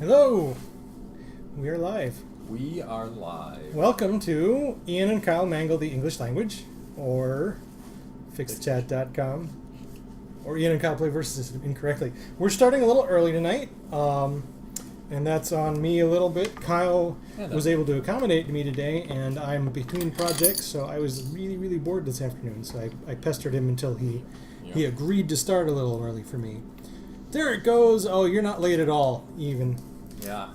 Hello! We are live. We are live. Welcome to Ian and Kyle Mangle the English Language, or fixchat.com, or Ian and Kyle Play Versus incorrectly. We're starting a little early tonight, and that's on me a little bit. Kyle was able to accommodate me today, and I'm between projects, so I was really bored this afternoon, so I pestered him until he agreed to start a little early for me. There it goes. Oh, you're not late at all, even. Yeah.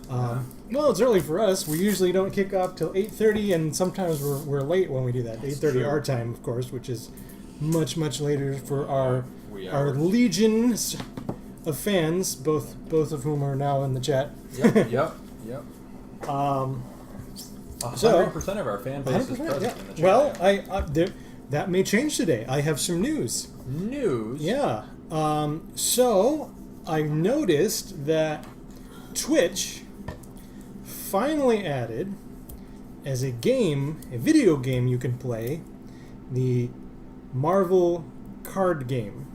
Well, it's early for us. We usually don't kick off till 8:30, and sometimes we're late when we do that. 8:30 our time, of course, which is much later for our legions of fans, both of whom are now in the chat. Yep. 100% of our fan base is present in the chat. Well, that may change today. I have some news. News? Yeah. So I noticed that Twitch finally added as a video game you can play, the Marvel card game,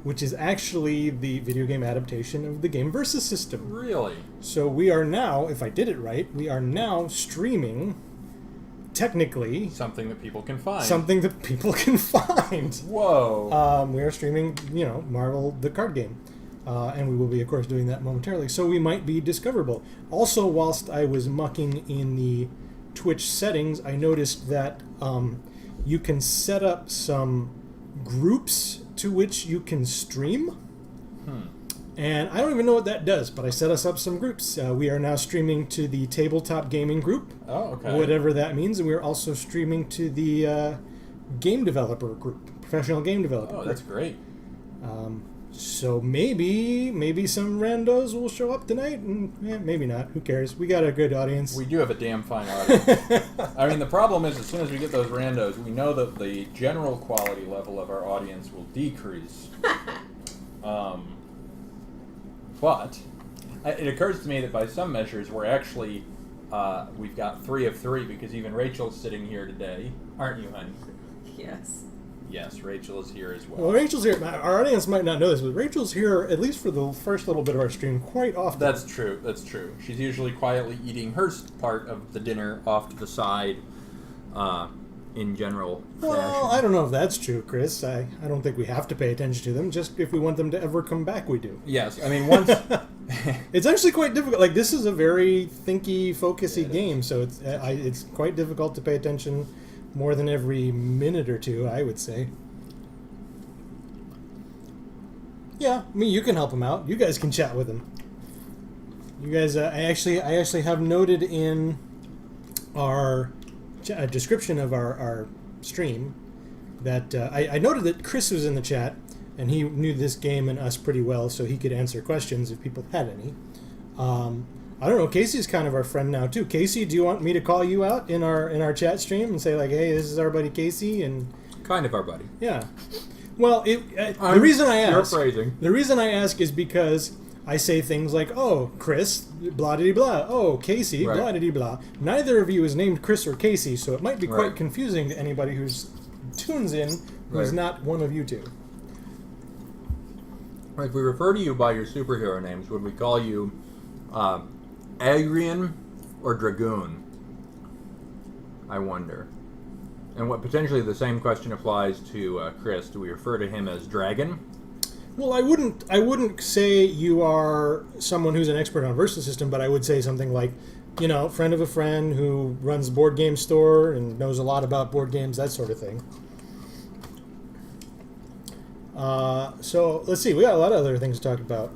which is actually the video game adaptation of the game Versus system. Really? So we are now, if I did it right, we are now streaming, technically, something that people can find. Whoa. We are streaming, Marvel the card game. And we will be, of course, doing that momentarily. So we might be discoverable. Also, whilst I was mucking in the Twitch settings, I noticed that you can set up some groups to which you can stream. And I don't even know what that does, but I set us up some groups. We are now streaming to the tabletop gaming group. Oh, okay. Whatever that means. And we're also streaming to the game developer group, professional game developer group. Oh, that's great. So maybe some randos will show up tonight, and maybe not. Who cares? We got a good audience. We do have a damn fine audience. I mean, the problem is, as soon as we get those randos, we know that the general quality level of our audience will decrease. But it occurs to me that by some measures, we're actually we've got 3 of 3 because even Rachel's sitting here today, aren't you, honey? Yes. Yes, Rachel is here as well. Well, Rachel's here. Our audience might not know this, but Rachel's here, at least for the first little bit of our stream, quite often. That's true. She's usually quietly eating her part of the dinner off to the side, in general fashion. Well, I don't know if that's true, Chris. I don't think we have to pay attention to them. Just if we want them to ever come back, we do. Yes, I mean, once... It's actually quite difficult. Like, this is a very thinky, focusy game, so it's quite difficult to pay attention more than every minute or two, I would say. Yeah, I mean, you can help them out. You guys can chat with them. You guys, I actually have noted in our description of our stream that I noted that Chris was in the chat, and he knew this game and us pretty well, so he could answer questions if people had any. I don't know. Casey's kind of our friend now too. Casey, do you want me to call you out in our chat stream and say like, "Hey, this is our buddy Casey," and kind of our buddy? Yeah. Well, the reason I ask, you're phrasing. The reason I ask is because I say things like, "Oh, Chris, blah de blah." "Oh, Casey, right. Blah de blah." Neither of you is named Chris or Casey, so it might be quite confusing to anybody who's tunes in who's not one of you two. If we refer to you by your superhero names, would we call you Agrian or Dragoon? I wonder. And what potentially the same question applies to Chris. Do we refer to him as Dragon? Well, I wouldn't say you are someone who's an expert on Versus system, but I would say something like, friend of a friend who runs a board game store and knows a lot about board games, that sort of thing. So let's see. We got a lot of other things to talk about.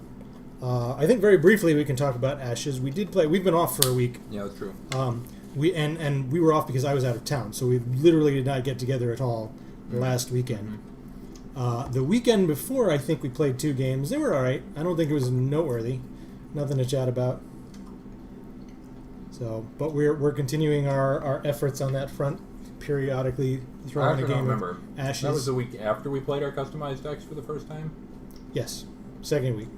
I think very briefly we can talk about Ashes. We did play. We've been off for a week. Yeah, that's true. We were off because I was out of town, so we literally did not get together at all last weekend. The weekend before, I think we played 2 games. They were all right. I don't think it was noteworthy. Nothing to chat about. So, but we're continuing our efforts on that front. Periodically throwing a game of Ashes. That was the week after we played our customized decks for the first time? Yes. Second week.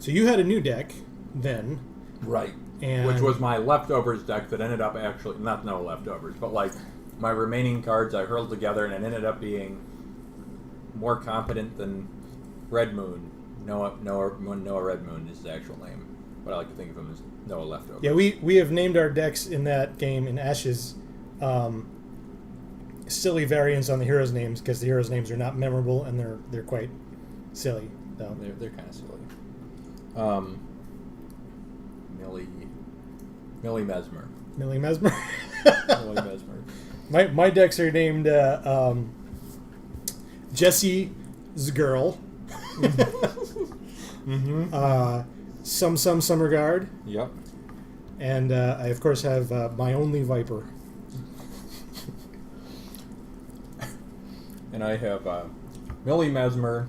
So you had a new deck then. Right. And which was my leftovers deck that ended up actually... Not no leftovers, but like my remaining cards I hurled together and it ended up being more competent than Red Moon. Noah Red Moon is his actual name. but I like to think of them as Noah leftovers. Yeah, we have named our decks in that game in Ashes silly variants on the heroes' names because the heroes' names are not memorable and they're quite silly. So. They're kind of silly. Millie Mesmer. Millie Mesmer. Millie Mesmer. My decks are named Jesse's Girl. Some Summer Guard. Yep. And I, of course, have My Only Viper. And I have Millie Mesmer,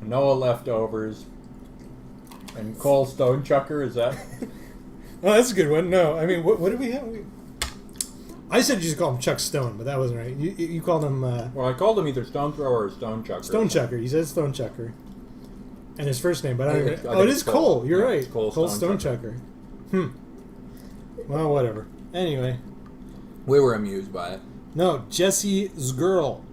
Noah Leftovers, and Cole Stonechucker. Is that? Oh, that's a good one. No, I mean, what did we have? I said you just call him Chuck Stone, but that wasn't right. You called him... well, I called him either Stone Thrower or Stonechucker. Stonechucker. You said Stonechucker. And his first name, but I don't even... I Oh, it is Cole. You're right. It's Cole Stonechucker. Well, whatever. Anyway. We were amused by it. No, Jesse's Girl.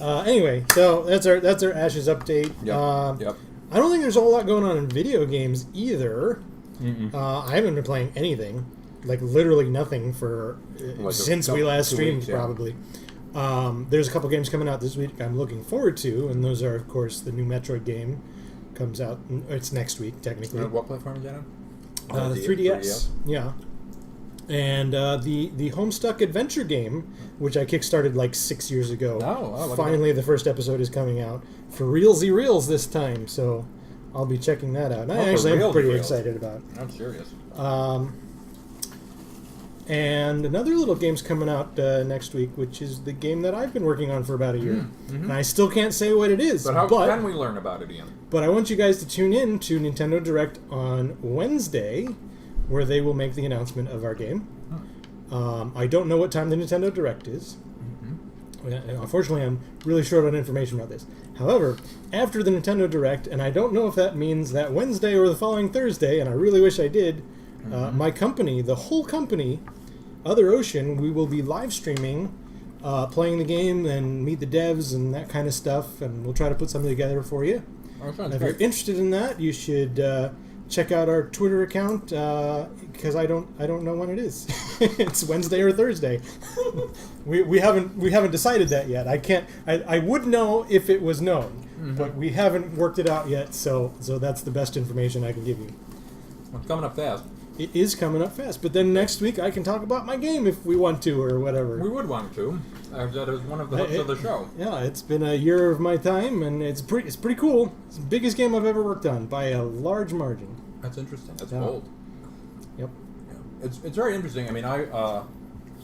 Anyway, so that's our Ashes update. Yep. I don't think there's a whole lot going on in video games either. Mm-mm. I haven't been playing anything, like literally nothing for since we last streamed, weeks, yeah. probably. There's a couple games coming out this week I'm looking forward to, and those are, of course, the new Metroid game comes out. It's next week, technically. What platform is that on? The 3DS. Yeah. And the Homestuck Adventure game, which I kickstarted like 6 years ago. Oh, finally the first episode is coming out for Realsy Reels this time, so I'll be checking that out. And I actually am pretty excited about it. I'm serious. And another little game's coming out next week, which is the game that I've been working on for about a year. Mm-hmm. And I still can't say what it is. But how can we learn about it, Ian? But I want you guys to tune in to Nintendo Direct on Wednesday, where they will make the announcement of our game. I don't know what time the Nintendo Direct is. Unfortunately, I'm really short on information about this. However, after the Nintendo Direct, and I don't know if that means that Wednesday or the following Thursday, and I really wish I did, my company, the whole company, Other Ocean, we will be live streaming, playing the game and meet the devs and that kind of stuff, and we'll try to put something together for you. If you're interested in that, you should check out our Twitter account because I don't know when it is. It's Wednesday or Thursday. we haven't decided that yet. I would know if it was known, but we haven't worked it out yet. So that's the best information I can give you. Well, it's coming up fast. It is coming up fast, but then next week I can talk about my game if we want to or whatever. We would want to. That is one of the hooks of the show. Yeah, it's been a year of my time, and it's pretty cool. It's the biggest game I've ever worked on by a large margin. That's interesting. That's bold. Yep. Yeah. It's very interesting. I mean, I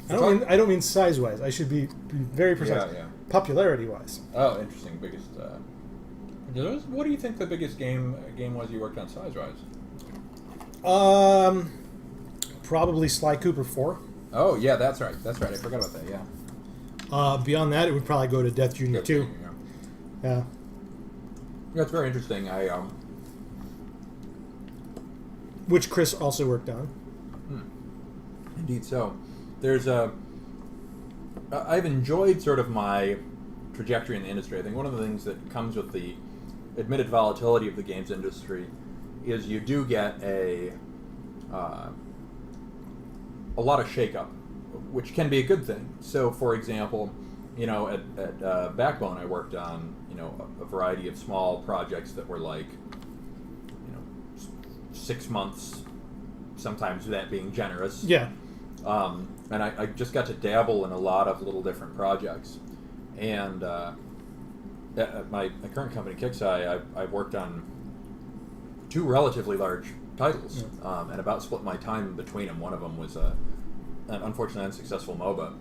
don't mean size wise. I should be very precise. Yeah. Popularity wise. Oh, interesting. Biggest. What do you think the biggest game was you worked on size wise? Probably Sly Cooper 4. Oh yeah, that's right. I forgot about that. Yeah. Beyond that, it would probably go to Death Junior 2. Yeah. That's very interesting. Which Chris also worked on. Indeed so. I've enjoyed sort of my trajectory in the industry. I think one of the things that comes with the admitted volatility of the games industry is you do get a lot of shakeup, which can be a good thing. So, for example, at Backbone, I worked on a variety of small projects that were like 6 months, sometimes that being generous. Yeah. And I just got to dabble in a lot of little different projects. And at my current company, Kixeye, I've worked on 2 relatively large titles, and about split my time between them. One of them was an unfortunately unsuccessful MOBA,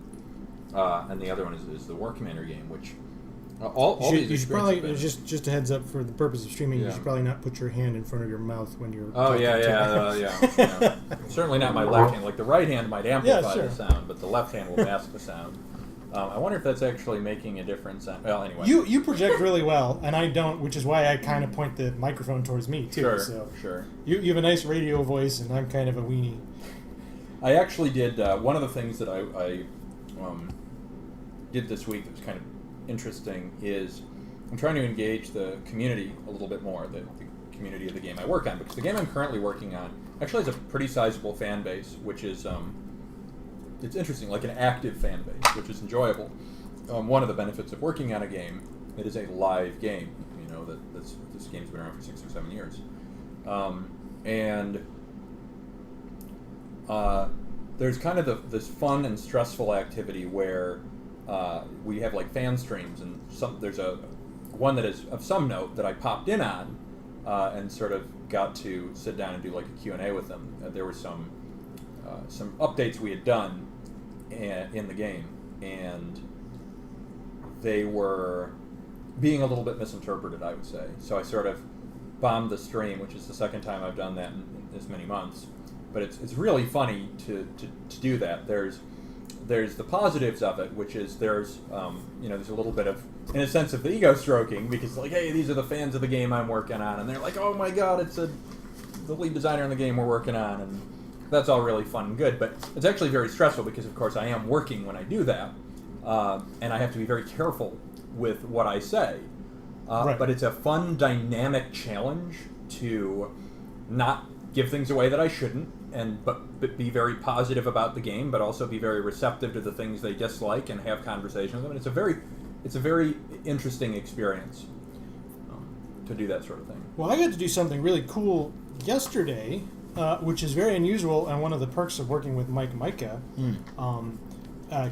and the other one is the War Commander game, which you should probably just a heads up for the purpose of streaming. You should probably not put your hand in front of your mouth when you're. Oh yeah. Certainly not my left hand. Like the right hand might amplify the sound, but the left hand will mask the sound. I wonder if that's actually making a difference. Well, anyway. You project really well, and I don't, which is why I kind of point the microphone towards me too. Sure. You have a nice radio voice, and I'm kind of a weenie. I actually did one of the things that I did this week that was kind of interesting is I'm trying to engage the community a little bit more, the community of the game I work on, because the game I'm currently working on actually has a pretty sizable fan base, which is it's interesting, like an active fan base, which is enjoyable. One of the benefits of working on a game, it is a live game. You know that this game's been around for 6 or 7 years, and there's kind of this fun and stressful activity where we have like fan streams, and there's one that is of some note that I popped in on and sort of got to sit down and do like a Q&A with them. There were some updates we had done in the game, and they were being a little bit misinterpreted, I would say. So I sort of bombed the stream, which is the second time I've done that in this many months. But it's really funny to do that. There's the positives of it, which is there's there's a little bit of, in a sense, of the ego stroking, because like, hey, these are the fans of the game I'm working on, and they're like, oh my god, it's the lead designer in the game we're working on, and that's all really fun and good. But it's actually very stressful because, of course, I am working when I do that, and I have to be very careful with what I say. Right. But it's a fun, dynamic challenge to not give things away that I shouldn't, but be very positive about the game, but also be very receptive to the things they dislike and have conversations with them. And it's a very interesting experience to do that sort of thing. Well, I got to do something really cool yesterday, which is very unusual, and one of the perks of working with Mike Micah.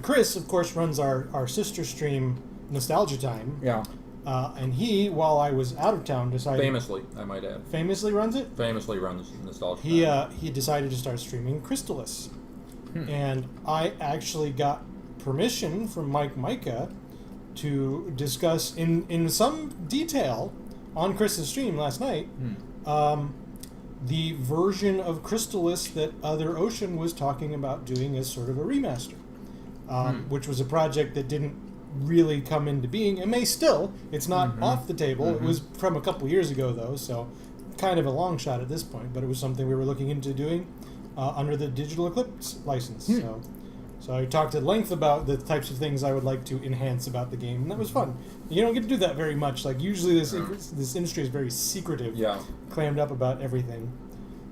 Chris, of course, runs our sister stream, Nostalgia Time. Yeah. And he, while I was out of town, decided... Famously, I might add. Famously runs it? Famously runs Nostalgia Time. He decided to start streaming Crystalis. And I actually got permission from Mike Micah to discuss in some detail on Chris's stream last night the version of Crystalis that Other Ocean was talking about doing as sort of a remaster, which was a project that didn't really come into being, and may still. It's not off the table. It was from a couple years ago, though, so kind of a long shot at this point, but it was something we were looking into doing under the Digital Eclipse license. So I talked at length about the types of things I would like to enhance about the game, and that was fun. You don't get to do that very much. Like, usually this industry is very secretive, clammed up about everything.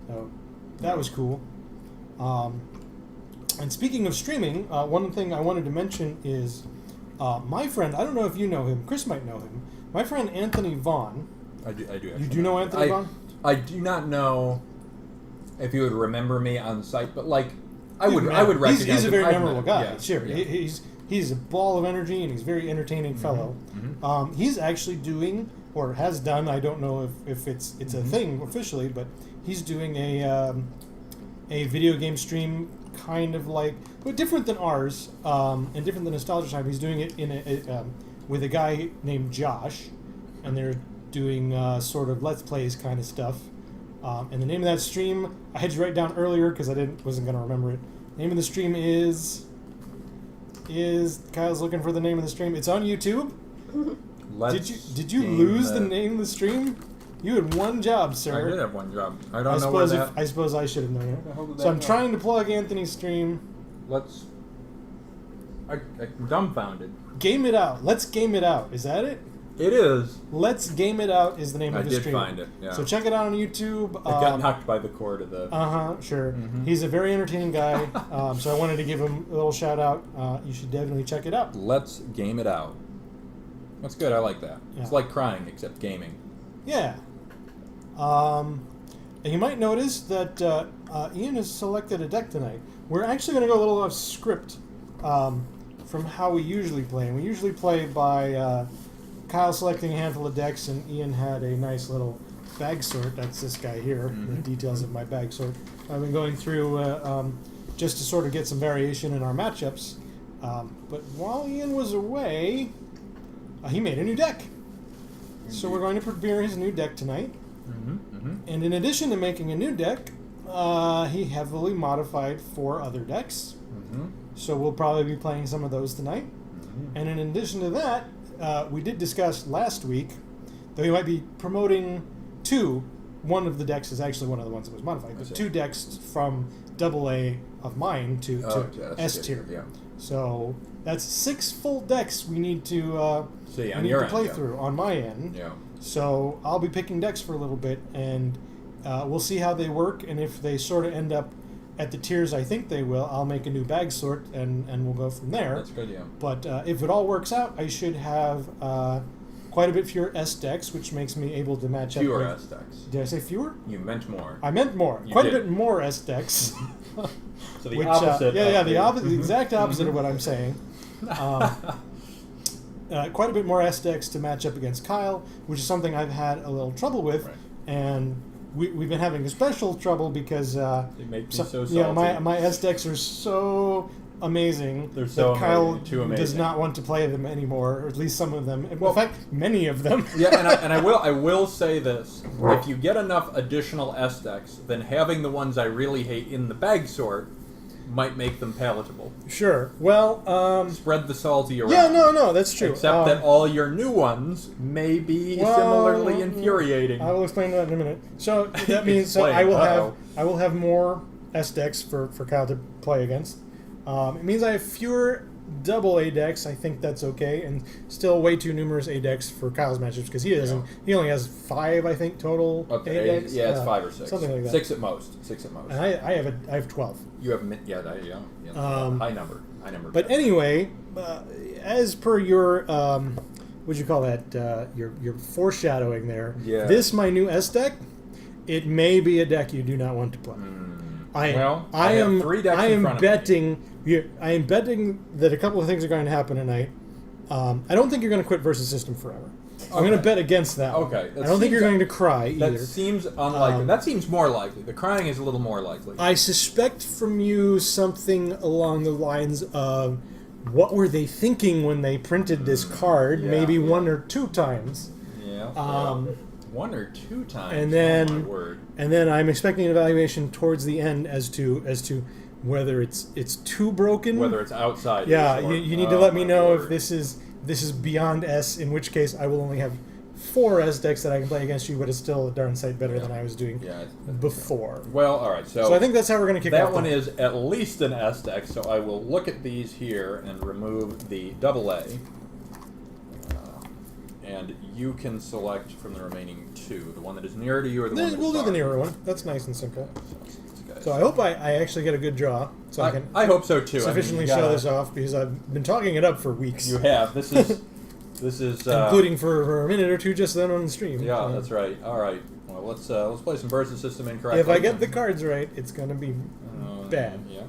So that was cool. And speaking of streaming, one thing I wanted to mention is my friend, I don't know if you know him, Chris might know him, my friend Anthony Vaughn. I do actually. You do know Anthony Vaughn? I do not know if you would remember me on site, but like I would recognize him. He's a very memorable guy. Yeah, sure. Yeah. He's a ball of energy, and he's a very entertaining fellow. He's actually doing, or has done, I don't know if it's a thing officially, but he's doing a video game stream kind of like, but different than ours, and different than Nostalgia Time. He's doing it in with a guy named Josh, and they're doing sort of Let's Plays kind of stuff. And the name of that stream, I had to write down earlier because I wasn't going to remember it. The name of the stream is Kyle's looking for the name of the stream. It's on YouTube. Did you lose the name of the stream? You had one job, sir. I did have one job. I don't know where that... I suppose I should have known it. So I'm trying to plug Anthony's stream. I'm dumbfounded. Game It Out. Let's Game It Out. Is that it? It is. Let's Game It Out is the name of the stream. I did find it, yeah. So check it out on YouTube. It got knocked by the cord of the... Sure. He's a very entertaining guy, so I wanted to give him a little shout out. You should definitely check it out. Let's Game It Out. That's good, I like that. Yeah. It's like crying, except gaming. Yeah. And you might notice that Ian has selected a deck tonight. We're actually going to go a little off script from how we usually play. And we usually play by Kyle selecting a handful of decks, and Ian had a nice little bag sort. That's this guy here, the details of my bag sort. I've been going through just to sort of get some variation in our matchups. But while Ian was away, he made a new deck. So we're going to premiere his new deck tonight. And in addition to making a new deck, he heavily modified 4 other decks. So we'll probably be playing some of those tonight. And in addition to that, we did discuss last week that we might be promoting 2 one of the decks is actually one of the ones that was modified. There's 2 decks from AA of mine to S tier. Yeah. So that's 6 full decks we need to play through on my end. Yeah. So I'll be picking decks for a little bit, and we'll see how they work. And if they sort of end up at the tiers I think they will, I'll make a new bag sort, and we'll go from there. That's good, yeah. But if it all works out, I should have quite a bit fewer S decks, which makes me able to match up. Fewer with, S decks. Did I say fewer? You meant more. I meant more. You Quite did. a bit more S decks. So the opposite. The exact opposite of what I'm saying. Quite a bit more S decks to match up against Kyle, which is something I've had a little trouble with, Right. and we've been having a special trouble because They make me so salty. my S decks are so amazing. They're so that Kyle amazing, too amazing. does not want to play them anymore, or at least some of them. Well, in fact, many of them. Yeah, and I will say this: if you get enough additional S decks, then having the ones I really hate in the bag sort might make them palatable. Sure. Well, Spread the salty around. yeah, no, that's true. Except that all your new ones may be similarly infuriating. I will explain that in a minute. So that means Explain. I will have more S decks for Kyle to play against. It means I have fewer AA decks. I think that's okay, and still way too numerous A decks for Kyle's matchups because he doesn't. Yeah. He only has 5, I think, total A decks. Yeah, it's 5 or 6. Something like that. 6 at most. And I have 12. You have high number. But anyway, as per your what'd you call that? Your foreshadowing there. Yeah. This my new S deck. It may be a deck you do not want to play. I have 3 decks in front of me. I am betting that a couple of things are going to happen tonight. I don't think you're going to quit versus system forever. I'm going to bet against that. Okay. I don't think you're going to cry either. That seems unlikely. That seems more likely. The crying is a little more likely. I suspect from you something along the lines of, what were they thinking when they printed this card? Yeah, Maybe yeah. 1 or 2 times. Yeah. 1 or 2 times. And then, oh my word. and then I'm expecting an evaluation towards the end as to whether it's too broken. Whether it's outside. Yeah, or, you need to let me know word. if this is beyond S. In which case, I will only have 4 S decks that I can play against you, but it's still a darn sight better than I was doing before. Well, all right. So I think that's how we're going to kick off. That one is at least an S deck, so I will look at these here and remove the AA. And you can select from the remaining 2, the one that is nearer to you or the one that We'll is do the far. nearer one. That's nice and simple. Okay. So I hope I actually get a good draw, so I can I hope so too. sufficiently show this off, because I've been talking it up for weeks. You have. This is including for a minute or 2 just then on the stream. Yeah, that's right. All right. Well, let's play some Birds of System incorrectly. If I get the cards right, it's going to be bad. Yeah.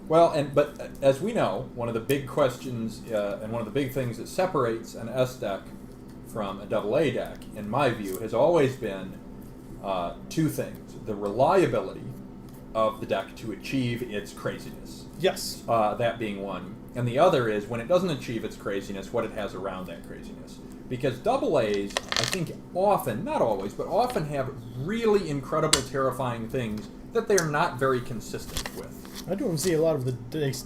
Well, but as we know, one of the big questions and one of the big things that separates an S deck from a AA deck, in my view, has always been 2 things: the reliability of the deck to achieve its craziness. Yes. That being one. And the other is, when it doesn't achieve its craziness, what it has around that craziness. Because AAs, I think often, not always, but often have really incredible, terrifying things that they are not very consistent with. I don't see a lot of the dice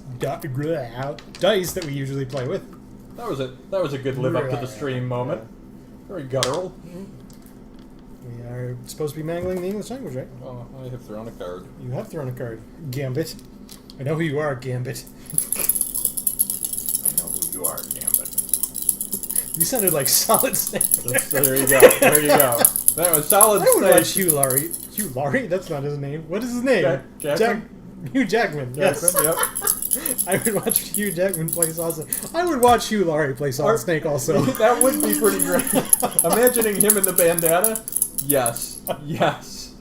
that we usually play with. That was a good live up to the stream moment. Very guttural. We are supposed to be mangling the English language, right? Well, I have thrown a card. You have thrown a card. Gambit. I know who you are, Gambit. I know who you are, Gambit. You sounded like Solid Snake. There you go. There you go. That was Solid I would Snake. watch Hugh Laurie. Hugh Laurie? That's not his name. What is his name? Hugh Jackman. Yes. Yep. I would watch Hugh Jackman play Solid Snake. I would watch Hugh Laurie play Solid Snake also. That would be pretty great. Imagining him in the bandana. Yes. Yes.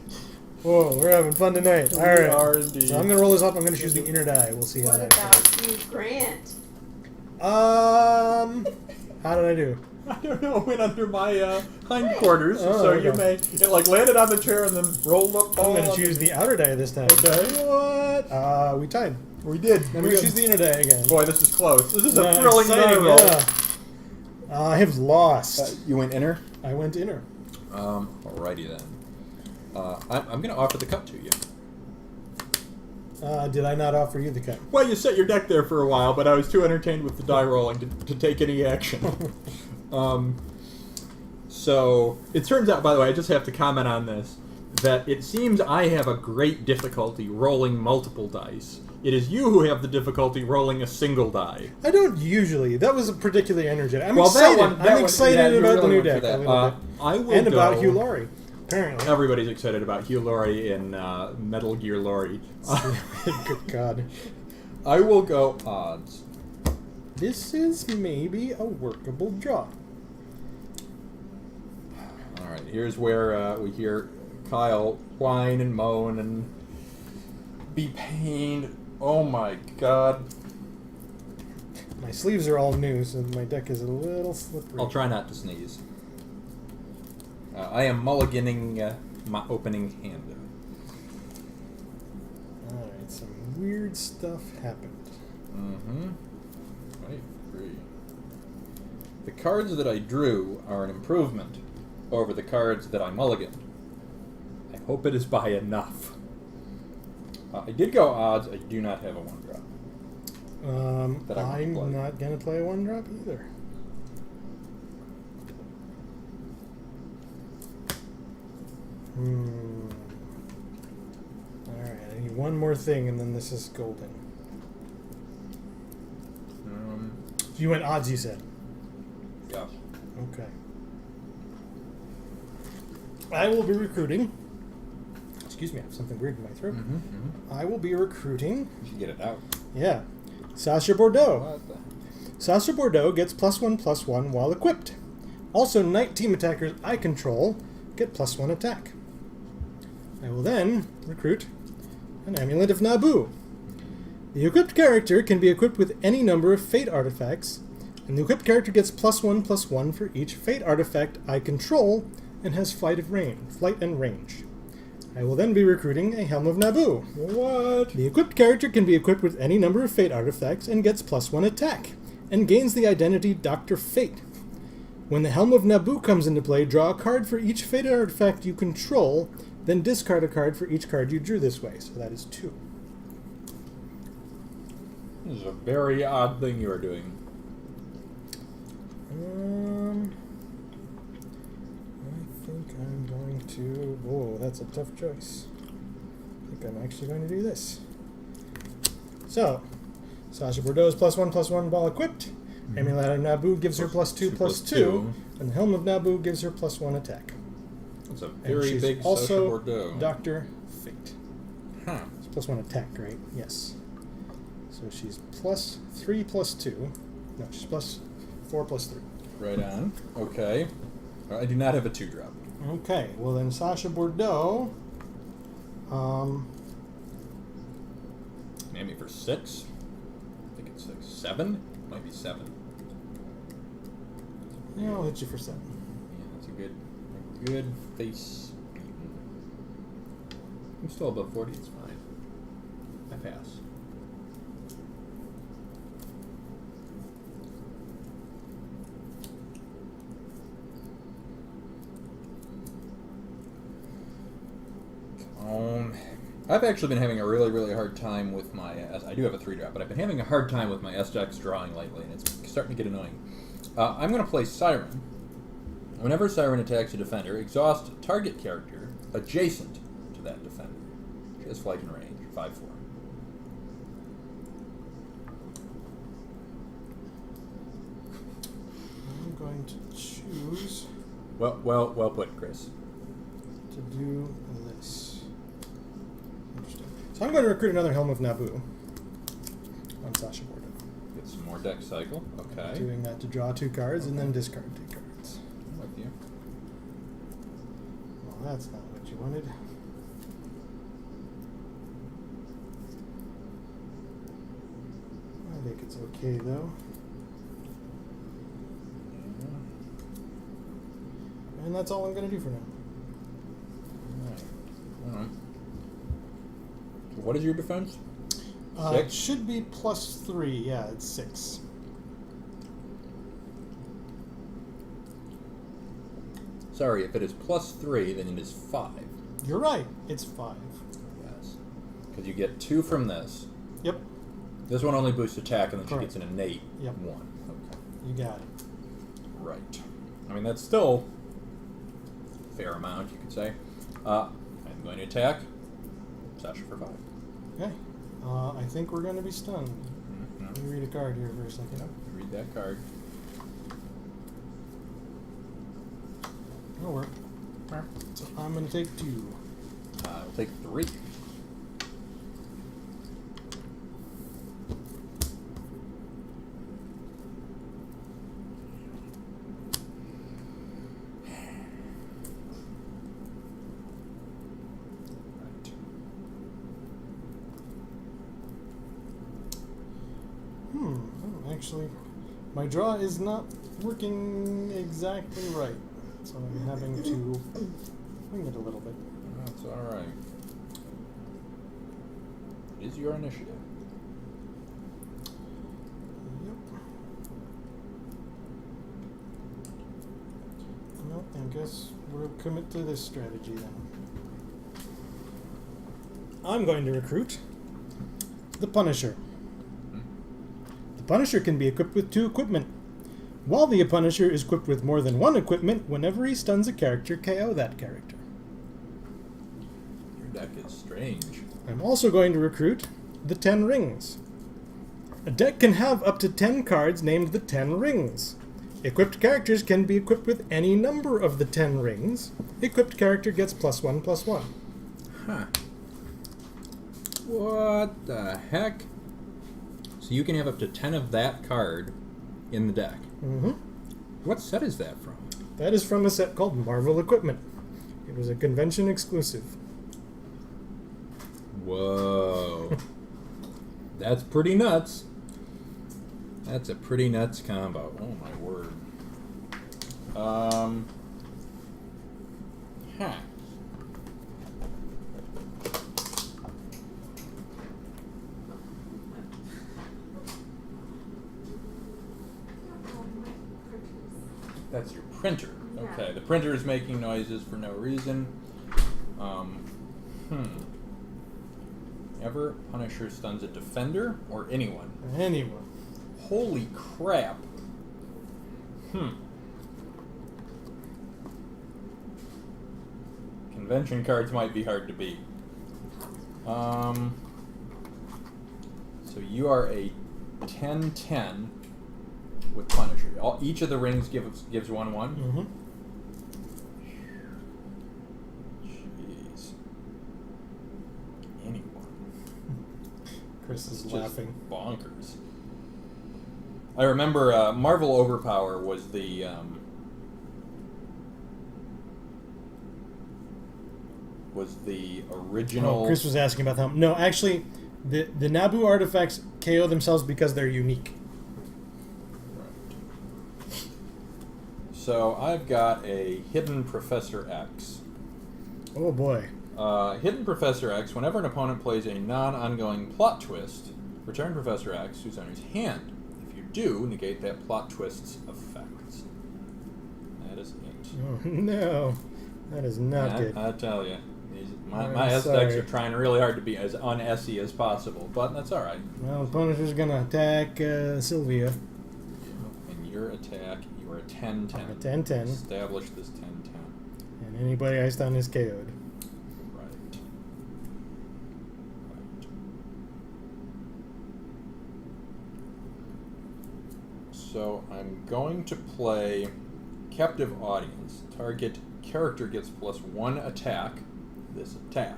Whoa, we're having fun tonight. All right. We are indeed. So I'm going to roll this up. I'm going to choose the inner die. We'll see how What that about Hugh Grant? How did I do? I don't know. It went under my hindquarters, Oh, so okay. you may. It landed on the chair and then rolled up. I'm going to choose the outer die this time. Okay. What? We tied. We did. I'm going to choose the inner die again. Boy, this is close. This is a thrilling exciting, die roll. yeah. I have lost. You went inner? I went inner. Alrighty then. I'm going to offer the cut to you. Did I not offer you the cut? Well, you set your deck there for a while, but I was too entertained with the die rolling to take any action. So it turns out, by the way, I just have to comment on this, that it seems I have a great difficulty rolling multiple dice. It is you who have the difficulty rolling a single die. I don't usually. That was particularly energetic. I'm Well, excited. that one- that I'm one- excited yeah, you about the really new went for deck that. a little bit. I will And about go- Hugh Laurie, apparently. Everybody's excited about Hugh Laurie in Metal Gear Laurie. Good God. I will go odds. This is maybe a workable draw. All right, here's where we hear Kyle whine and moan and be pained. Oh my God. My sleeves are all new, so my deck is a little slippery. I'll try not to sneeze. I am mulliganing my opening hand. Alright, some weird stuff happened. Mm-hmm. I agree. The cards that I drew are an improvement over the cards that I mulliganed. I hope it is by enough. I did go odds. I do not have a 1-drop. That I want to play. I'm not going to play a 1-drop either. Alright, I need one more thing and then this is golden. You went odds, you said? Yeah. Okay. I will be recruiting. Excuse me, I have something weird in my throat. I will be recruiting. You should get it out. Yeah. Sasha Bordeaux. What the? Sasha Bordeaux gets +1/+1 while equipped. Also, night team attackers I control get +1 attack. I will then recruit an Amulet of Naboo. The equipped character can be equipped with any number of Fate artifacts, and the equipped character gets +1/+1 for each Fate artifact I control and has flight and range. I will then be recruiting a Helm of Naboo. What? The equipped character can be equipped with any number of Fate artifacts and gets +1 attack, and gains the identity Dr. Fate. When the Helm of Naboo comes into play, draw a card for each Fate artifact you control, then discard a card for each card you drew this way. So that is 2. This is a very odd thing you are doing. I think I'm going to... Whoa, that's a tough choice. I think I'm actually going to do this. So, Sasha Bordeaux is +1/+1 while equipped. Amulet of Naboo gives her +2/+2, and the Helm of Naboo gives her +1 attack. It's a And very she's big Sasha also Bordeaux. Dr. Fate. Huh. It's +1 attack, right? Yes. So she's +3/+2. No, she's +4/+3. Right on. Okay. I do not have a 2-drop. Okay, well then Sasha Bordeaux. Maybe for 6. I think it's 6. 7? Might be 7. Yeah, I'll hit you for 7. Yeah, that's a good face. I'm still above 40. It's fine. I pass. I've actually been having a really, really hard time with my... I do have a 3-drop, but I've been having a hard time with my SJAX drawing lately, and it's starting to get annoying. I'm going to play Siren. Whenever Siren attacks a defender, exhaust target character adjacent to that defender. She has flight and range, 5/4. I'm going to choose Well put, Chris. to do this. Interesting. So I'm going to recruit another Helm of Naboo on Sasha Bordeaux. Get some more deck cycle. Okay. Doing that to draw 2 cards and then discard 2 cards. I'm with you. Well, that's not what you wanted. I think it's okay though. And that's all I'm going to do for now. Alright. What is your defense? It 6? should be +3. Yeah, it's 6. Sorry, if it is +3, then it is 5. You're right. It's 5. Yes. Because you get 2 from this. Yep. This one only boosts attack, and then Correct. she gets an innate Yep. 1. Okay. You got it. Right. I mean, that's still fair amount, you could say. I'm going to attack Sasha for 5. Okay. I think we're going to be stunned. Mm-hmm. Let me read a card here for a second. Yep, read that card. That'll work. So I'm going to take 2. I'll take 3. Actually, my draw is not working exactly right, so I'm having to wing it a little bit. That's alright. It is your initiative. Yep. Well, I guess we'll commit to this strategy then. I'm going to recruit the Punisher. The Punisher can be equipped with 2 equipment. While the Punisher is equipped with more than 1 equipment, whenever he stuns a character, KO that character. Your deck is strange. I'm also going to recruit the 10 Rings. A deck can have up to 10 cards named the 10 Rings. Equipped characters can be equipped with any number of the 10 Rings. Equipped character gets +1/+1. Huh. What the heck? So you can have up to 10 of that card in the deck. Mm-hmm. What set is that from? That is from a set called Marvel Equipment. It was a convention exclusive. Whoa. That's pretty nuts. That's a pretty nuts combo. Oh my word. Huh. That's your printer. Okay, the printer is making noises for no reason. Ever Punisher stuns a defender or anyone? Anyone. Holy crap. Convention cards might be hard to beat. So you are a 10/10 with Punisher. Each of the rings gives 1/1. Mm-hmm. Jeez. Anyone. Chris is Just laughing. bonkers. I remember Marvel Overpower was the original. Oh, Chris was asking about them. No, actually, the Naboo artifacts KO themselves because they're unique. Right. So I've got a Hidden Professor X. Oh boy. Hidden Professor X, whenever an opponent plays a non-ongoing plot twist, return Professor X to his owner's hand. If you do, negate that plot twist's effects. That is it. Oh no. That is not good. I tell you. My I'm S decks sorry. are trying really hard to be as un-SE as possible, but that's alright. Well, the Punisher's gonna attack Sylvia. And your attack, you are a 10/10. A 10/10. Establish this 10/10. And anybody I stun is KO'd. Right. So I'm going to play Captive Audience. Target character gets +1 attack. This attack.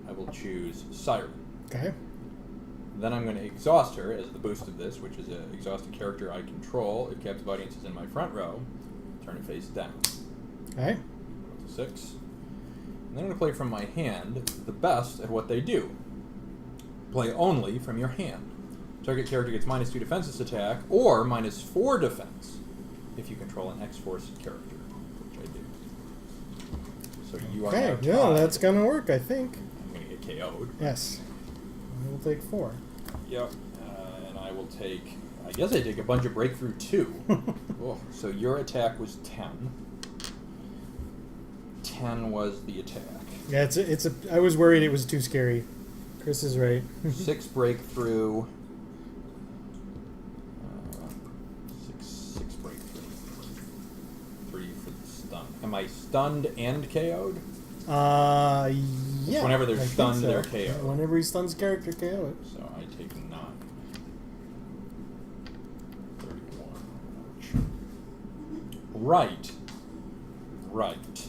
I will choose Siren. Okay. Then I'm going to exhaust her as the boost of this, which is an exhausted character I control. If Captive Audience is in my front row, turn it face down. Okay. 6. And then I'm going to play from my hand the best at what they do. Play only from your hand. Target character gets -2 defense this attack, or -4 defense if you control an X-Force character, which I do. So you are now Okay, yeah, tied. that's gonna work, I think. I'm going to get KO'd. Yes. We'll take 4. Yep. And I will take... I guess I take a bunch of breakthrough too. Oh, so your attack was 10. 10 was the attack. Yeah, I was worried it was too scary. Chris is right. 6 breakthrough. 6 breakthrough. 3 for the stun. I stunned and KO'd? Yeah. Whenever they're I think stunned, so. they're KO'd. Whenever he stuns a character, KO it. So I take 9. 31. Right. Right.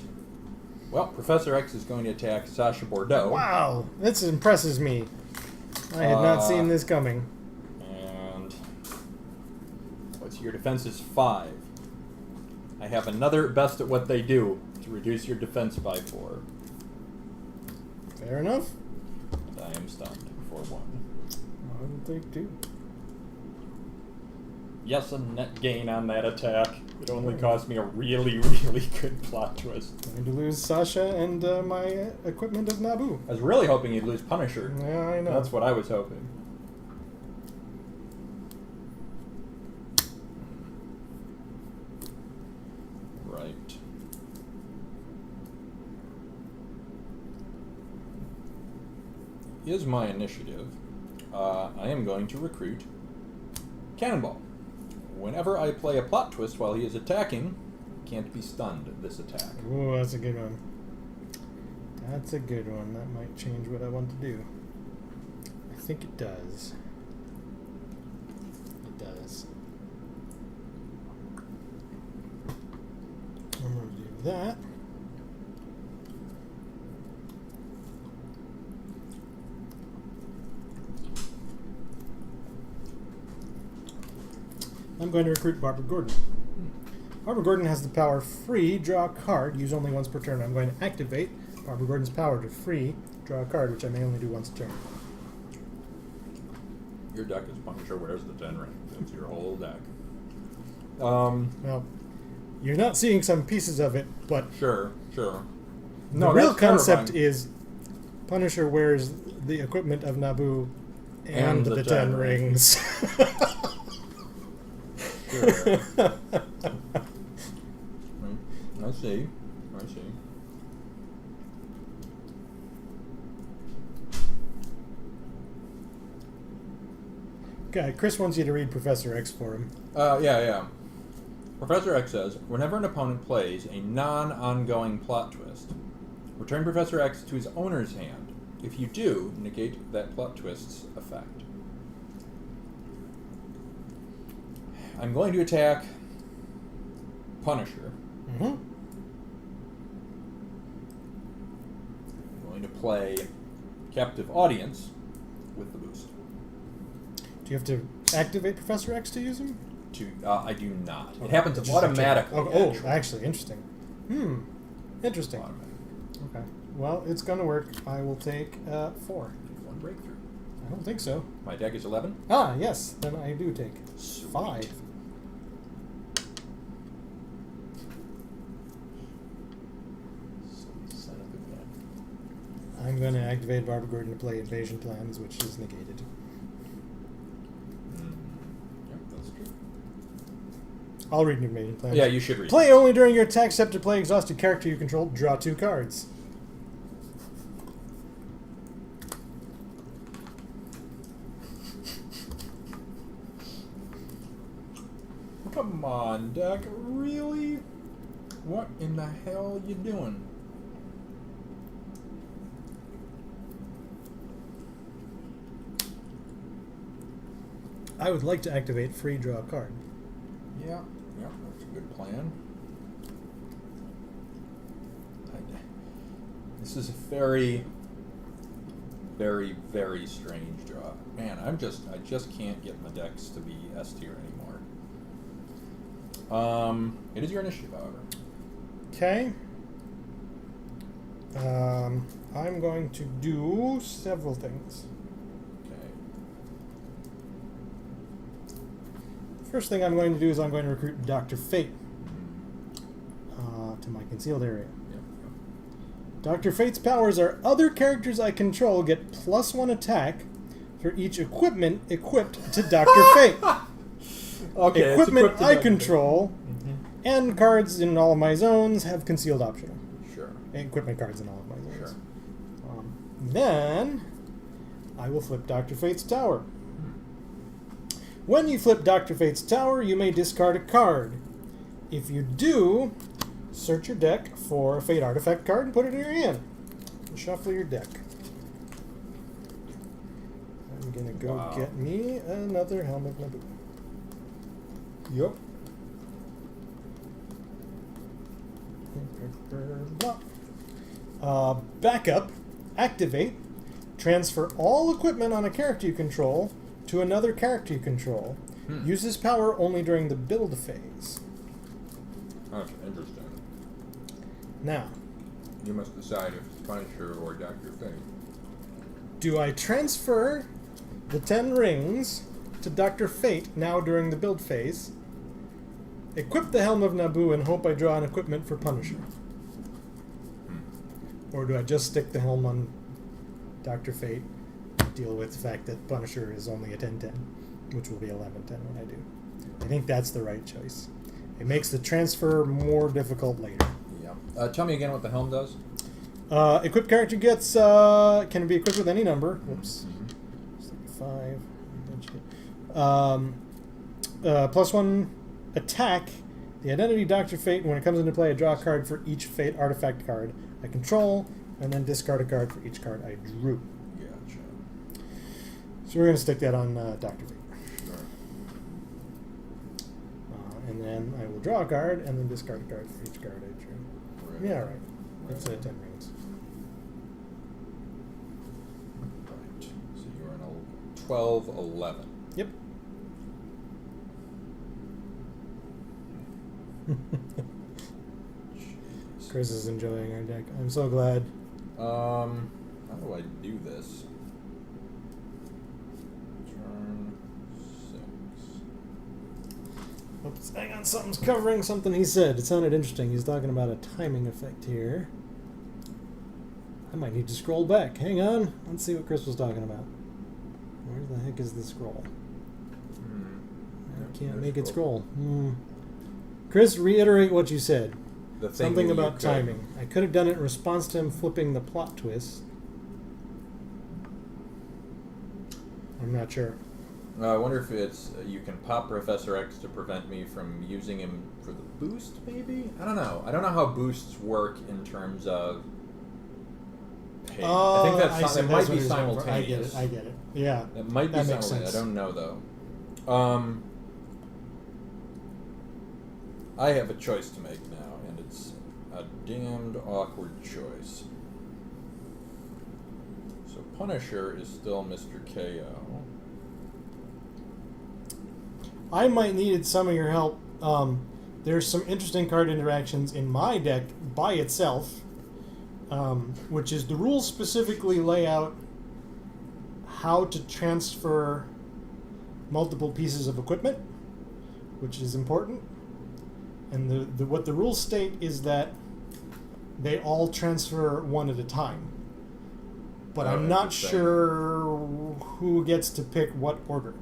Well, Professor X is going to attack Sasha Bordeaux. Wow, this impresses me. I had not seen this coming. And what's your defense is 5. I have another best at what they do to reduce your defense by 4. Fair enough. And I am stunned for 1. I would take 2. Yes, a net gain on that attack. It only caused me a really, really good plot twist. Going to lose Sasha and my equipment of Naboo. I was really hoping you'd lose Punisher. Yeah, I know. That's what I was hoping. Right. Is my initiative. I am going to recruit Cannonball. Whenever I play a plot twist while he is attacking, can't be stunned this attack. Ooh, that's a good one. That's a good one. That might change what I want to do. I think it does. It does. I'm going to do that. I'm going to recruit Barbara Gordon. Barbara Gordon has the power free, draw a card, use only once per turn. I'm going to activate Barbara Gordon's power to free, draw a card, which I may only do once a turn. Your deck is Punisher, where's the 10 ring? That's your whole deck. Well, you're not seeing some pieces of it, but Sure. the No, real that's concept terrifying. is Punisher wears the equipment of Naboo and the 10 rings. Sure. I see. Okay, Chris wants you to read Professor X for him. Yeah. Professor X says, whenever an opponent plays a non-ongoing plot twist, return Professor X to his owner's hand. If you do, negate that plot twist's effect. I'm going to attack Punisher. Mm-hmm. I'm going to play Captive Audience with the boost. Do you have to activate Professor X to use him? I do not. It happens Just automatically. Actually, interesting. Interesting. Automatic. Okay. Well, it's going to work. I will take 4. 1 breakthrough. I don't think so. My deck is 11. Ah, yes. Then I do take 5. Son of a gun. I'm going to activate Barbara Gordon to play Invasion Plans, which is negated. Yep, that's true. I'll read Invasion Plans. Yeah, you should read. Play only during your attack step to play exhausted character you control. Draw 2 cards. Come on, deck. Really? What in the hell you doing? I would like to activate free draw a card. Yeah, that's a good plan. This is a very, very, very strange draw. Man, I just can't get my decks to be S tier anymore. It is your initiative, however. Okay. I'm going to do several things. Okay. First thing I'm going to do is I'm going to recruit Dr. Fate to my concealed area. Yep. Dr. Fate's powers are other characters I control get +1 attack for each equipment equipped to Dr. Fate. Okay. it's Equipment equipped to I Dr. control and cards in all of my zones have concealed optional. Sure. Equipment cards in all of my zones. Sure. Then I will flip Dr. Fate's tower. When you flip Dr. Fate's tower, you may discard a card. If you do, search your deck for a Fate artifact card and put it in your hand. And shuffle your deck. I'm gonna go get me another Helm of Naboo. Yup. Backup. Activate. Transfer all equipment on a character you control to another character you control. Use this power only during the build phase. That's interesting. Now, You must decide if it's Punisher or Dr. Fate. do I transfer the 10 rings to Dr. Fate now during the build phase? Equip the Helm of Naboo and hope I draw an equipment for Punisher? Or do I just stick the helm on Dr. Fate, deal with the fact that Punisher is only a 10-10, which will be 11-10 when I do? I think that's the right choice. It makes the transfer more difficult later. Yeah. Tell me again what the helm does. Equipped character gets, can be equipped with any number. Whoops. It's like 5. +1 attack. The identity Dr. Fate, when it comes into play, I draw a card for each Fate artifact card I control, and then discard a card for each card I drew. Gotcha. So we're going to stick that on Dr. Fate. Sure. And then I will draw a card, and then discard a card for each card I drew. Right. Yeah, right. That's 10 rings. Right. So you're in a 12, 11. Yep. Chris is enjoying our deck. I'm so glad. How do I do this? Turn 6. Oops, hang on, something's covering something he said. It sounded interesting. He's talking about a timing effect here. I might need to scroll back. Hang on. Let's see what Chris was talking about. Where the heck is the scroll? I can't make it scroll. Chris, reiterate what you said. The thing Something that you about could- timing. I could have done it in response to him flipping the plot twist. I'm not sure. I wonder if it's you can pop Professor X to prevent me from using him for the boost, maybe? I don't know. I don't know how boosts work in terms of pay. I think that's see. it might That's be what he's going for. simultaneous. I get it. Yeah. It might be That makes simultaneous. sense. I don't know though. I have a choice to make now, and it's a damned awkward choice. So Punisher is still Mr. KO. I might needed some of your help. There's some interesting card interactions in my deck by itself, which is the rules specifically lay out how to transfer multiple pieces of equipment, which is important. And what the rules state is that they all transfer one at a time. But I'm not sure who gets to pick what order.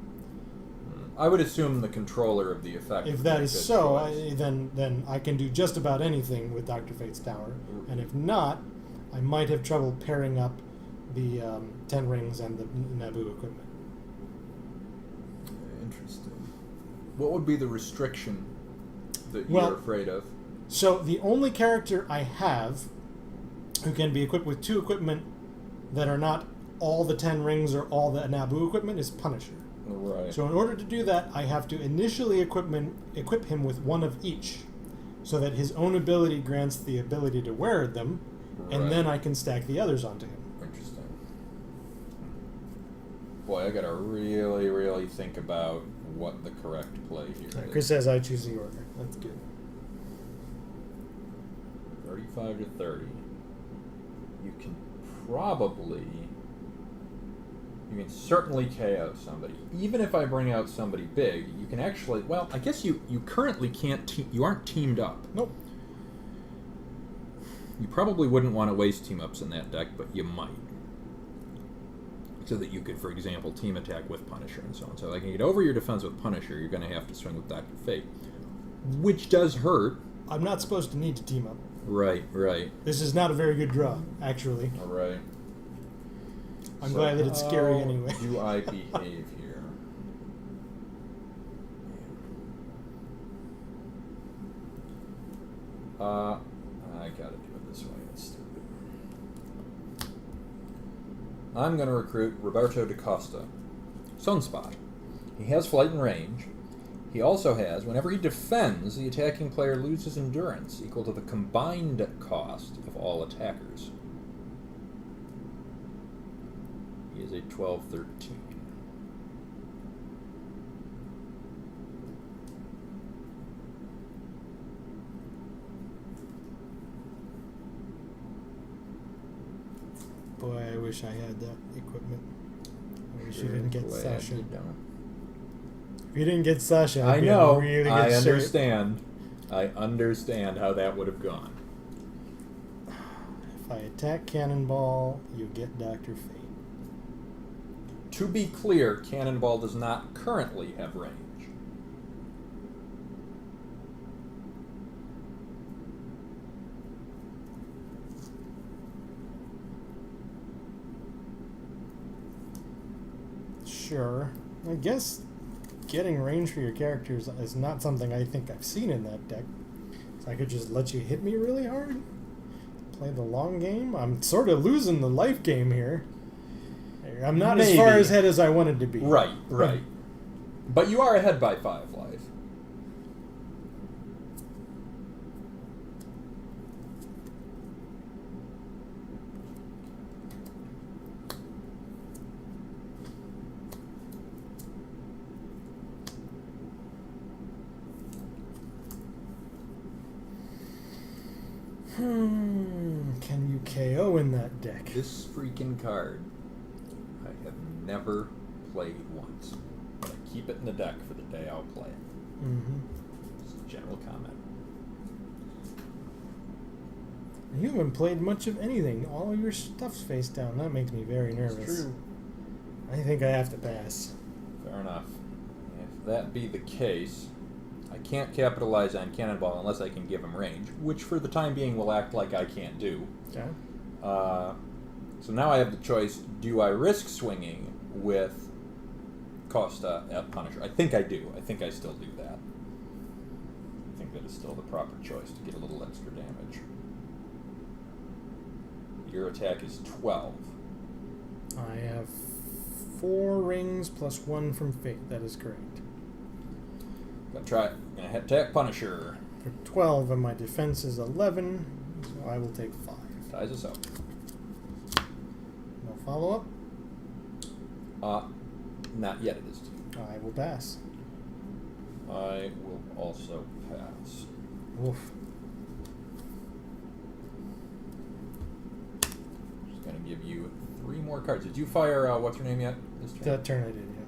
I would assume the controller of the effect. If would that make is good so, choice. then I can do just about anything with Dr. Fate's Tower. And if not, I might have trouble pairing up the 10 rings and the Naboo equipment. Interesting. What would be the restriction that Well- you're afraid of? So the only character I have who can be equipped with 2 equipment that are not all the 10 rings or all the Naboo equipment is Punisher. Right. So in order to do that, I have to initially equip him with one of each, so that his own ability grants the ability to wear them, and Right. then I can stack the others onto him. Interesting. Boy, I gotta really, really think about what the correct play here is. Chris says I choose the order. That's good. 35 to 30. You can certainly KO somebody. Even if I bring out somebody big, you can actually, well, I guess you currently can't, you aren't teamed up. Nope. You probably wouldn't want to waste team-ups in that deck, but you might. So that you could, for example, team attack with Punisher and so on. So, like, you get over your defense with Punisher, you're going to have to swing with Dr. Fate. Which does hurt. I'm not supposed to need to team up. Right. This is not a very good draw, actually. All right. I'm glad that it's scary how anyway. do I behave here? I gotta do it this way. It's stupid. I'm gonna recruit Roberto da Costa. Sunspot. He has flight and range. He also has, whenever he defends, the attacking player loses endurance, equal to the combined cost of all attackers. He is a 12-13. Boy, I wish I had that equipment. I wish you didn't get Sasha. You don't. If you didn't get Sasha, I I'd be know. in really good I shape. understand. I understand how that would have gone. If I attack Cannonball, you get Dr. Fate. To be clear, Cannonball does not currently have range. Sure. I guess getting range for your characters is not something I think I've seen in that deck. So I could just let you hit me really hard? Play the long game? I'm sort of losing the life game here. I'm not as far ahead as I wanted to be. Right. But you are ahead by 5 life. Can you KO in that deck? This freaking card, I have never played once. But I keep it in the deck for the day I'll play it. Mm-hmm. Just a general comment. You haven't played much of anything. All of your stuff's face down. That makes me very nervous. It's true. I think I have to pass. Fair enough. If that be the case, I can't capitalize on Cannonball unless I can give him range, which for the time being will act like I can't do. Okay. So now I have the choice, do I risk swinging with Costa at Punisher? I think I do. I think I still do that. I think that is still the proper choice to get a little extra damage. Your attack is 12. I have 4 rings plus 1 from Fate. That is correct. Gonna try it. Gonna attack Punisher. For 12, and my defense is 11, so I will take 5. Ties us up. No follow-up? Not yet it is. I will pass. I will also pass. Oof. Just gonna give you 3 more cards. Did you fire what's her name yet this turn? That turn I did, yeah.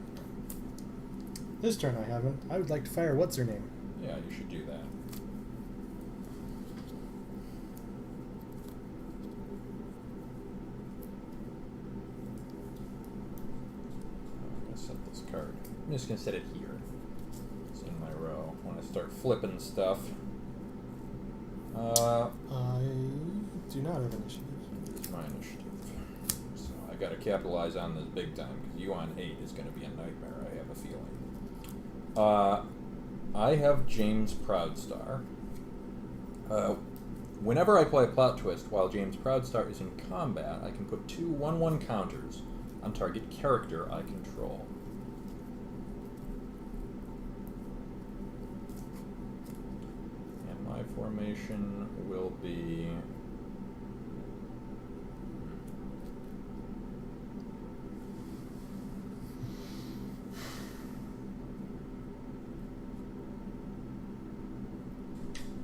This turn I haven't. I would like to fire what's her name. Yeah, you should do that. I'm gonna set this card. I'm just gonna set it here. It's in my row. When I start flipping stuff. I do not have initiative. Here's my initiative. So I gotta capitalize on this big time because you on 8 is gonna be a nightmare. I have a feeling. I have James Proudstar. Whenever I play a plot twist while James Proudstar is in combat, I can put 2 1/1 counters on target character I control. And my formation will be...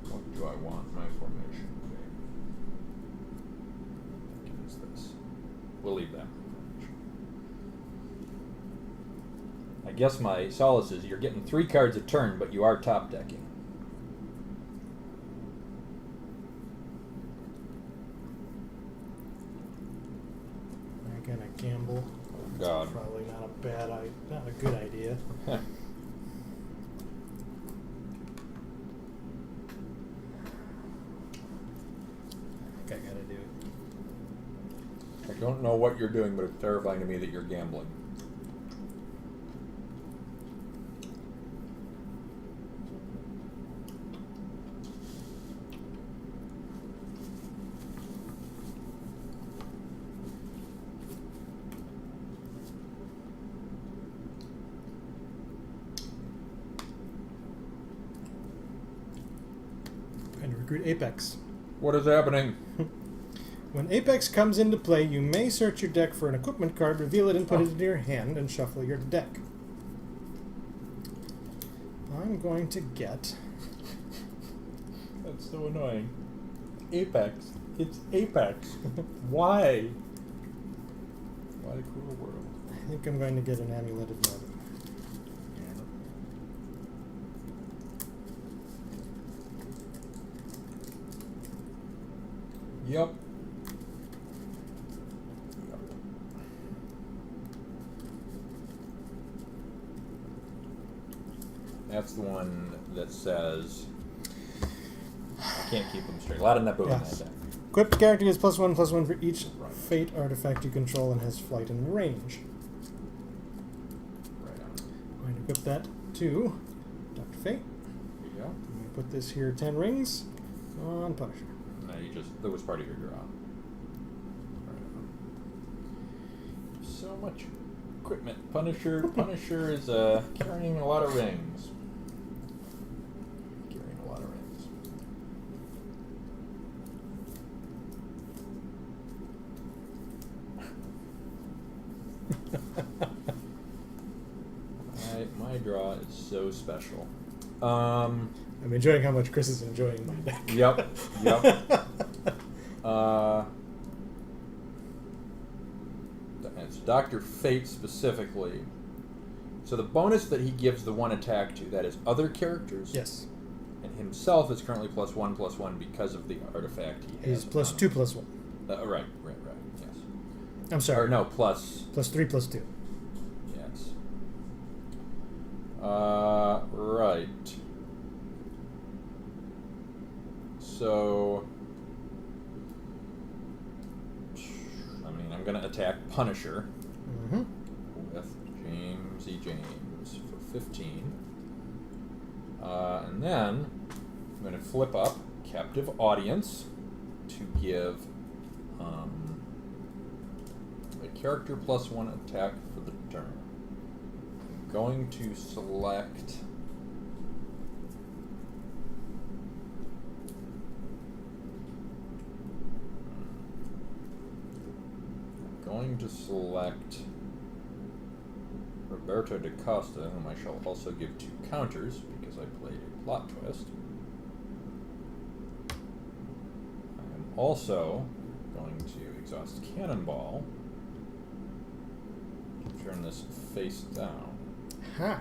What do I want my formation to be? I can use this. We'll leave that. I guess my solace is you're getting 3 cards a turn, but you are top decking. I'm gonna gamble. Oh God. Probably not a good idea. Heh. I think I gotta do it. I don't know what you're doing, but it's terrifying to me that you're gambling. Recruit Apex. What is happening? When Apex comes into play, you may search your deck for an equipment card, reveal it, and put it into your hand, and shuffle your deck. I'm going to get... That's so annoying. Apex. It's Apex. Why? Why the cruel world? I think I'm going to get an Amulet of Notice. Yep. That's the one that says I can't keep them straight. A lot of Nebu in Yes. that deck. Equipped character gets +1/+1 for each fate artifact you control and has flight and range. Right on. I'm going to equip that to Dr. Fate. Yeah. I'm going to put this here 10 rings on Punisher. No, that was part of your draw. Right on. So much equipment. Punisher is carrying a lot of rings. Carrying a lot of rings. My draw is so special. I'm enjoying how much Chris is enjoying my deck. Yep. It's Dr. Fate specifically. So the bonus that he gives the one attack to, that is other characters. Yes. And himself is currently +1/+1 because of the artifact he has. He's +2/+1. Right, yes. I'm sorry. Or no, plus. +3/+2. Yes. Right. So, I mean, I'm going to attack Punisher with James E. James for 15. And then I'm going to flip up Captive Audience to give a character +1 attack for the turn. I'm going to select... Roberto da Costa, whom I shall also give 2 counters because I played a plot twist. I am also going to exhaust Cannonball to turn this face down. Ha!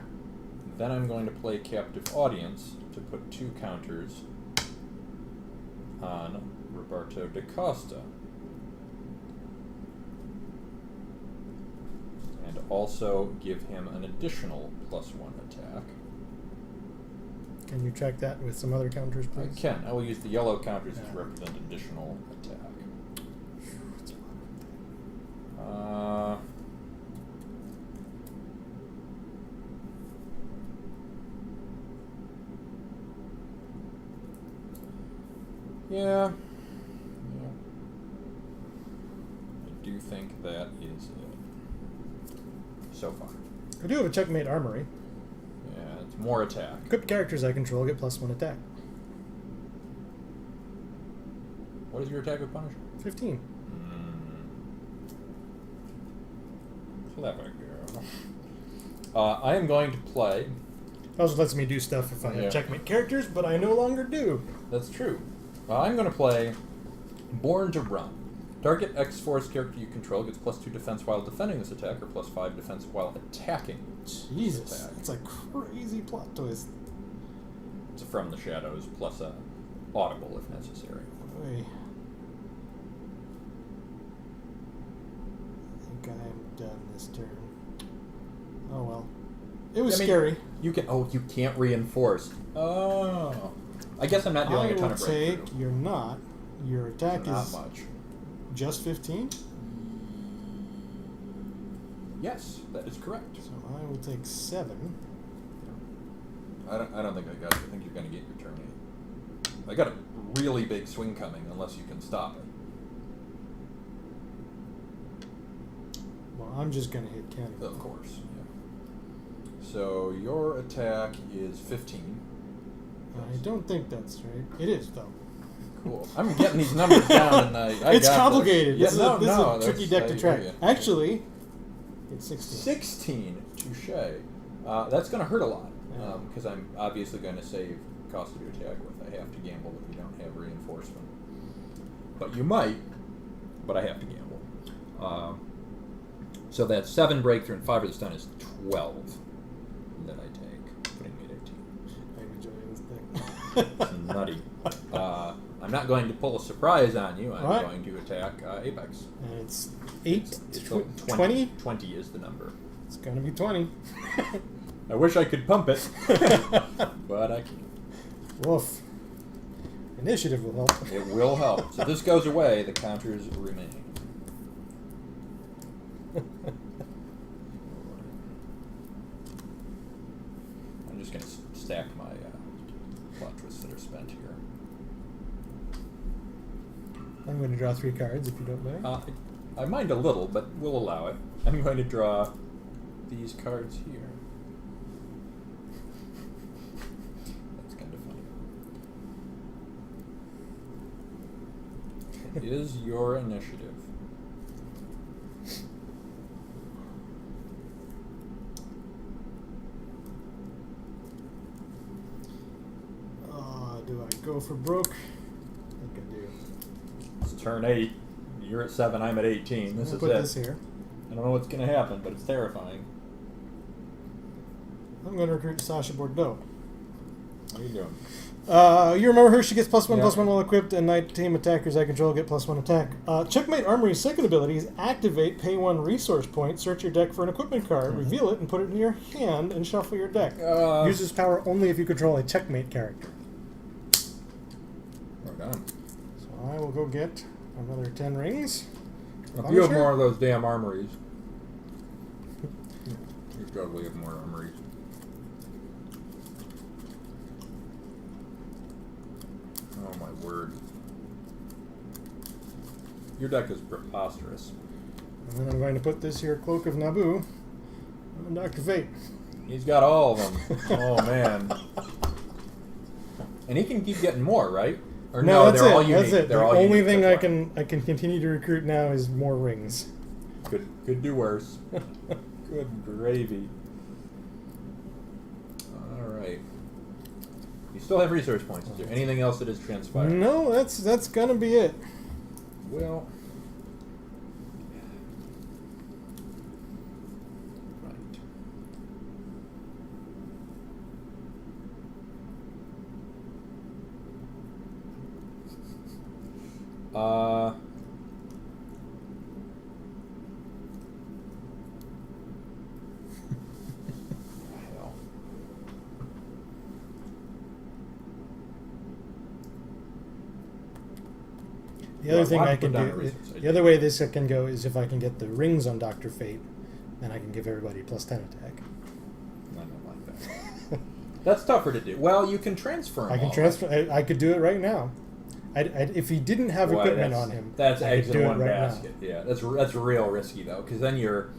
Then I'm going to play Captive Audience to put 2 counters on Roberto da Costa. And also give him an additional +1 attack. Can you track that with some other counters, please? I can. I will use the yellow counters to represent additional attack. Yeah. I do think that is it. So far. I do have a Checkmate Armory. Yeah, it's more attack. Equipped characters I control get +1 attack. What is your attack with Punisher? 15. Clever girl. I am going to play... It also lets me do stuff if I have Checkmate characters, but I no longer do. That's true. I'm going to play Born to Run. Target X-Force character you control gets +2 defense while defending this attack, or +5 defense while attacking. Jesus, this attack. it's a crazy plot twist. It's from the shadows, plus a audible if necessary. Oy. I think I'm done this turn. Oh well. It was scary. You can't reinforce. Oh. I guess I'm not dealing a ton of breakthrough. You're not. Your attack Not is much. just 15? Yes, that is correct. So I will take 7. I don't think I got it. I think you're going to get your turn 8. I got a really big swing coming unless you can stop it. Well, I'm just going to hit cannon. Of course, yeah. So your attack is 15. I don't think that's right. It is, though. Cool. I'm getting these numbers down, and I It's got complicated. This. This is a that's- tricky deck to I track. hear ya. Actually, it's 16. 16. Touche. That's going to hurt a lot, Yeah. because I'm obviously going to save cost to attack with. I have to gamble if you don't have reinforcement. But you might, but I have to gamble. So that's 7 breakthrough and 5 of the stun is 12 that I take, putting me at 18. I'm enjoying this thing. It's nutty. I'm not going to pull a surprise on you. I'm What? going to attack Apex. And it's 8, It's 20? 20 is the number. It's going to be 20. I wish I could pump it, but I can't. Woof. Initiative will help. It will help. So this goes away. The counters remain. I'm just going to stack my plot twists that are spent here. I'm going to draw 3 cards if you don't mind. I mind a little, but we'll allow it. I'm going to draw these cards here. That's kind of funny. It is your initiative. Do I go for broke? I think I do. It's turn 8. You're at 7. I'm at 18. This I'm is gonna it. put this here. I don't know what's going to happen, but it's terrifying. I'm going to recruit Sasha Bordeaux. What are you doing? You remember her? She gets +1/+1 Yeah. while equipped, and night team attackers I control get +1 attack. Checkmate Armory's second ability is activate, pay 1 resource point, search your deck for an equipment card, reveal it, and put it in your hand, and shuffle your deck. Uses power only if you control a checkmate character. We're done. So I will go get another 10 rings. If you have Punisher? more of those damn armories. You probably have more armories. Oh my word. Your deck is preposterous. And then I'm going to put this here Cloak of Naboo on Dr. Fate. He's got all of them. Oh man. And he can keep getting more, right? Or No, that's they're it. all unique. That's it. They're The all only unique. thing That's I fine. can continue to recruit now is more rings. Could do worse. Good gravy. All right. You still have resource points. Is there anything else that has transpired? No, that's gonna be it. Well. Right. Hell. The other Well, thing why I put can down do, a resource? the other way this can go is if I can get the rings on Dr. Fate, then I can give everybody +10 attack. I don't like that. That's tougher to do. Well, you can transfer 'em I can all. transfer. I could do it right now. If he didn't have Boy, equipment that's- on him, That's I could eggs do in it one right basket. Yeah, that's real risky though, because then you're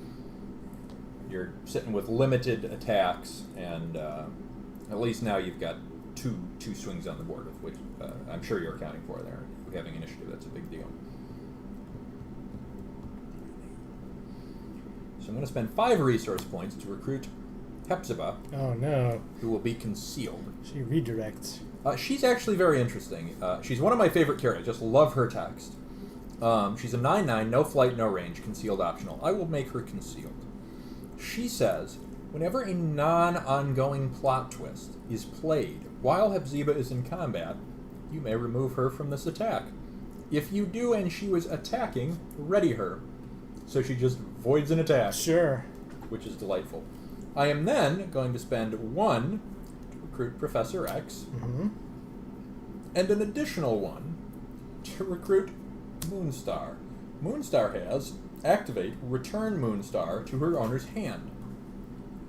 sitting with limited attacks, and at least now you've got two swings on the board, of which I'm sure you're accounting for there. Having initiative, that's a big deal. So I'm going to spend 5 resource points to recruit Hepzibah, now. Oh no, who will be concealed. she redirects. She's actually very interesting. She's one of my favorite characters. I just love her text. She's a 9/9, no flight, no range, concealed optional. I will make her concealed. She says, whenever a non-ongoing plot twist is played while Hepzibah is in combat, you may remove her from this attack. If you do and she was attacking, ready her. So she just voids an attack, Sure. which is delightful. I am then going to spend 1 to recruit Professor X, Mm-hmm. and an additional 1 to recruit Moonstar. Moonstar has activate return Moonstar to her owner's hand.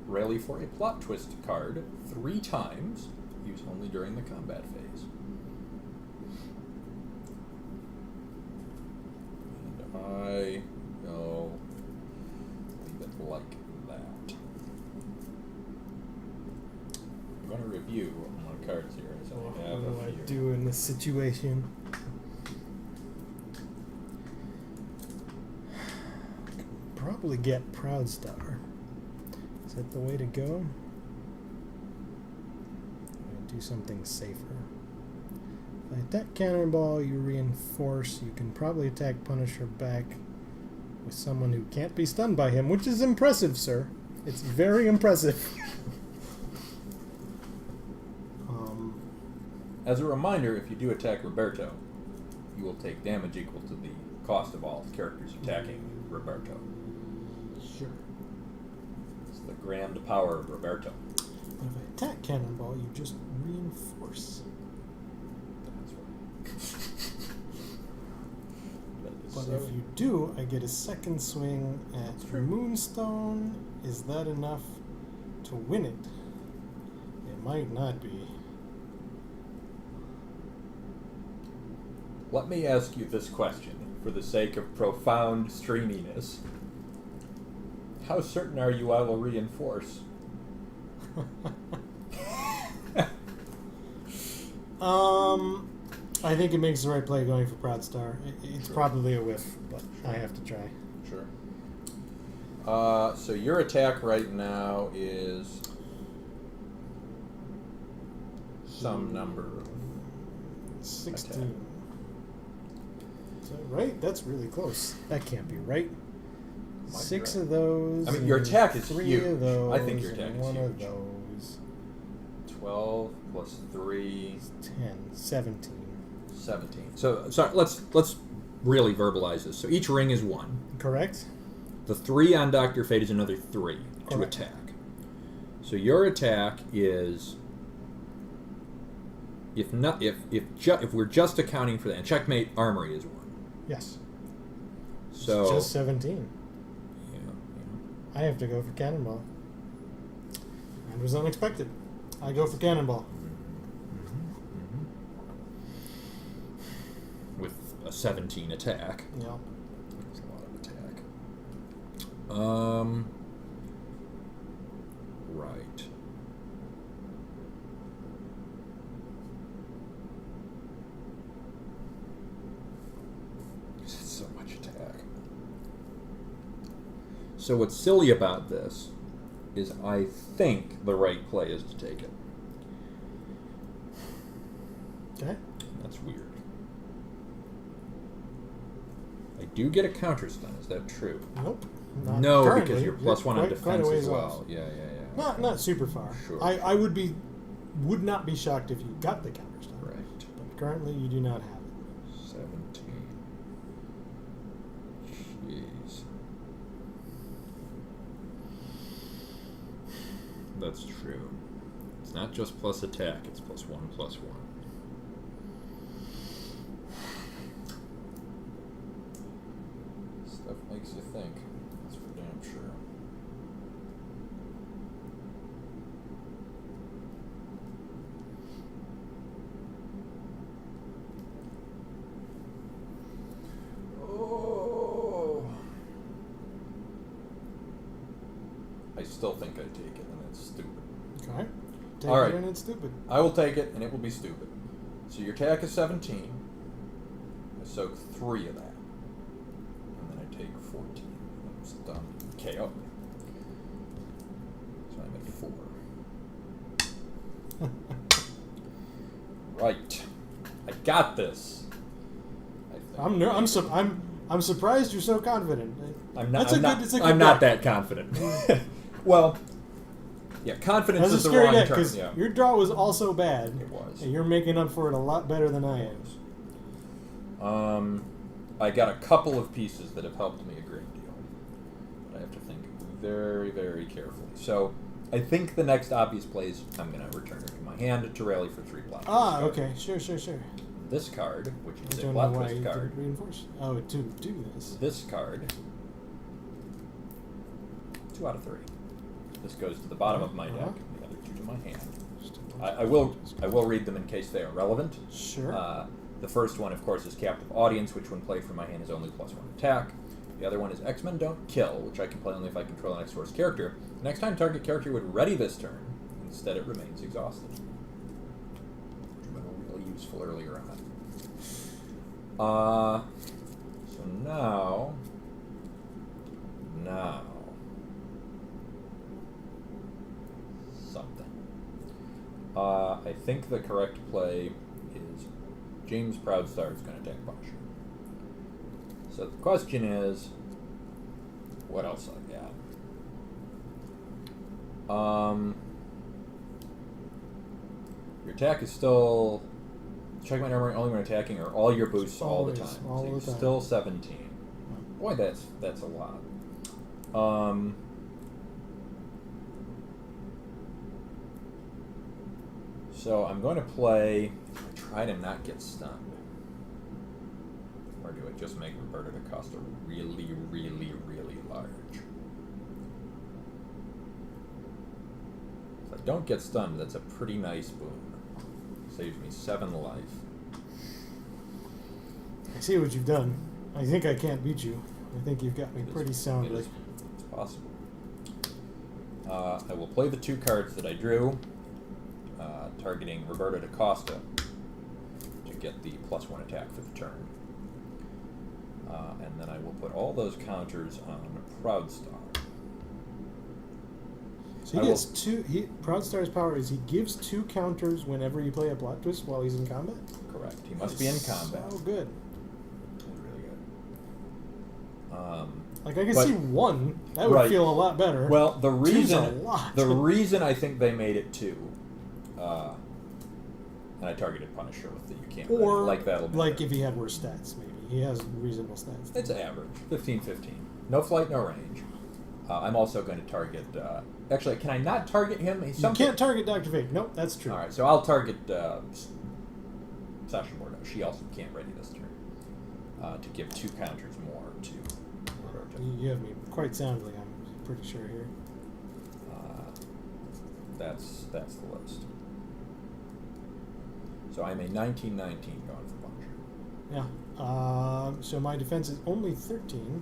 Rally for a plot twist card 3 times, use only during the combat phase. And I go leave it like that. I'm going to review my cards here. So I What have do a I few. do in this situation? probably get Proud Star. Is that the way to go? Do something safer. If I attack Cannonball, you reinforce. You can probably attack Punisher back with someone who can't be stunned by him, which is impressive, sir. It's very impressive. As a reminder, if you do attack Roberto, you will take damage equal to the cost of all characters attacking Roberto. Sure. It's the grand power of Roberto. But if I attack Cannonball, you just reinforce. That's right. But if you do, I get a second swing at Moonstone. Is that enough to win it? It might not be. Let me ask you this question, for the sake of profound streaminess. How certain are you I will reinforce? I think it makes the right play going for Proud Star. It's probably a whiff, but I have to try. Sure. So your attack right now is some number of 16. attack. Is that right? That's really close. That can't be right. Might be 6 right. of those. I mean, your attack is 3 huge. of those. I think your attack and is 1 of huge. those. 12 plus 3, 10, 17. 17. So let's really verbalize this. So each ring is 1. Correct? The 3 on Dr. Fate is another 3 to Correct. attack. So your attack is, if we're just accounting for that, and Checkmate Armory is 1. Yes. So It's just 17. yeah. I have to go for Cannonball. And it was unexpected. I go for Cannonball. With a 17 attack. Yeah. That's a lot of attack. Right. It's so much attack. So what's silly about this is I think the right play is to take it. Okay. That's weird. I do get a counter stun, is that true? Nope. Not No, currently. because you're +1 on quite a defense ways as well. off. Yeah. Not super far. Sure. I would not be shocked if you got the counter stun. Right. But currently you do not have it. 17. Jeez. That's true. It's not just plus attack, it's +1/+1. Stuff makes you think. That's for damn sure. Oh. I still think I take it, and it's stupid. Okay. Take All it right. and it's stupid. I will take it, and it will be stupid. So your attack is 17. I soak 3 of that. And then I take 14. It's done. KO. So I'm at 4. Right. I got this. I think. I'm surprised you're so confident. I'm not. It's a good I'm not bet. that confident. Well, yeah, confidence That's a is the scary wrong deck term. because Yeah. your draw was also bad. It was. And you're making up for it a lot better than I am. I got a couple of pieces that have helped me a great deal, but I have to think very, very carefully. So I think the next obvious play is I'm going to return it to my hand to rally for 3 black. Okay. Sure. This card, which I is a don't know why black you card. didn't reinforce. Oh, to do this. This card, 2 out of 3. This goes to the bottom of my deck. The other 2 to my hand. I will read them in case they are relevant. Sure. The first one, of course, is Captive Audience, which when played from my hand is only +1 attack. The other one is X-Men Don't Kill, which I can play only if I control an X-Force character. Next time target character would ready this turn. Instead, it remains exhausted. Which would have been really useful earlier on. So now I think the correct play is James Proudstar is going to attack Punisher. So the question is, what else I got? Your attack is still checkmate armor only when attacking, or all your boosts all the time. All So the you're time. still 17. Boy, that's a lot. So I'm going to play. Try to not get stunned, or do I just make Roberto da Costa really, really, really large? If I don't get stunned, that's a pretty nice boon. Saves me 7 life. I see what you've done. I think I can't beat you. I think you've got me pretty soundly. It's possible. I will play the 2 cards that I drew, targeting Roberto da Costa to get the +1 attack for the turn. And then I will put all those counters on Proudstar. So he gets 2. Proudstar's power is he gives 2 counters whenever you play a plot twist while he's in combat? Correct. He must be in combat. Oh, good. Really good. Like, I can see 1. That would Right. feel a lot better. Well, the 2's a reason lot. the reason I think they made it 2, and I targeted Punisher with the you can't Or, like that'll be like better. if he had worse stats, maybe. He has reasonable stats. It's average, 15-15. No flight, no range. I'm also going to target. Actually, can I not target him? He's You can't target Dr. Fate. Nope, that's true. All right, so I'll target Sasha Bordeaux. She also can't ready this turn to give 2 counters more to Roberto. You have me quite soundly, I'm pretty sure here. That's the list. So I'm a 19-19 going for Punisher. Yeah. So my defense is only 13.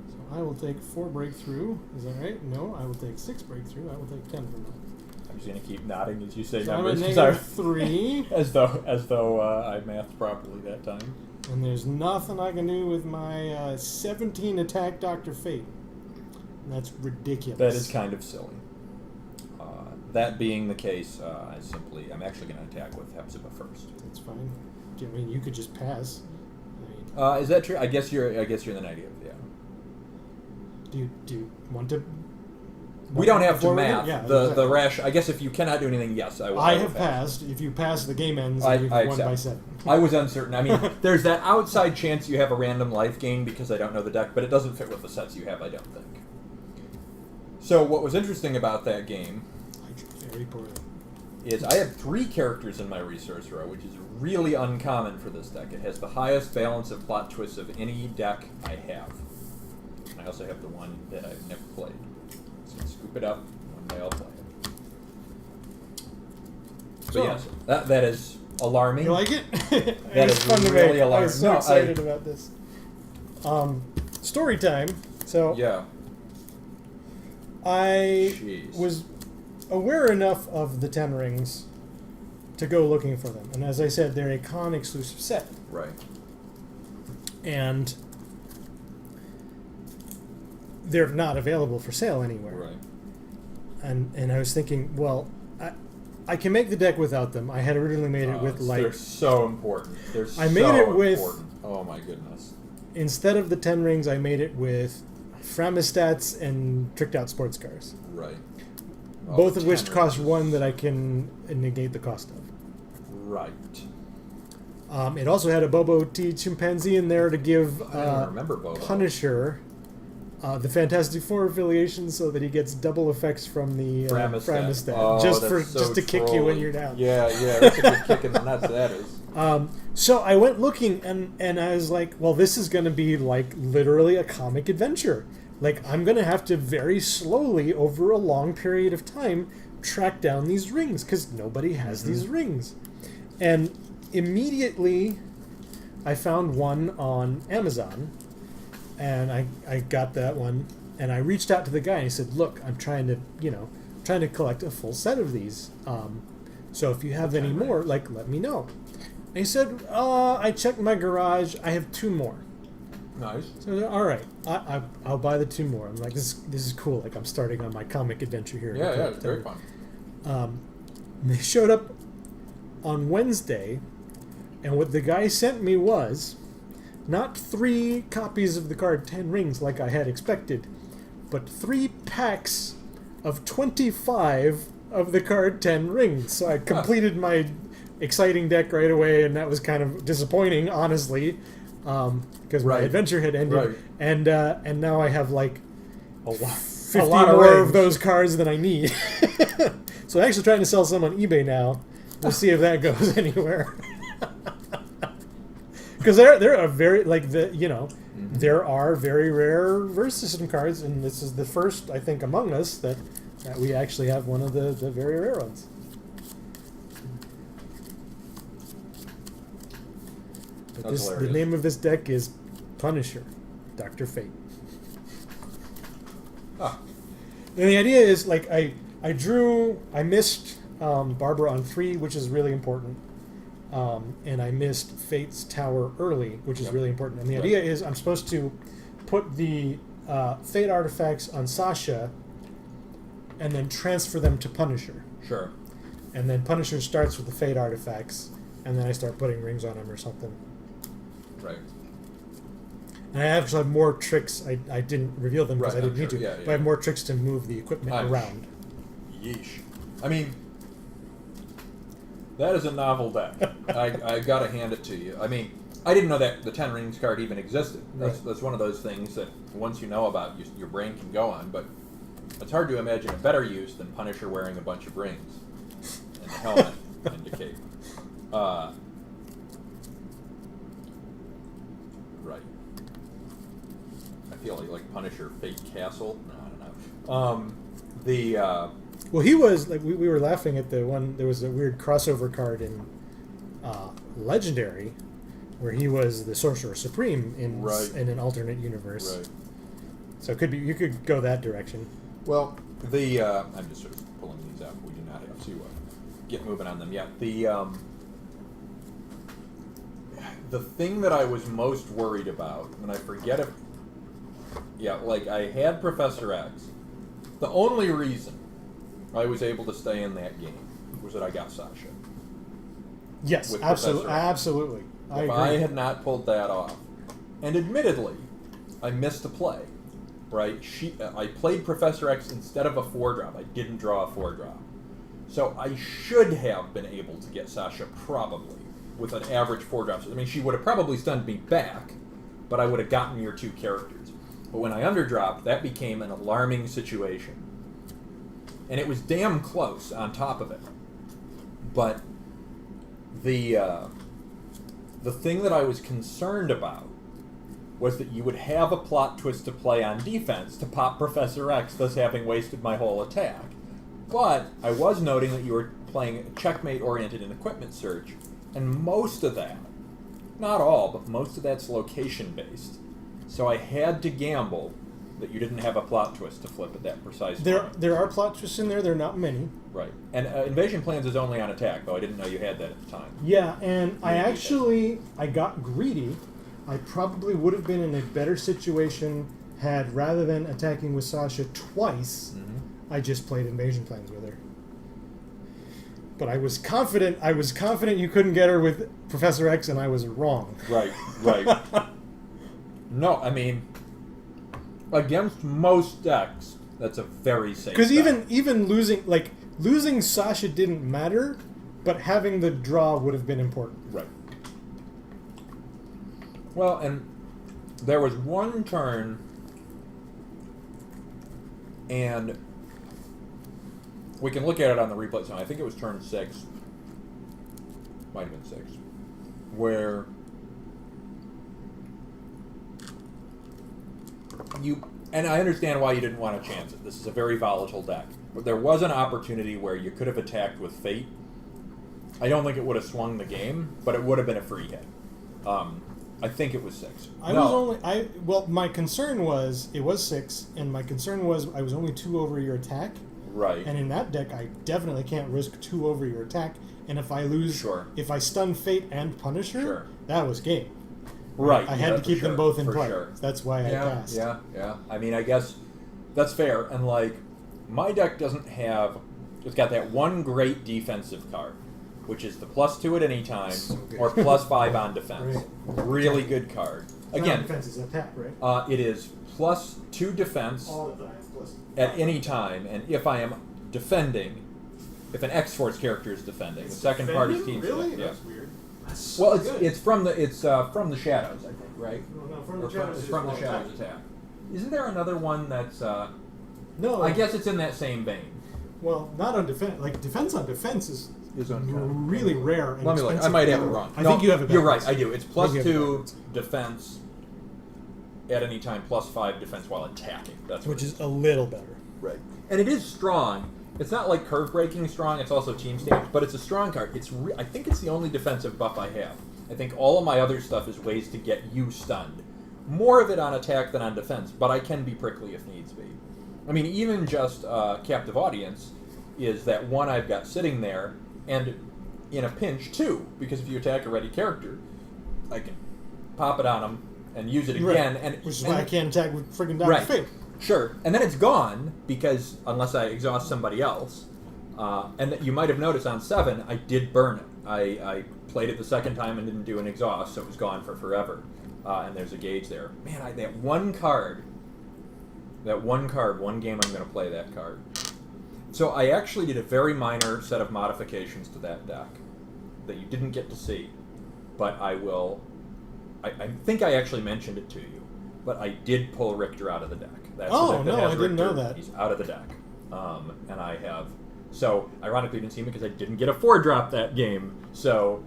So I will take 4 breakthrough. Is that right? No, I will take 6 breakthrough. I will take 10 from that. I'm just gonna keep nodding as you say So I'm numbers. at Sorry. -3. as though I mathed properly that time. And there's nothing I can do with my 17 attack Dr. Fate. And that's ridiculous. That is kind of silly. That being the case, I'm actually going to attack with Hepzibah first. That's fine. I mean, you could just pass. I mean, Is that true? I guess you're the knight of, yeah. do you want to? We don't have to Before we do- math. yeah, the exactly. rash. I guess if you cannot do anything, yes, I will. I have passed. If you pass, the game ends. And you've I won by accept. 7. I was uncertain. I mean, there's that outside chance you have a random life gain because I don't know the deck, but it doesn't fit with the sets you have, I don't think. So what was interesting about that game Very poorly. is I have 3 characters in my resource row, which is really uncommon for this deck. It has the highest balance of plot twists of any deck I have. And I also have the one that I've never played. So scoop it up, one day I'll play it. But So- yes, that is alarming. You like it? That It was is fun to really make. I alarming. was so No, excited about this. Story time. So Yeah. I Jeez. was aware enough of the 10 rings to go looking for them. And as I said, they're a con exclusive set. Right. And they're not available for sale anywhere. Right. And I was thinking, well, I can make the deck without them. I had originally made it with They're light. so important. They're I made it with- important. Oh my goodness. Instead of the 10 rings, I made it with Framistats and Tricked Out Sports Cars. Right. Both of which 10 cost rings. 1 that I can negate the cost of. Right. It also had a Bobo T chimpanzee in there to give I don't remember Bobo. Punisher the Fantastic Four affiliation, so that he gets double effects from the Framistat, Oh, just that's so to kick you when trolly. you're down. Yeah, that's a good kick in the nuts. That is. So I went looking, and I was like, well, this is going to be like literally a comic adventure. Like, I'm going to have to very slowly, over a long period of time, track down these rings, because nobody has these rings. And immediately, I found one on Amazon, and I got that one, and I reached out to the guy, and he said, look, I'm trying to collect a full set of these. So if you have any more, like, let me know. And he said, I checked my garage, I have 2 more. Nice. So I said, all right, I'll buy the 2 more. I'm like, this is cool. Like, I'm starting on my comic adventure here. Yeah, it's very fun. They showed up on Wednesday, and what the guy sent me was not 3 copies of the card 10 Rings like I had expected, but 3 packs of 25 of the card 10 Rings. So I completed my exciting deck right away, and that was kind of disappointing, honestly, because my adventure had ended, and now I have like a lot, 50 more of those cards than I need. So I'm actually trying to sell some on eBay now. We'll see if that goes anywhere. Because there are very there are very rare Versus System cards, and this is the first, I think, among us that we actually have one of the very rare ones. But the name of this deck is Punisher, Dr. Fate. And the idea is, like, I missed Barbara on 3, which is really important. And I missed Fate's Tower early, which is really important. And the idea is I'm supposed to put the Fate artifacts on Sasha and then transfer them to Punisher. Sure. And then Punisher starts with the Fate artifacts, and then I start putting rings on him or something. Right. And I actually have more tricks. I didn't reveal them because I didn't need to. Yeah, but I have more tricks to move the equipment around. Yeesh. I mean, that is a novel deck. I got to hand it to you. I mean, I didn't know that the 10 Rings card even existed. That's one of those things that once you know about, your brain can go on. But it's hard to imagine a better use than Punisher wearing a bunch of rings and a helmet and a cape. Right. I feel like Punisher Fate Castle. No, I don't know. Well, he was like we were laughing at the one. There was a weird crossover card in Legendary, where he was the Sorcerer Supreme in an alternate universe. Right. So it could be you could go that direction. Well, I'm just sort of pulling these out. We do not have to get moving on them yet. The thing that I was most worried about, and I forget if, I had Professor X. The only reason I was able to stay in that game was that I got Sasha. Yes, absolutely. If I had not pulled that off, and admittedly, I missed a play, right? I played Professor X instead of a 4-drop. I didn't draw a 4-drop. So I should have been able to get Sasha probably with an average 4-drop. I mean, she would have probably stunned me back, but I would have gotten your 2 characters. But when I underdropped, that became an alarming situation. And it was damn close on top of it. But the thing that I was concerned about was that you would have a plot twist to play on defense to pop Professor X, thus having wasted my whole attack. But I was noting that you were playing checkmate-oriented in equipment search, and most of that, not all, but most of that's location-based. So I had to gamble that you didn't have a plot twist to flip at that precise moment. There are plot twists in there. There are not many. Right. And Invasion Plans is only on attack, though I didn't know you had that at the time. Yeah, and I got greedy. I probably would have been in a better situation had, rather than attacking with Sasha twice, I just played Invasion Plans with her. But I was confident you couldn't get her with Professor X, and I was wrong. Right. No, I mean, against most decks, that's a very safe because even losing Sasha didn't matter, but having the draw would have been important. Right. Well, and there was one turn, and we can look at it on the replay. So I think it was turn 6, might have been 6, where and I understand why you didn't want to chance it. This is a very volatile deck. But there was an opportunity where you could have attacked with Fate. I don't think it would have swung the game, but it would have been a free hit. I think it was 6. My concern was it was 6, and my concern was I was only 2 over your attack. Right. And in that deck, I definitely can't risk 2 over your attack. And if I lose, if I stun Fate and Punisher, that was game. Right. I had to keep them both in play. That's why I passed. Yeah. I mean, I guess that's fair. And, my deck doesn't have... It's got that one great defensive card. which is the +2 at any time So good. or +5 on defense. Right. Really good card. Again, defense is attack, right? it is +2 defense All the time. Plus. at any time, and if I am defending, if an X-Force character is defending, the second part is team Really? strength, yeah. That's weird. That's Well, so good. it's from the shadows, I think, right? No, from Or the shadows. it's is from the all shadows attack. Isn't there another one that's? No, I guess it's in that same vein. Well, not on defense. Like defense on defense is on really rare. And Let me look. I expensive. might have it wrong. I think you have it. You're right. backwards. I do. It's I think you have it +2 backwards. defense at any time, +5 defense while attacking. That's what Which it is a little better. right. And it is strong. It's not like curve breaking strong. It's also team stamped, but it's a strong card. I think it's the only defensive buff I have. I think all of my other stuff is ways to get you stunned. More of it on attack than on defense, but I can be prickly if needs be. I mean, even just Captive Audience is that one I've got sitting there, and in a pinch, too, because if you attack a ready character, I can pop it on them and use it again. Right. And Which is and, why I can't attack with friggin' Dr. Right. Fate. Sure. And then it's gone, because unless I exhaust somebody else, and that you might have noticed on 7, I did burn it. I played it the second time and didn't do an exhaust, so it was gone for forever. And there's a gauge there. Man, that one game I'm going to play that card. So I actually did a very minor set of modifications to that deck that you didn't get to see, but I will. I think I actually mentioned it to you, but I did pull Richter out of the deck. That's the deck that has I didn't know Richter. that. He's out of the deck, and I have. So ironically, you didn't see me because I didn't get a 4-drop that game. So,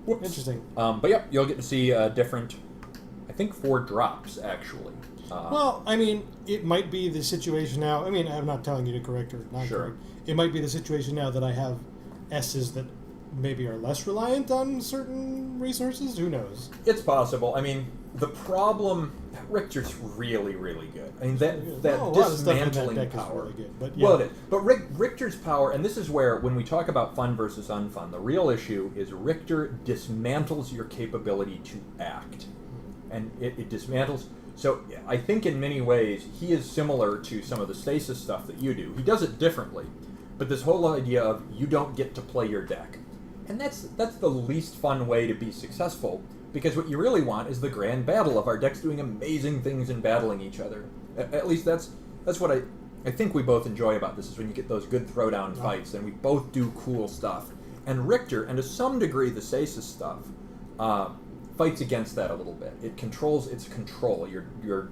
whoops. Interesting. But yep, you'll get to see different. I think 4 drops actually. Well, I mean, it might be the situation now. I mean, I'm not telling you to correct or not Sure. correct. It might be the situation now that I have S's that maybe are less reliant on certain resources. Who knows? It's possible. I mean, the problem. Richter's really, really good. I mean, that a lot of stuff in that dismantling deck power. is really good. But yeah. Well, it is. But Richter's power, and this is where, when we talk about fun versus unfun, the real issue is Richter dismantles your capability to act. And it dismantles. So I think in many ways, he is similar to some of the stasis stuff that you do. He does it differently. But this whole idea of you don't get to play your deck. And that's the least fun way to be successful. Because what you really want is the grand battle of our decks doing amazing things and battling each other. At least that's what I think we both enjoy about this, is when you get those good throwdown fights and we both do cool stuff. And Richter, and to some degree the stasis stuff, fights against that a little bit. It controls its control. You're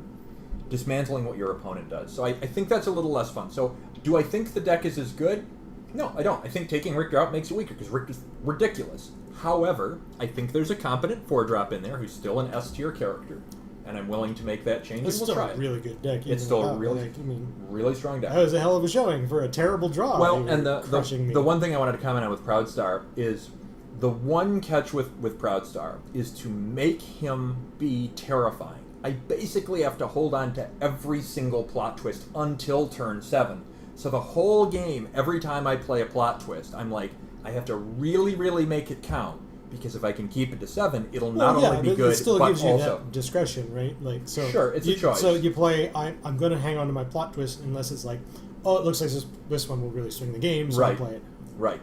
dismantling what your opponent does. So I think that's a little less fun. So do I think the deck is as good? No, I don't. I think taking Richter out makes it weaker because Richter's ridiculous. However, I think there's a competent 4-drop in there who's still an S-tier character, and I'm willing to make that change. It's and we'll still try a it. really good deck. even It's still a without, really, like, I mean, really strong deck. that was a hell of a showing for a terrible draw. Well, They and were crushing me. the one thing I wanted to comment on with Proudstar is the one catch with Proudstar is to make him be terrifying. I basically have to hold on to every single plot twist until turn 7. So the whole game, every time I play a plot twist, I'm like, I have to really, really make it count. Because if I can keep it to 7, it'll not only be but good, it still but gives you also... that discretion, right? Like, so Sure, it's a choice. So you play. I'm going to hang on to my plot twist unless it's like, oh, it looks like this one will really swing the game, so I Right. play it. Right.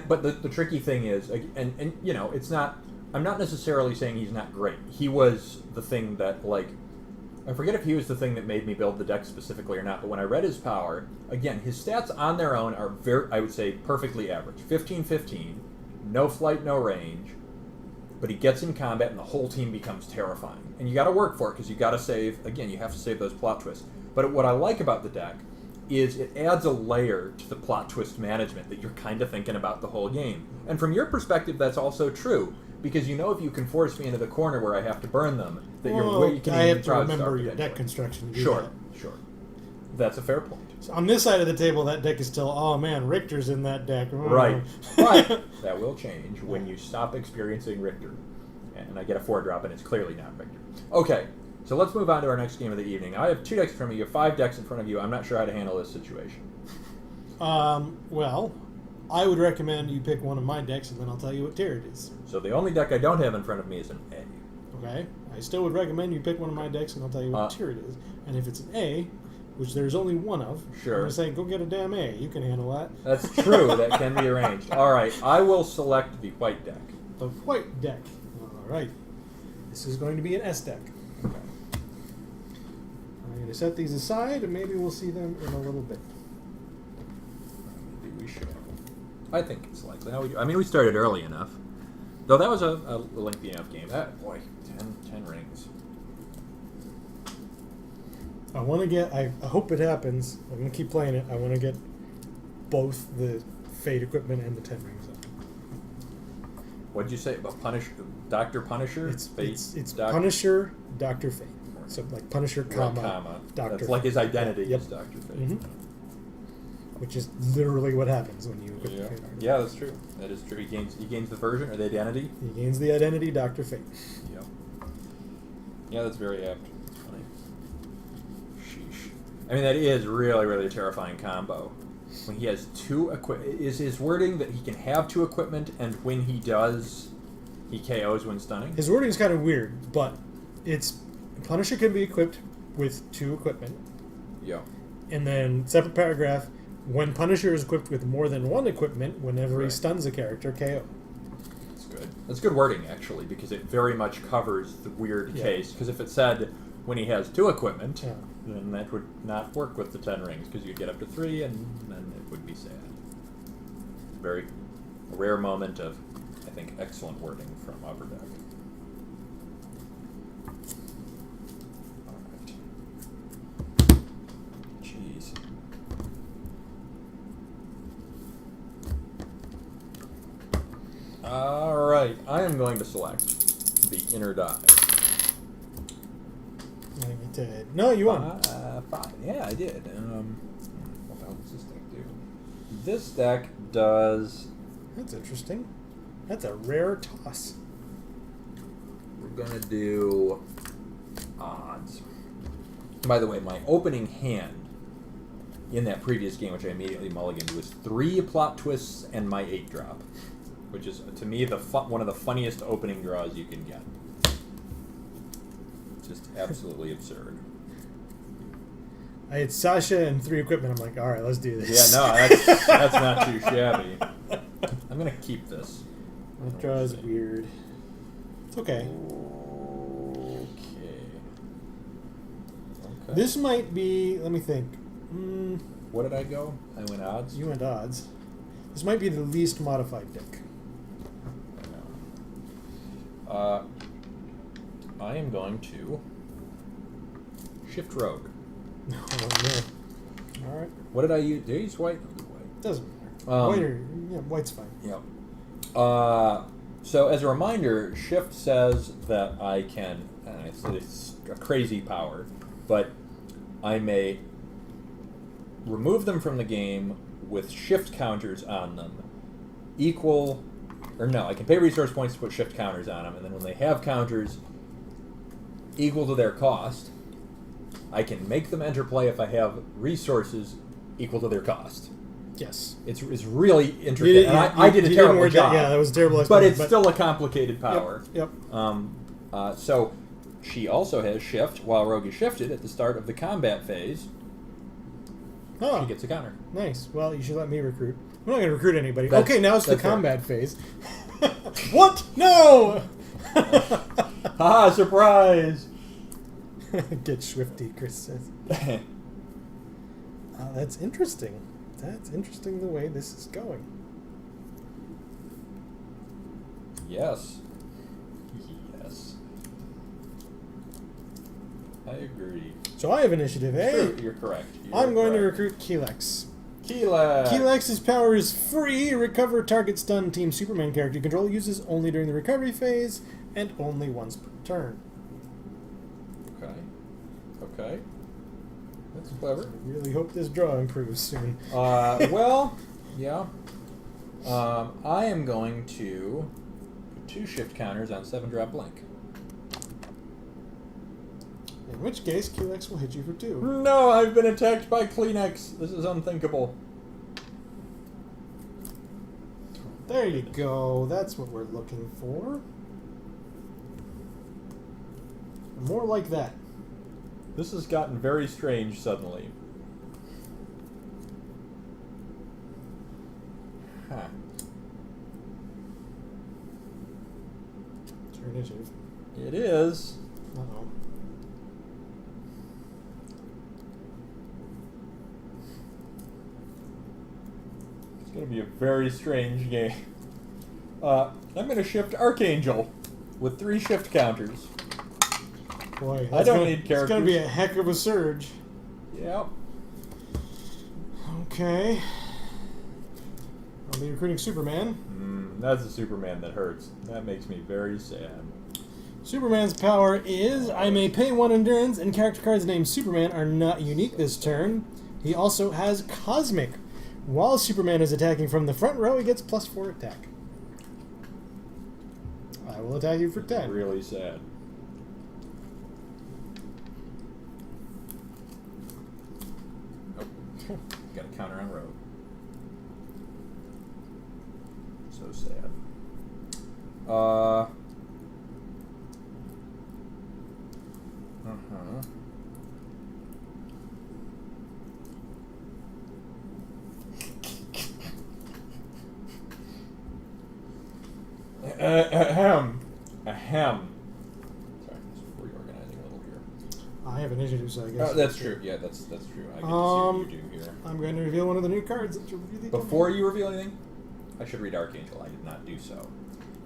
But the tricky thing is, and you know, it's not... I'm not necessarily saying he's not great. He was the thing that, like... I forget if he was the thing that made me build the deck specifically or not, but when I read his power, again, his stats on their own are very, I would say, perfectly average. 15-15, no flight, no range, but he gets in combat and the whole team becomes terrifying. And you got to work for it because you got to save, again, you have to save those plot twists. But what I like about the deck is it adds a layer to the plot twist management that you're kind of thinking about the whole game. And from your perspective, that's also true. Because you know if you can force me into the corner where I have to burn them, that you can I even have to Proudstar remember your potentially. deck construction. To do Sure, that. sure. That's a fair point. So on this side of the table, that deck is still, oh man, Richter's in that deck. Oh. Right. But that will change when you stop experiencing Richter. And I get a 4-drop and it's clearly not Richter. Okay, so let's move on to our next game of the evening. I have 2 decks in front of you. You have 5 decks in front of you. I'm not sure how to handle this situation. Well, I would recommend you pick one of my decks, and then I'll tell you what tier it is. So the only deck I don't have in front of me is an A. Okay? I still would recommend you pick one of my decks, and I'll tell you what tier it is. And if it's an A, which there's only one of. Sure. I'm going to say, go get a damn A. You can handle that. That's true. That can be arranged. All right. I will select the white deck. The white deck. All right. This is going to be an S deck. Okay. I'm going to set these aside, and maybe we'll see them in a little bit. Maybe we should. I think it's likely. I mean, we started early enough. Though that was a lengthy enough game. That, boy, 10 rings. I want to get. I hope it happens. I'm going to keep playing it. I want to get both the Fate equipment and the 10 rings up. What'd you say about Dr. Punisher? It's Doc- Punisher, Dr. Fate. So like Punisher, Right, comma, Dr. That's like his identity Yep. is Dr. Fate. Mhm. Which is literally what happens when you equip Yeah. the Fate armor. Yeah, that's true. That is true. He gains the version or the identity. He gains the identity, Dr. Fate. Yeah. Yeah, that's very apt. That's funny. Sheesh. I mean, that is really, really a terrifying combo. When he has two is his wording that he can have two equipment, and when he does, he KOs when stunning? His wording is kind of weird, but it's Punisher can be equipped with 2 equipment, Yeah. and then separate paragraph. When Punisher is equipped with more than 1 equipment, whenever he Right. stuns a character, KO. That's good. That's good wording, actually, because it very much covers the weird Yeah. case. Because if it said when he has 2 equipment, Yeah. then that would not work with the 10 rings, because you'd get up to 3, and then it would be sad. A rare moment of, I think, excellent wording from Upper Deck. Alright. Jeez. Alright, I am going to select the inner die. No, you won. 5. Yeah, I did. What does this deck do? This deck does... That's interesting. That's a rare toss. We're going to do odds. By the way, my opening hand in that previous game, which I immediately mulliganed, was 3 plot twists and my 8-drop. Which is, to me, one of the funniest opening draws you can get. Just absolutely absurd. I had Sasha and 3 equipment. I'm like, all right, let's do this. Yeah, no, that's not too shabby. I'm gonna keep this. That draw is weird. It's okay. Okay. This might be. Let me think. What did I go? I went odds. You went odds. This might be the least modified deck. I am going to shift rogue. No, no. All right. What did I use? Did I use white? White. Doesn't matter. White's fine. Yep. So as a reminder, shift says that I can. It's a crazy power, but I may remove them from the game with shift counters on them, equal. Or no, I can pay resource points to put shift counters on them, and then when they have counters equal to their cost, I can make them enter play if I have resources equal to their cost. Yes. It's really intricate, and I did a terrible job. Yeah, that was a terrible. But it's still a complicated power. Yep. So she also has shift while Rogue is shifted at the start of the combat phase. Oh, She gets a counter. nice. Well, you should let me recruit. I'm not going to recruit anybody. That's- Okay, now it's the that's fair. combat phase. What? No! Haha, surprise! Get swifty, Chris says. That's interesting. That's interesting the way this is going. Yes. Yes. I agree. So I have initiative A. Sure, you're correct. I'm going to recruit Kelex. Keela. Kelex's power is free. Recover target stun team Superman character you control uses only during the recovery phase and only once per turn. Okay. Okay. That's clever. I really hope this draw improves soon. Well, yeah. I am going to put 2 shift counters on 7-drop blink. In which case, Kelex will hit you for 2. No, I've been attacked by Kleenex. This is unthinkable. There you go. That's what we're looking for. More like that. This has gotten very strange suddenly. Huh. It's your initiative. It is. Uh-oh. It's going to be a very strange game. I'm going to shift Archangel with 3 shift counters. Boy, I don't need characters. It's going to be a heck of a surge. Yep. Okay. I'll be recruiting Superman. That's a Superman that hurts. That makes me very sad. Superman's power is, I may pay 1 endurance, and character cards named Superman are not unique this turn. He also has Cosmic. While Superman is attacking from the front row, he gets +4 attack. I will attack you for 10. Really sad. Oh, got a counter on road. So sad. Uh-huh. Ahem. Sorry, just reorganizing a little here. I have initiative, so I guess. Oh, that's true. Yeah, that's true. I get to see what you do here. I'm going to reveal one of the new cards that you really Before you reveal anything, I should read Archangel. I did not do so.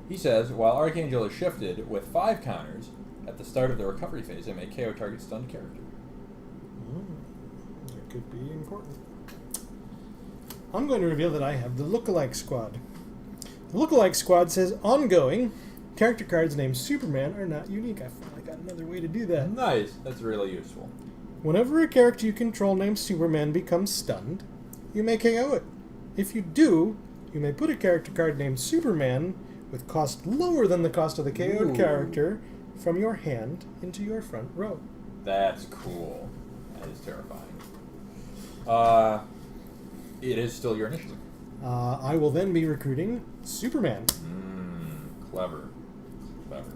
He says, while Archangel is shifted with 5 counters, at the start of the recovery phase, it may KO target stunned character. That could be important. I'm going to reveal that I have the Lookalike Squad. The Lookalike Squad says, ongoing, character cards named Superman are not unique. I finally got another way to do that. Nice. That's really useful. Whenever a character you control named Superman becomes stunned, you may KO it. If you do, you may put a character card named Superman with cost lower than the cost of the KO'd character from your hand into your front row. That's cool. That is terrifying. It is still your initiative. I will then be recruiting Superman. Clever. Clever.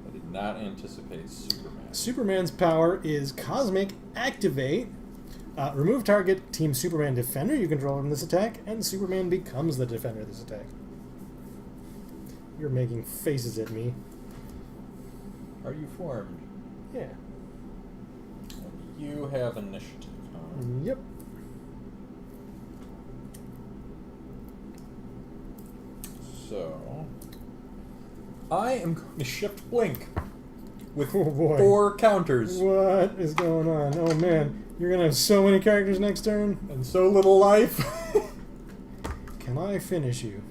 I did not anticipate Superman. Superman's power is Cosmic Activate. Remove target Team Superman defender you control from this attack, and Superman becomes the defender of this attack. You're making faces at me. Are you formed? Yeah. You have initiative, huh? Yep. So, I am going to shift Blink with Oh boy. 4 counters What is going on? Oh man, you're gonna have so many characters next turn. and so little life. Can I finish you?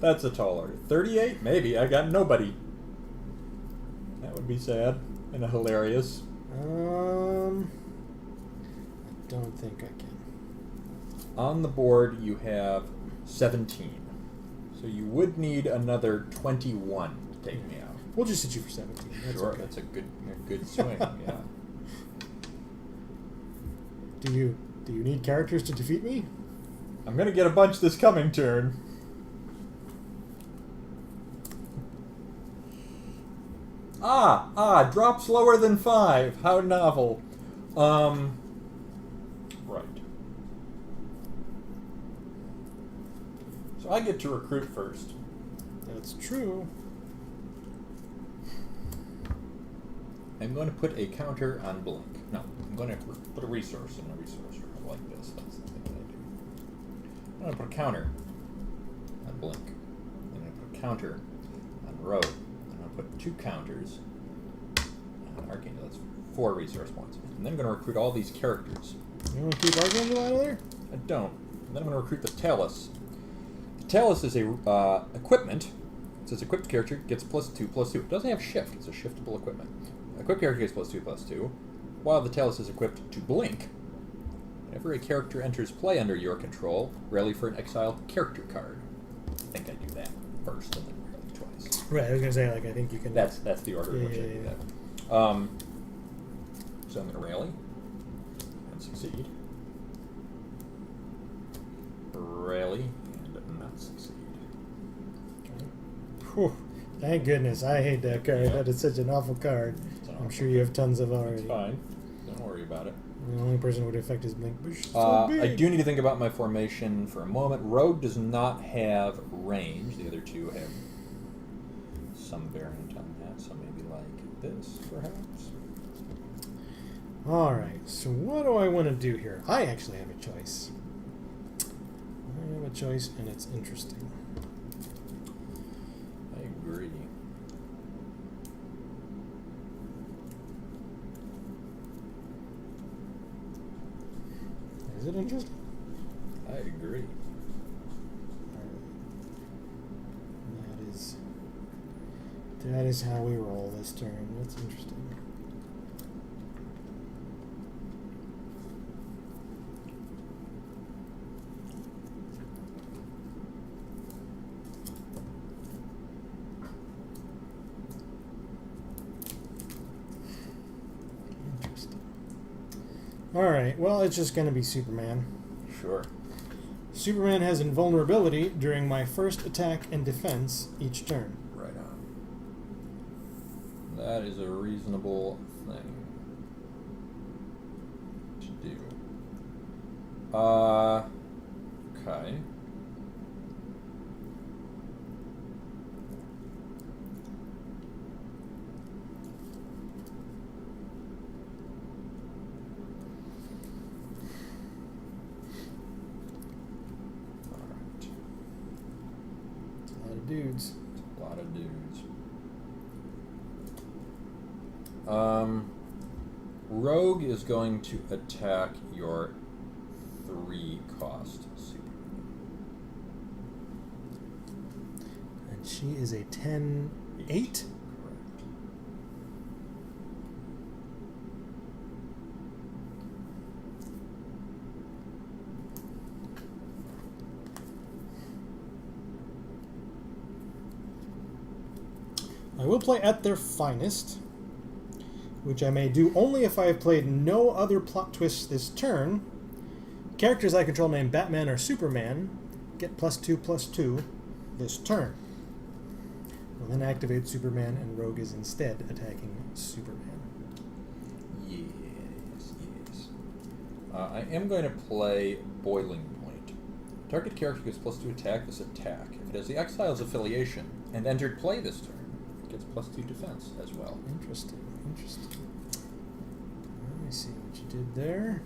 That's a tall order. 38? Maybe. I got nobody. That would be sad and hilarious. I don't think I can. On the board, you have 17. So you would need another 21 to take me out. We'll just hit you for 17. That's Sure, okay. that's a good swing. Yeah. Do you need characters to defeat me? I'm gonna get a bunch this coming turn. Drops lower than 5. How novel. Right. So I get to recruit first. That's true. I'm going to put a counter on Blink. No, I'm going to put a resource in a resource room like this. That's the thing that I do. I'm going to put a counter on Blink. I'm going to put a counter on Road. I'm going to put 2 counters on Archangel. That's 4 resource points. And then I'm going to recruit all these characters. You want to keep Archangel out of there? I don't. And then I'm going to recruit the Talus. The Talus is a equipment. It says equipped character gets +2/+2. It doesn't have shift. It's a shiftable equipment. Equipped character gets +2/+2. While the Talus is equipped to Blink, whenever a character enters play under your control, rally for an exiled character card. I think I do that first and then rally twice. Right, I was gonna say, like, I think you can. That's the order in which I do that. So I'm going to rally and succeed. Rally and not succeed. Whew, thank goodness. I hate that card. Yeah. That is such an awful card. I'm sure you have tons of already. It's fine. Don't worry about it. The only person who would affect his blink bush. I do need to think about my formation for a moment. Rogue does not have range. The other two have some variant on that, so maybe like this, perhaps. Alright, so what do I want to do here? I actually have a choice. I have a choice, and it's interesting. I agree. Is it interesting? I agree. That is how we roll this turn. That's interesting. Interesting. Alright, well, it's just going to be Superman. Sure. Superman has invulnerability during my first attack and defense each turn. Right on. That is a reasonable thing to do. Okay. Dudes. A lot of dudes. Rogue is going to attack your 3-cost Superman. And she is a 10-8? Correct. I will play At Their Finest, which I may do only if I have played no other plot twists this turn. Characters I control named Batman or Superman get +2/+2 this turn. Will then activate Superman, and Rogue is instead attacking Superman. Yes. I am going to play Boiling Point. Target character gets +2 attack this attack. If it has the Exiles affiliation and entered play this turn, gets +2 defense as well. Interesting. Let me see what you did there.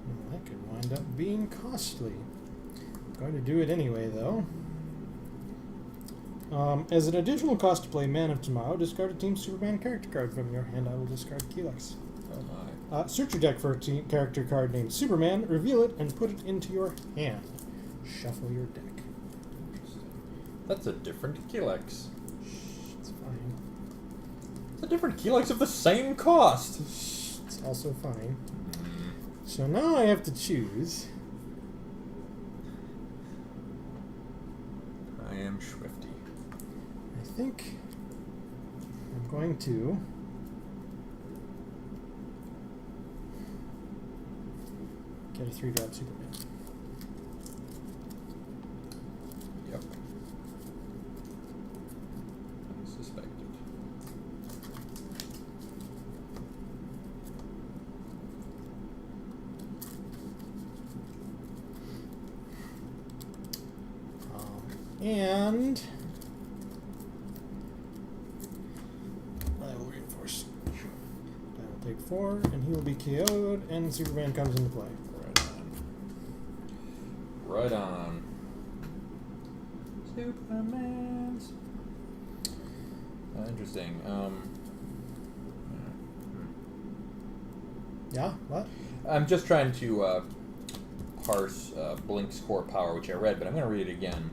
Well, that could wind up being costly. I'm going to do it anyway, though. As an additional cost to play Man of Tomorrow, discard a Team Superman character card from your hand. I will discard Kelex. Oh my. Search your deck for a character card named Superman, reveal it, and put it into your hand. Shuffle your deck. Interesting. That's a different Kelex. It's fine. It's a different Kelex of the same cost. It's also fine. So now I have to choose. I am Swifty. I think I'm going to get a 3-drop Superman. Yep. I suspected. And I will reinforce. I will take 4, and he will be KO'd, and Superman comes into play. Right on. Supermans. Interesting. Yeah? What? I'm just trying to parse Blink's core power, which I read, but I'm going to read it again.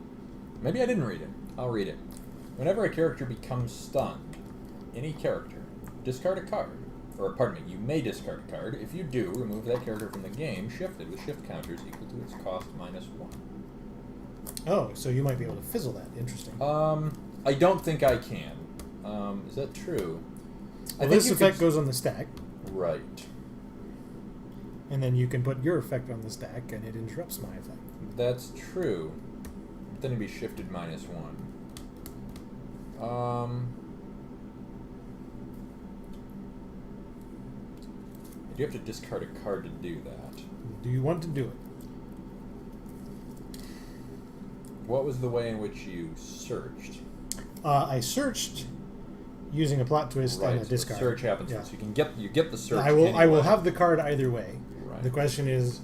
Maybe I didn't read it. I'll read it. Whenever a character becomes stunned, any character, discard a card. Or, pardon me, you may discard a card. If you do, remove that character from the game, shifted with shift counters equal to its cost -1. Oh, so you might be able to fizzle that. Interesting. I don't think I can. Is that true? Well, this effect goes on the stack. Right. And then you can put your effect on the stack, and it interrupts my effect. That's true. Then he'd be shifted -1. You have to discard a card to do that. Do you want to do it? What was the way in which you searched? I searched using a plot twist and a so discard. search happens, so you get the search. I will anyway. have the card either way. Right. The question is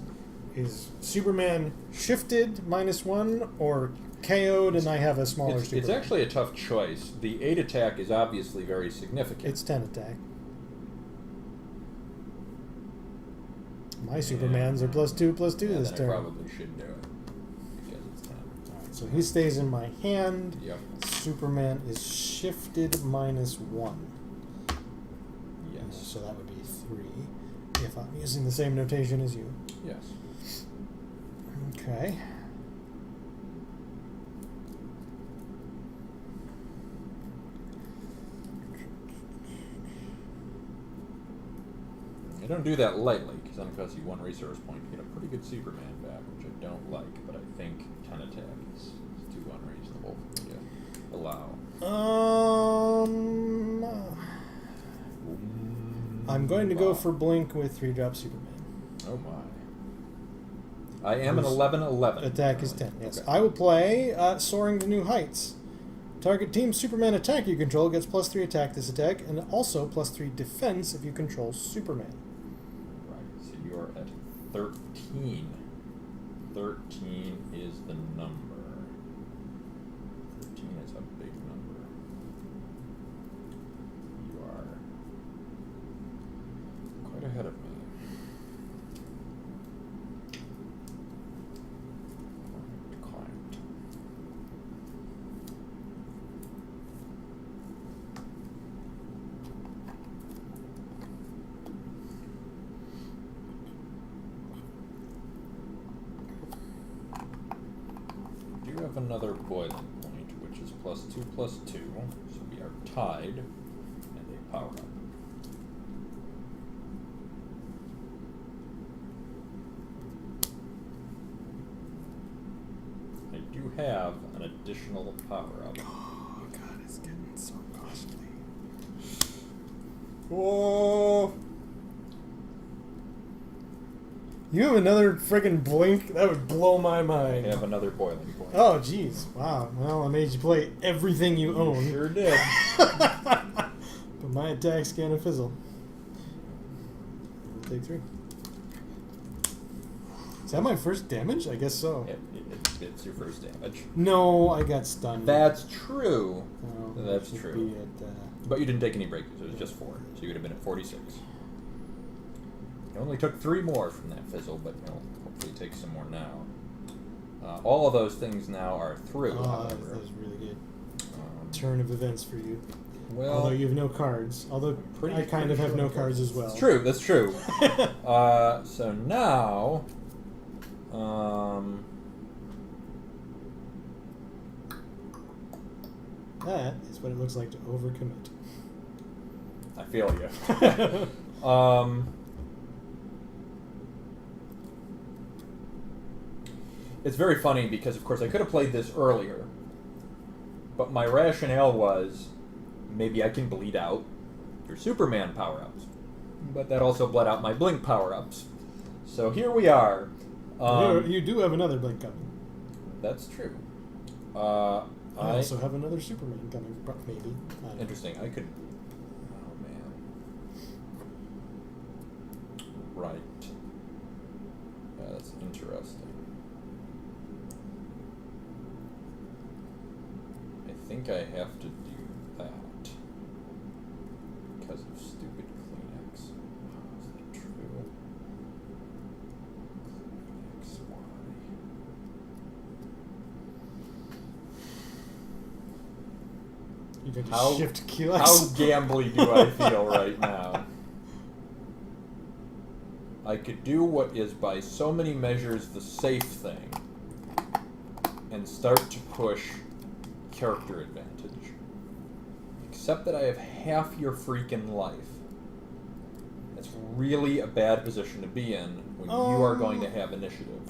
Superman shifted -1 or KO'd and I have a smaller Superman? It's actually a tough choice. The 8 attack is obviously very significant. It's 10 attack. My Supermans are +2/+2 this then turn. I probably should do it because it's 10. Alright, so he stays in my hand. Yep. Superman is shifted -1. Yes. So that would be 3 if I'm using the same notation as you. Yes. Okay. I don't do that lightly because then it costs you 1 resource point to get a pretty good Superman back, which I don't like, but I think 10 attack is too unreasonable for me to allow. I'm going to go for Blink with 3-drop Superman. Oh my. I am an 11/11. Attack is 10, yes. Okay. I will play Soaring to New Heights. Target team Superman attack you control gets +3 attack this attack, and also +3 defense if you control Superman. Right, so you are at 13. 13 is the number. 13 is a big number. You are quite ahead of me. Client. We do have another boiling point, which is +2/+2, so we are tied, and a power up. I do have an additional power up. Oh god, it's getting so costly. Whoa! You have another friggin' Blink? That would blow my I mind. have another boiling point. Oh, jeez. Wow. Well, I made you play everything you own. Sure did. But my attacks can't fizzle. Take 3. Is that my first damage? I guess so. It's your first damage. No, I got stunned. That's true. Oh, That's should true. be at, But you didn't take any breaks. It was just 4, so you would have been at 46. You only took 3 more from that fizzle, but you'll hopefully take some more now. All of those things now are through. that However, was really good. Turn of events for you. well, Although you have no cards. Although I kind of have no cards as well. It's true. That's true. So now, that is what it looks like to overcommit. I feel you. It's very funny because, of course, I could have played this earlier, but my rationale was maybe I can bleed out your Superman power-ups, but that also bled out my Blink power-ups. So here we are. You do have another Blink coming. That's true. I also have another Superman coming, maybe. I don't know. Interesting. I could. Oh man. Right. Yeah, that's interesting. I think I have to do that because of stupid Kleenex. Oh, is that true? Kleenex, why? You get to How- shift Kelex. How gambly do I feel right now? I could do what is by so many measures the safe thing and start to push character advantage. Except that I have half your freaking life. That's really a bad position to be in when you are going to have initiative.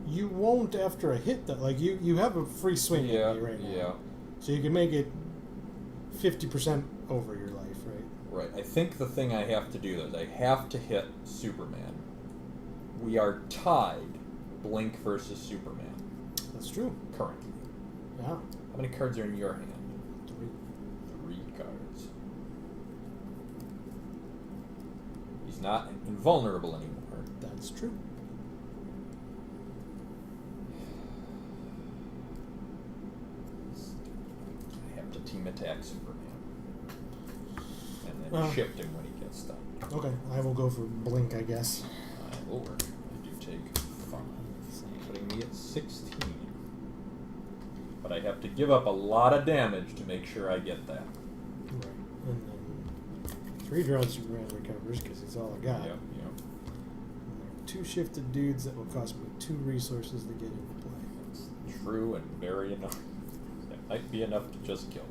You won't after a hit, though. Like, you have a free swing at me right now. Yeah. So you can make it 50% over your life, right? Right. I think the thing I have to do is I have to hit Superman. We are tied, Blink versus Superman. That's true. Currently. Yeah. How many cards are in your hand? 3. 3 cards. He's not invulnerable anymore. That's true. I have to team attack Superman. And then shift him when he gets stuck. Okay, I will go for Blink, I guess. I will work. I do take 5. Putting me at 16. But I have to give up a lot of damage to make sure I get that. Right. And then 3 draws Superman recovers because it's all I got. Yep. And there are 2 shifted dudes that will cost me 2 resources to get into play. That's true and very annoying. That might be enough to just kill me.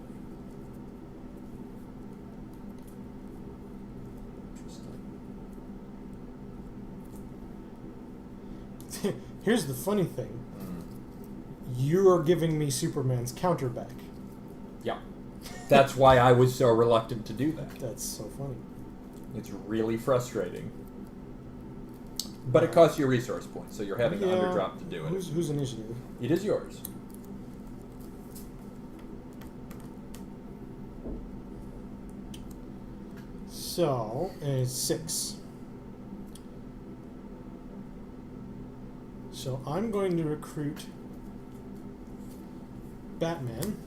Interesting. Here's the funny thing. You are giving me Superman's counter back. Yeah. That's why I was so reluctant to do that. That's so funny. It's really frustrating. But it costs you resource points, so you're having to underdrop to do it. Who's initiative? It is yours. So, it's 6. So I'm going to recruit Batman,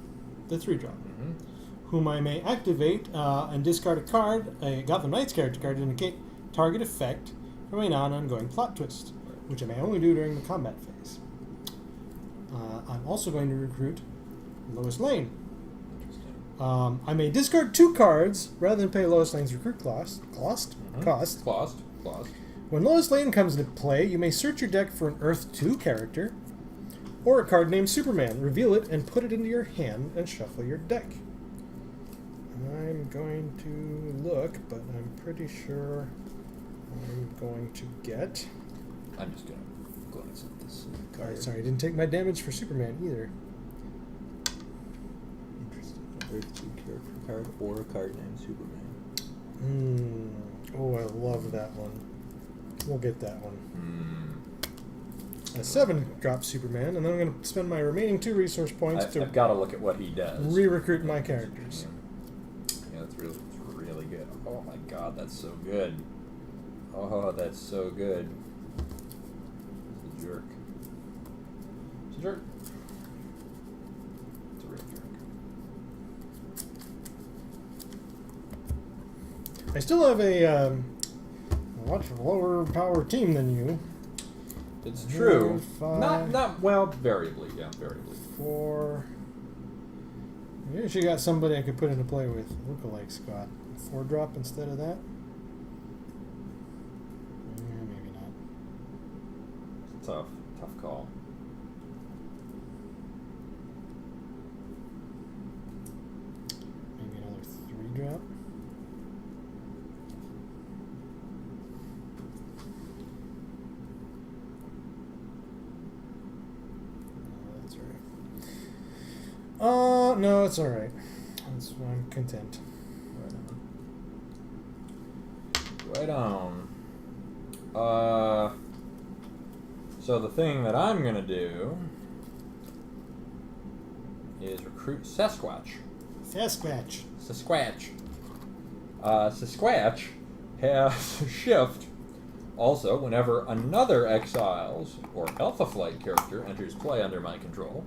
the 3-drop, whom I may activate and discard a card, a Gotham Knights character card, to indicate target effect from a non-ongoing plot twist, which I may only do during the combat phase. I'm also going to recruit Lois Lane. I may discard 2 cards rather than pay Lois Lane's recruit cost. When Lois Lane comes into play, you may search your deck for an Earth 2 character or a card named Superman. Reveal it and put it into your hand and shuffle your deck. I'm going to look, but I'm pretty sure I'm going to get... I'm just going to glance at this card. Alright, sorry, I didn't take my damage for Superman either. Interesting. Earth 2 character card or a card named Superman. Oh, I love that one. We'll get that one. A 7-drop Superman, and then I'm going to spend my remaining 2 resource points I've got to look at what he does. Re-recruit my characters. Yeah, it's really good. Oh my god, that's so good. Oh, that's so good. He's a jerk. He's a jerk. It's a real jerk. I still have a much lower power team than you. It's true. 5, Not well, variably, yeah, variably. 4. You actually got somebody I could put into play with. Lookalike Scott. 4-drop instead of that? Maybe not. It's a tough call. Maybe another 3-drop. No, it's alright. I'm content. Right on. So the thing that I'm gonna do is recruit Sasquatch. Sasquatch. Sasquatch has shift. Also, whenever another Exiles or Alpha Flight character enters play under my control,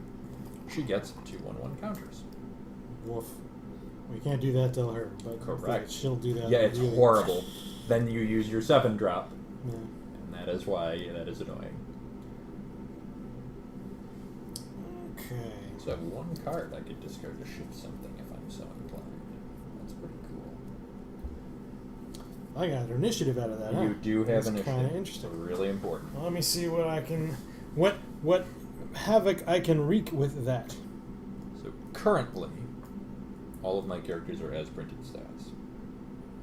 she gets 2/1/1 counters. Woof. We can't do that to her, but Correct. she'll do that. Yeah, it's really. horrible. Then you use your 7-drop, Yeah. and that is why that is annoying. Okay. So I have 1 card I could discard to shift something if I'm so inclined. That's pretty cool. I got an initiative out of that. You do have That's initiative. kind of interesting. Really important. Well, let me see what I can. What havoc I can wreak with that. So currently, all of my characters are as printed stats,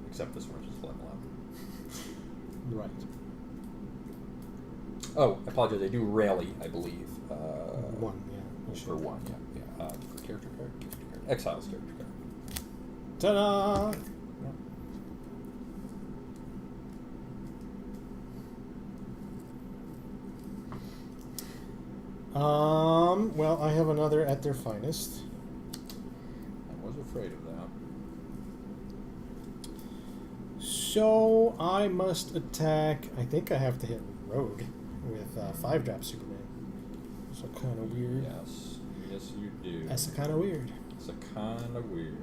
except this one, which is level up. Oh, I apologize. I do rally, I believe. One, yeah. You For should. one, yeah. For character card? Exiles character card. Ta-da! Well, I have another at their finest. I was afraid of that. So I must attack. I think I have to hit Rogue with 5-drop Superman. So kind of weird. Yes. Yes, you do. That's kind of weird. It's a kind of weird.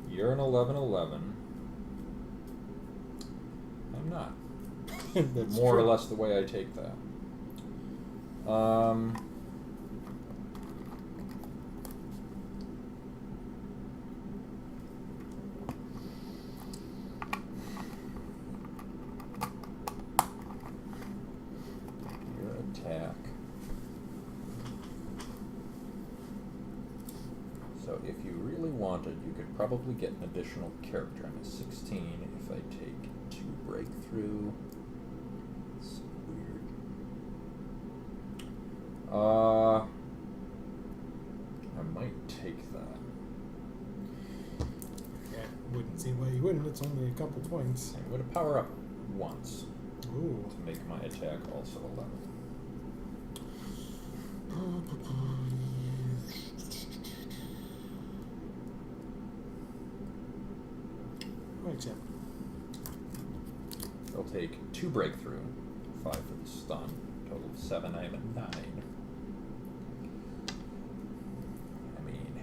You're an 11/11. I'm not. That's More or true. less the way I take that. Your attack. So if you really wanted, you could probably get an additional character. I'm a 16 if I take 2 breakthrough. It's weird. I might take that. Yeah, wouldn't see why you wouldn't. It's only a couple points. I'm going to power up once Ooh. to make my attack also 11. Example. They'll take 2 breakthrough, 5 for the stun, total of 7. I'm at 9. I mean,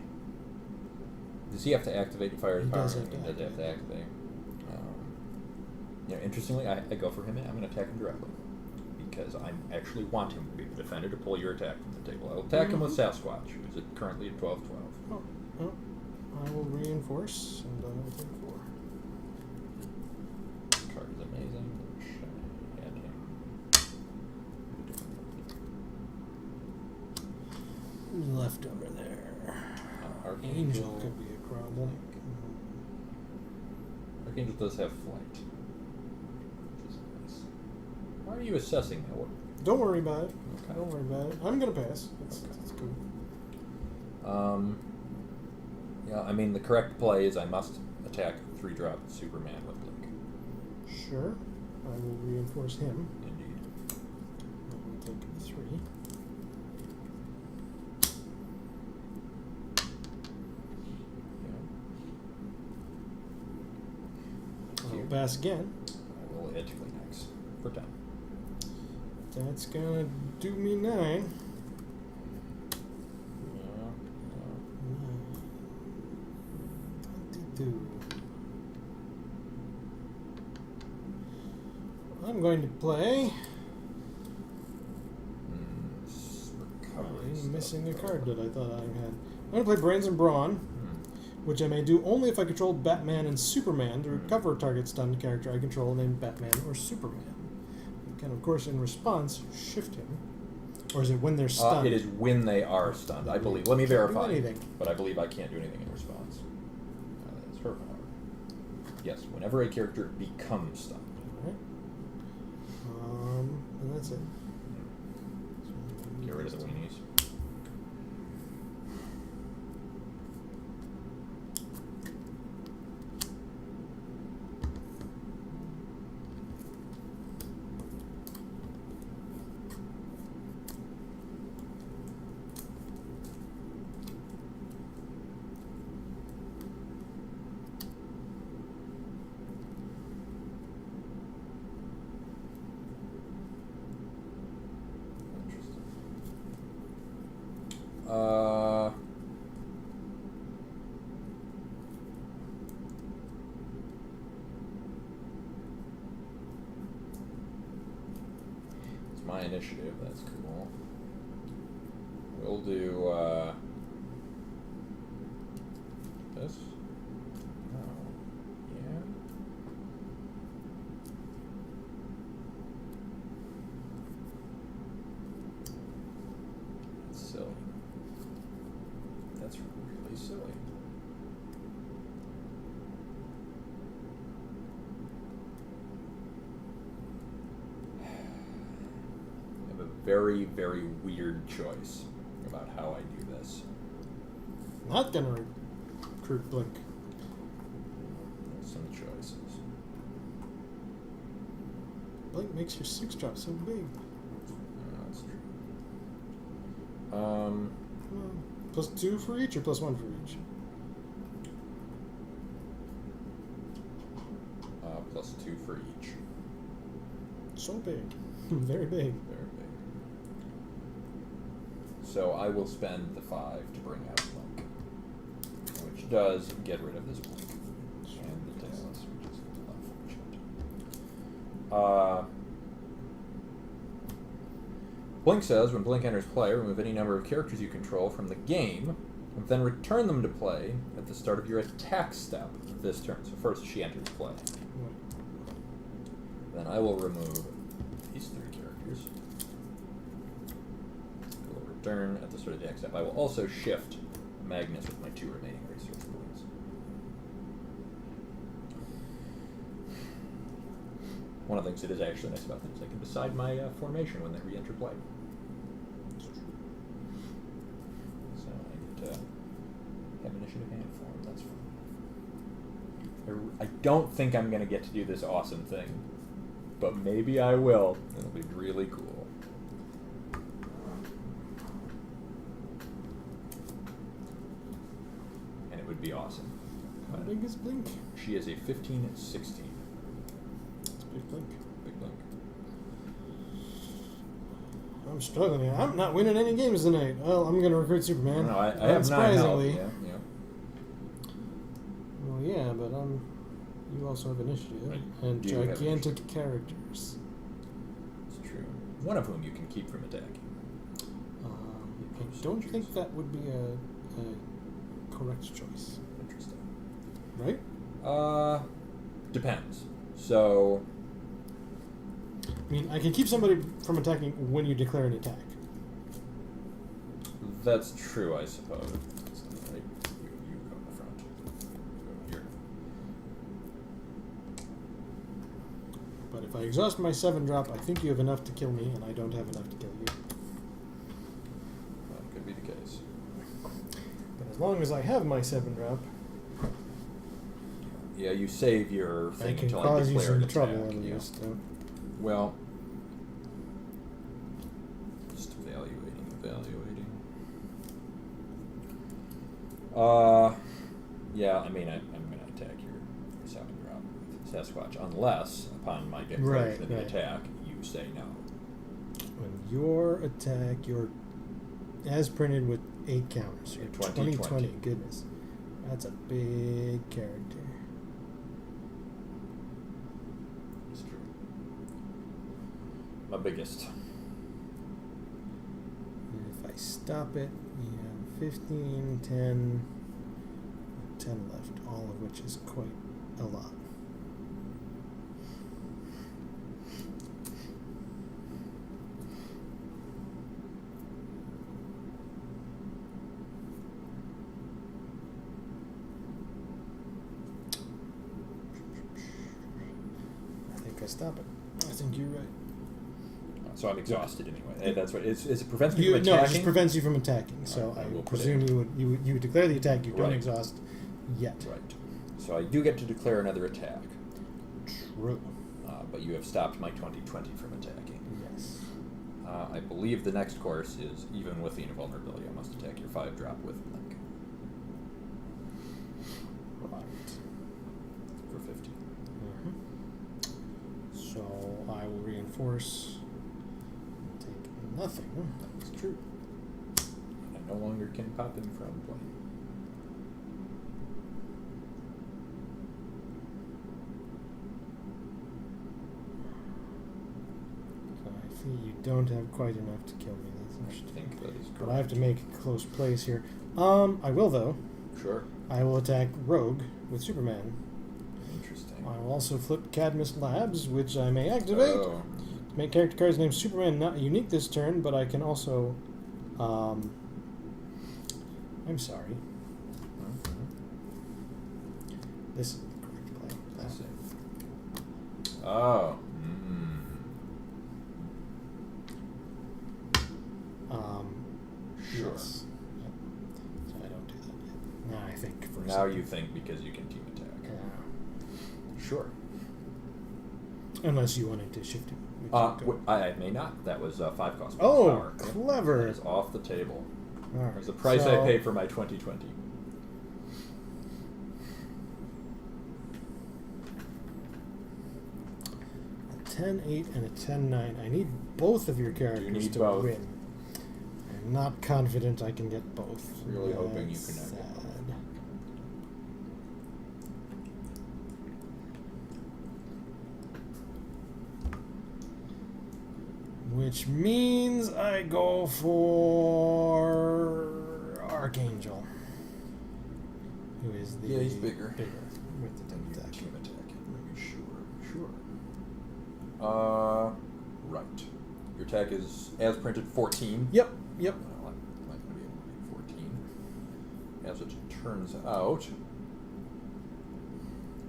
does he have to activate Fire's He power? does have to He does have to activate. Interestingly, I go for him. I'm going to attack him directly because I actually want him to be the defender to pull your attack from the table. I'll attack him with Sasquatch, who's currently at 12/12. Oh, I will reinforce, and I will take 4. Card is amazing. And him. Who's left over there? Archangel could be a problem. Archangel does have flight, which is nice. Why are you assessing that? What? Don't worry about it. Okay. Don't worry about it. I'm gonna pass. It's cool. Yeah, I mean, the correct play is I must attack 3-drop Superman with Blink. Sure. I will reinforce him. Indeed. I will take 3. I will pass again. I will hit Kleenex for 10. That's gonna do me 9. I'm going to play. I'm missing a card that I thought I had. I'm going to play Brains and Brawn, which I may do only if I control Batman and Superman to recover a target stunned character I control named Batman or Superman. You can, of course, in response, shift him. Or is it when they're stunned? It is when they are stunned, I believe. Let me verify. Anything. But I believe I can't do anything in response. That's her power. Yes, whenever a character becomes stunned. Alright. And that's it. Get rid of the weenies. It's my initiative, that's cool. We'll do, this? No. Yeah? That's silly. That's really silly. very, very weird choice about how I do this. Not gonna recruit Blink. Some choices. Blink makes your 6-drop so big. That's true. +2 for each or +1 for each? +2 for each. So big. Very big. Very big. So I will spend the 5 to bring out Blink, which does get rid of this Blink. And the Dallas, which is unfortunate. Blink says, when Blink enters play, remove any number of characters you control from the game, and then return them to play at the start of your attack step this turn. So first she enters play. Then I will remove these 3 characters. I will return at the start of the attack step. I will also shift Magnus with my 2 remaining resource points. One of the things that is actually nice about them is I can decide my formation when they re-enter play. So I get to have initiative hand form. That's fun. I don't think I'm going to get to do this awesome thing, but maybe I will. It'll be really cool. And it would be awesome. How big is Blink? She is a 15-16. Big Blink. Big Blink. I'm struggling here. I'm not winning any games tonight. Well, I'm going to recruit Superman. No, I have 9 health. Yeah. Well, yeah, but you also have initiative. Right. And You have gigantic characters. It's true. One of whom you can keep from attacking. I don't think that would be a correct choice. Interesting. Right? Depends. So, I mean, I can keep somebody from attacking when you declare an attack. that's true, I suppose. Right. You go in the front. You go here. But if I exhaust my 7-drop, I think you have enough to kill me, and I don't have enough to kill you. That could be the case. But as long as I have my 7-drop, Yeah, you save your I thing can until I cause you declare an some trouble attack. at Yeah. least. Well, just evaluating. Yeah, I mean, I'm going to attack your 7-drop with Sasquatch, unless, upon my declaration of the attack, you say no. When your attack, you're as printed with 8 counters. You're 20. Goodness. That's a big character. It's true. My biggest. And if I stop it, you have 15, 10, 10 left, all of which is quite a lot. I think I stop it. I think you're right. So I'm exhausted anyway. That's what it prevents me You, from no, it attacking. just prevents you from attacking. So Right, I I will would put presume it- you would declare the attack. You don't Right. exhaust yet. Right. So I do get to declare another attack, True. but you have stopped my 20 from attacking. Yes. I believe the next course is even with the invulnerability. I must attack your 5-drop with Blink Right. for 15. So I will reinforce. Take nothing. That's true. I no longer can pop him from play. So I see you don't have quite enough to kill me. That's I interesting. think that is But I have correct. to make close plays here. I will though. Sure. I will attack Rogue with Superman. Interesting. I will also flip Cadmus Labs, which I may activate. Oh. To make character cards named Superman not unique this turn, but I can also. I'm sorry. Mhm. This is the correct play. I see. Oh. Sure. Yes. Yep. So I don't do that yet. Now I think for a Now second. you think because you can team attack. Yeah. Sure. Unless you wanted to shift it. which you don't. I may not. That was 5 cost. Oh, power. Yep. clever. That is off the table. All right. There's the price so, I pay for my 2020. A 10-8 and a 10-9. I need both of your characters need to both. win. I'm not confident I can get both. Really hoping you That's can get both. sad. Which means I go for Archangel, who is the Yeah, he's bigger. with the 10 attack. Team attack. Sure. Right. Your attack is, as printed, 14. Yep. Well, I'm not going to be able to make 14. As it turns out, you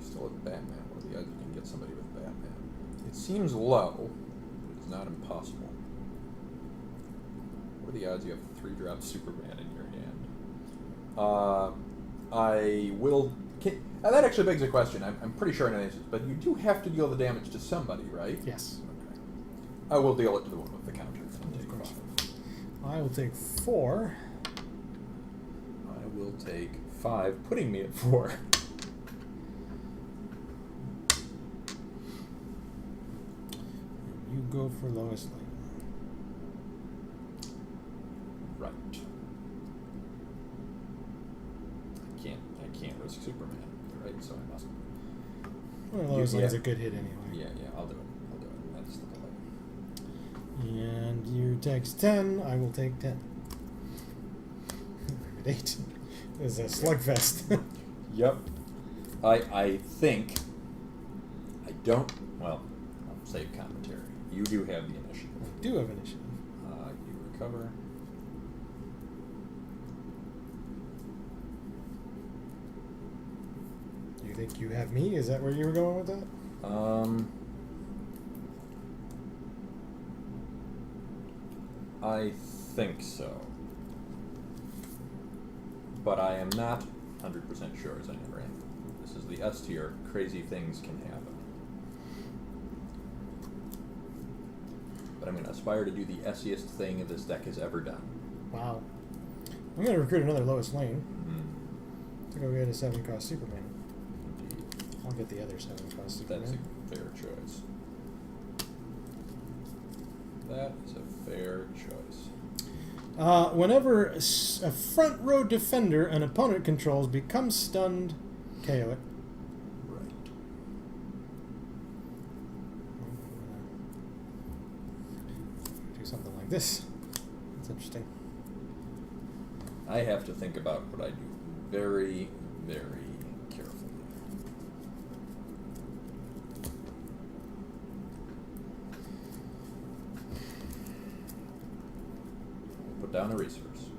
still have Batman. What are the odds you can get somebody with Batman? It seems low, but it's not impossible. What are the odds you have 3-drop Superman in your hand? I will... that actually begs a question. I'm pretty sure I know the answer, but you do have to deal the damage to somebody, right? Yes. Okay. I will deal it to the one with the counter. And take 5. I will take 4. I will take 5, putting me at 4. You go for Lois Lane. Right. I can't risk Superman, right? So I must. Well, Lois Lane's yeah. a good hit anyway. Yeah, I'll do it. That's the play. And you takes 10. I will take 10. I'm at 8. This is a slugfest. Yep. I think. I don't. Well, I'll save commentary. You do have the initiative. I do have initiative. You recover. You think you have me? Is that where you were going with that? I think so. But I am not 100% sure, as I never am. This is the S tier. Crazy things can happen. But I'm going to aspire to do the S-iest thing this deck has ever done. Wow. I'm going to recruit another Lois Lane Mm-hmm. to go get a 7-cost Superman. Indeed. I'll get the other 7-cost Superman. That's a fair choice. That is a fair choice. Whenever a front row defender an opponent controls becomes stunned, KO it. Right. Do something like this. That's interesting. I have to think about what I do very, very carefully. Put down a resource.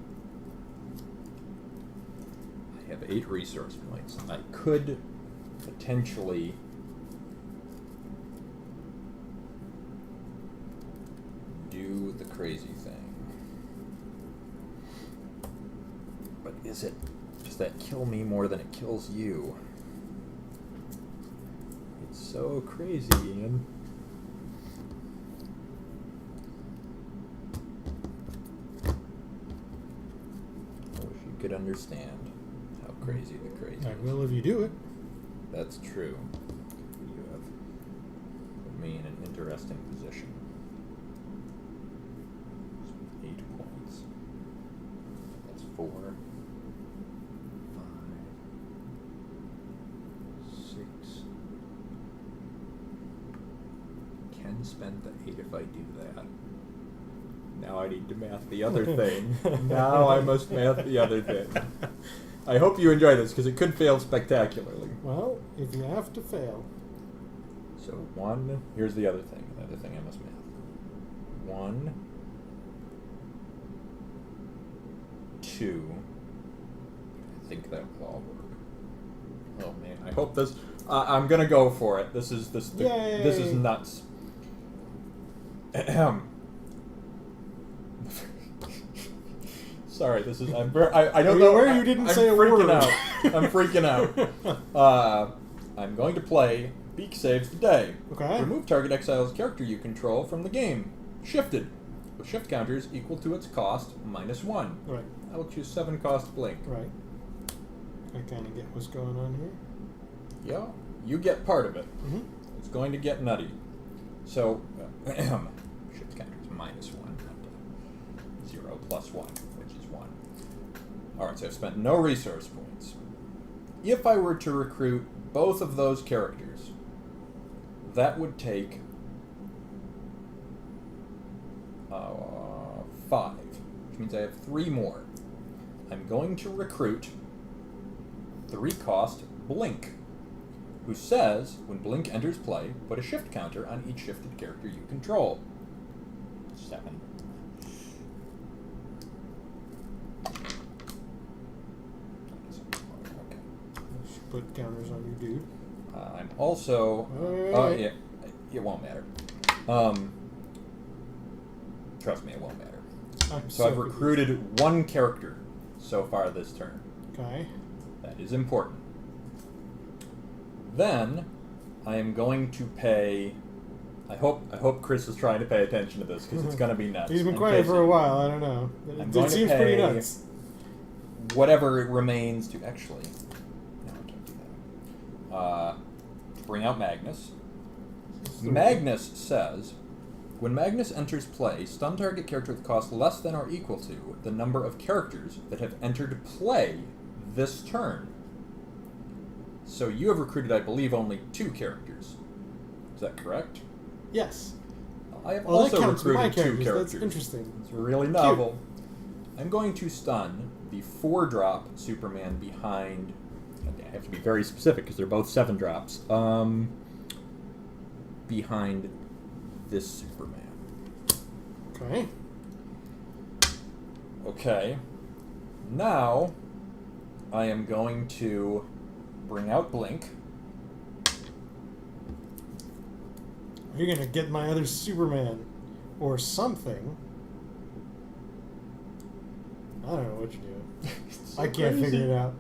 I have 8 resource points. I could potentially do the crazy thing. But does that kill me more than it kills you? It's so crazy, Ian. I wish you could understand how crazy the crazy I is. will if you do it. That's true. You have put me in an interesting position. 8 points. That's 4, 5, 6. Can spend the 8 if I do that. Now I need to math the other thing. Now I must math the other thing. I hope you enjoy this, because it could fail spectacularly. Well, if you have to fail. So 1, here's the other thing. The other thing I must math. 1, 2. I think that will all work. Oh man, I hope this. I'm gonna go for it. This is Yay! This is nuts. Sorry, this is. I don't Are you know. aware you didn't say a freaking word? out. I'm freaking out. I'm going to play Beak Saves the Day. Okay. Remove target Exiles character you control from the game. Shifted. With shift counters equal to its cost -1. Right. I will choose 7 cost Blink. Right. I kind of get what's going on here. Yeah, you get part of it. Mm-hmm. It's going to get nutty. So, shift counters -1, not 0 plus 1, which is 1. Alright, so I've spent no resource points. If I were to recruit both of those characters, that would take 5, which means I have 3 more. I'm going to recruit 3 cost Blink, who says, when Blink enters play, put a shift counter on each shifted character you control. 7. Okay. Should put counters on your dude. I'm also... Alright. yeah, it won't matter. Trust me, it won't matter. So I've recruited 1 character so far this turn. Okay. That is important. Then I am going to pay. I hope Chris is trying to pay attention to this because it's going to be nuts. He's been In quiet case for a while. I don't know. I'm It going to seems pretty pay nuts. whatever it remains to actually. No, don't do that. Bring out Magnus. Magnus says, when Magnus enters play, stun target character with cost less than or equal to the number of characters that have entered play this turn. So you have recruited, I believe, only 2 characters. Is that correct? Yes. I have Oh, that also counts my recruited 2 characters. characters. That's interesting. It's really novel. I'm going to stun the 4-drop Superman behind. I have to be very specific because they're both 7-drops. Behind this Superman. Okay. Okay. Now I am going to bring out Blink. Are you gonna get my other Superman or something? I don't know what you're doing. So I can't crazy. figure it out.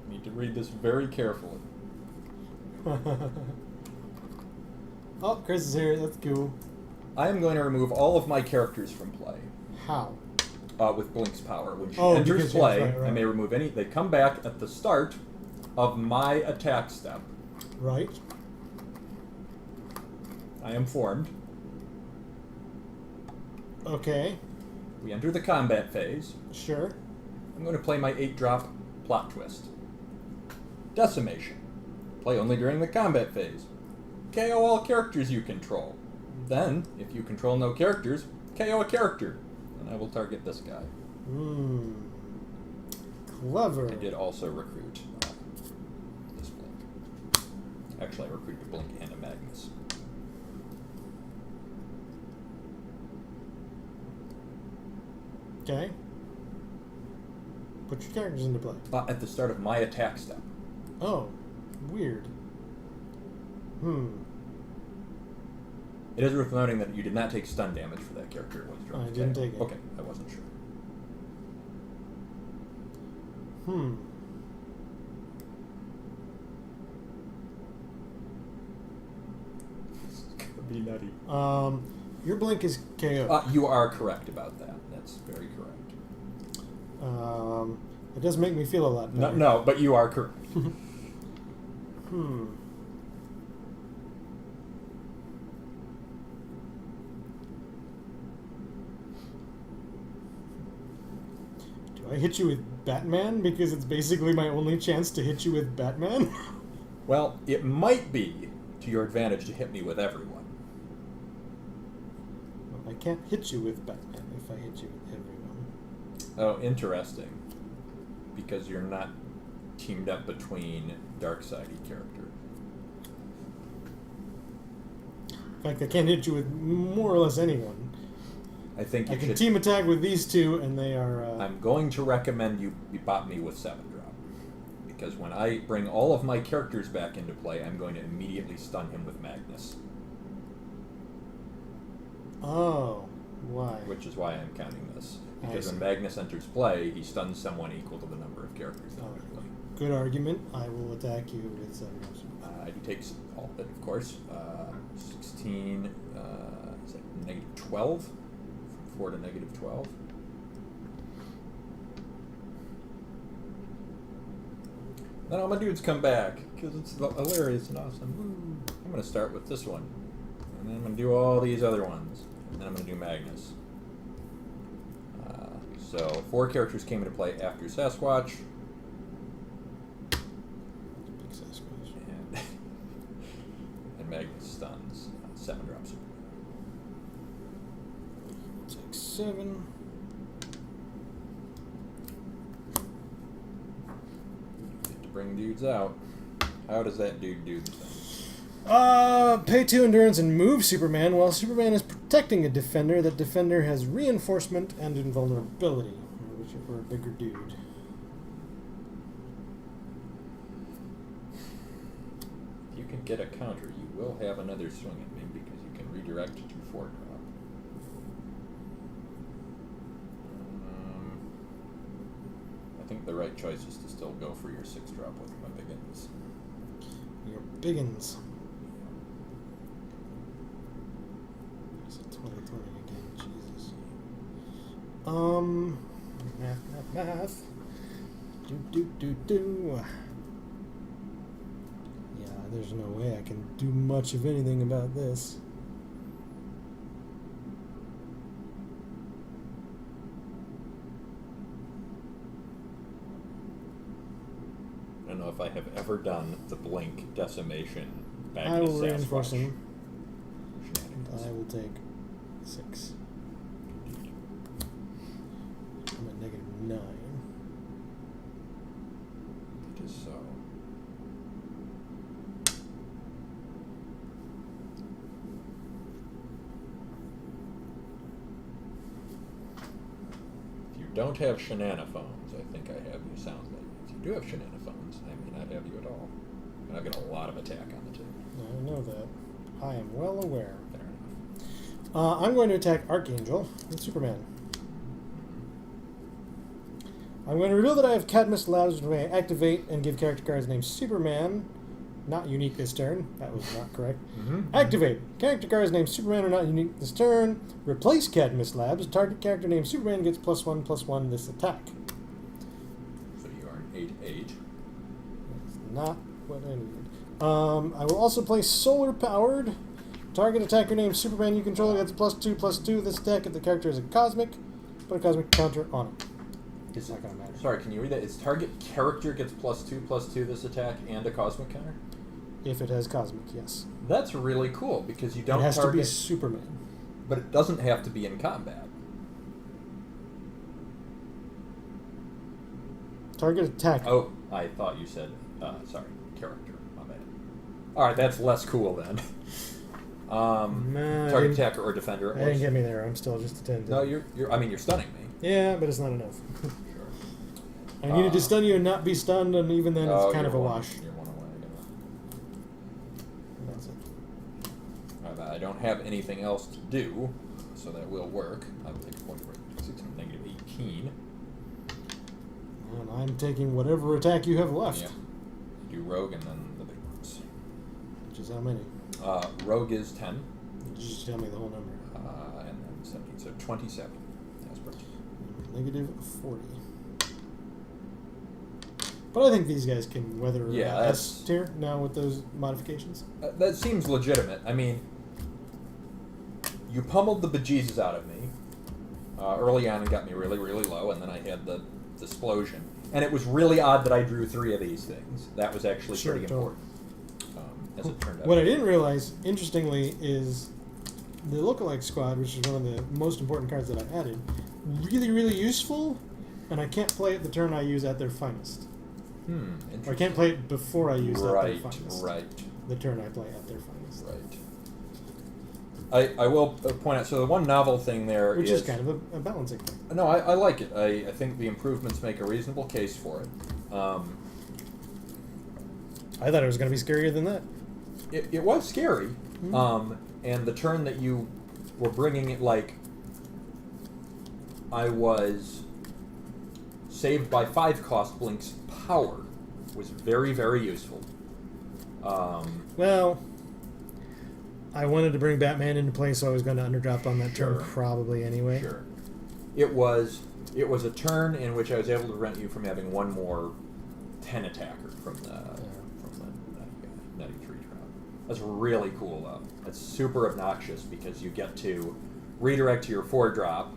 Need to read this very carefully. Oh, Chris is here. That's cool. I am going to remove all of my characters from play How? with Blink's power. When she Oh, enters because- play, yes, right. I may remove any. They come back at the start of my attack step. Right. I am formed. Okay. We enter the combat phase. Sure. I'm going to play my 8-drop plot twist. Decimation. Play only during the combat phase. KO all characters you control. Then, if you control no characters, KO a character. And I will target this guy. Clever. I did also recruit this Blink. Actually, I recruited a Blink and a Magnus. Okay. Put your characters into play. At the start of my attack step. Oh, weird. It is worth noting that you did not take stun damage for that character. It was I dropped. didn't take it. Okay, I wasn't sure. This is gonna be nutty. Your Blink is KO. You are correct about that. That's very correct. It does make me feel a lot better. No, but you are correct. Do I hit you with Batman because it's basically my only chance to hit you with Batman? Well, it might be to your advantage to hit me with everyone. Well, I can't hit you with Batman if I hit you with everyone. Oh, interesting. Because you're not teamed up between dark-sided character. In fact, I can't hit you with more or less anyone. I think you I can should. team attack with these two, and they are... I'm going to recommend you bop me with 7-drop. Because when I bring all of my characters back into play, I'm going to immediately stun him with Magnus. Oh, Why? Which is why I'm counting this. I Because when see. Magnus enters play, he stuns someone equal to the number of characters that Alright. are play. Good argument. I will attack you with 7 drops. He takes all of it, of course. 16, is that negative 12? From 4 to negative 12. Then all my dudes come back, because it's hilarious and awesome. Woo. I'm going to start with this one. And then I'm going to do all these other ones. And then I'm going to do Magnus. So 4 characters came into play after Sasquatch. Big Sasquatch. And Magnus stuns 7 drops. Take 7. Get to bring dudes out. How does that dude do the thing? Pay 2 endurance and move Superman while Superman is protecting a defender. That defender has reinforcement and invulnerability. I wish it were a bigger dude. If you can get a counter, you will have another swing at me because you can redirect to 4 drop. I think the right choice is to still go for your 6 drop with my biggins. Your biggins. It's a 2020 again, Jesus. Math. Do. Yeah, there's no way I can do much of anything about this. I don't know if I have ever done the blink decimation. I will reinforce Sasquatch him. shenanigans. I will take 6. I'm at negative 9. It is so. If you don't have shenaniphones, I think I have you soundly. If you do have shenaniphones, I may not have you at all. And I've got a lot of attack on the table. I know that. I am well aware. Fair enough. I'm going to attack Archangel with Superman. I'm going to reveal that I have Cadmus Labs, which may activate and give character cards named Superman. Not unique this turn. That was not correct. Mm-hmm. Activate. Character cards named Superman are not unique this turn. Replace Cadmus Labs. Target character named Superman gets +1/+1 this attack. So you are an 8/8. That's not what I needed. I will also play Solar Powered. Target attacker named Superman you control gets +2/+2 this attack if the character is a cosmic. Put a cosmic counter on it. It's not going to matter. Sorry, can you read that? Is target character gets +2/+2 this attack and a cosmic counter? If it has cosmic, yes. That's really cool because you don't It has target, to be Superman. but it doesn't have to be in combat. Target attacker. Oh, I thought you said, sorry, character. My bad. Alright, that's less cool then. Nah, Target attacker or defender. That didn't get me there. I'm still just attending. No, you're stunning me. Yeah, but it's not enough. Sure. I needed to stun you and not be stunned, and even then it's kind of a you're wash. You're one away. That's it. I don't have anything else to do, so that will work. I will take a point for it. 16, negative 18. And I'm taking whatever attack you have left. Yeah. Do rogue and then the big ones. Which is how many? Rogue is 10. Just tell me the whole number. And then 17, so 27. That's perfect. Negative 40. But I think these guys can weather S tier now with those modifications. That seems legitimate. I mean, you pummeled the bejesus out of me early on and got me really, really low, and then I had the explosion. And it was really odd that I drew 3 of these things. That was actually pretty important, as it turned out. What I didn't realize, interestingly, is the lookalike squad, which is one of the most important cards that I added, really, really useful, and I can't play it the turn I use at their finest. Or I can't play it before I use at their finest. Right. The turn I play at their finest. Right. I will point out, so the one novel thing there Which is kind of a balancing thing. No, I like it. I think the improvements make a reasonable case for it. I thought it was going to be scarier than that. It was scary. And the turn that you were bringing it, like, I was saved by 5 cost blinks. Power was very, very useful. Well, I wanted to bring Batman into play, so I was going to underdrop on that turn Sure. probably anyway. Sure. It was a turn in which I was able to prevent you from having one more 10 attacker from the nutty tree trap. That's really cool though. That's super obnoxious because you get to redirect to your 4-drop.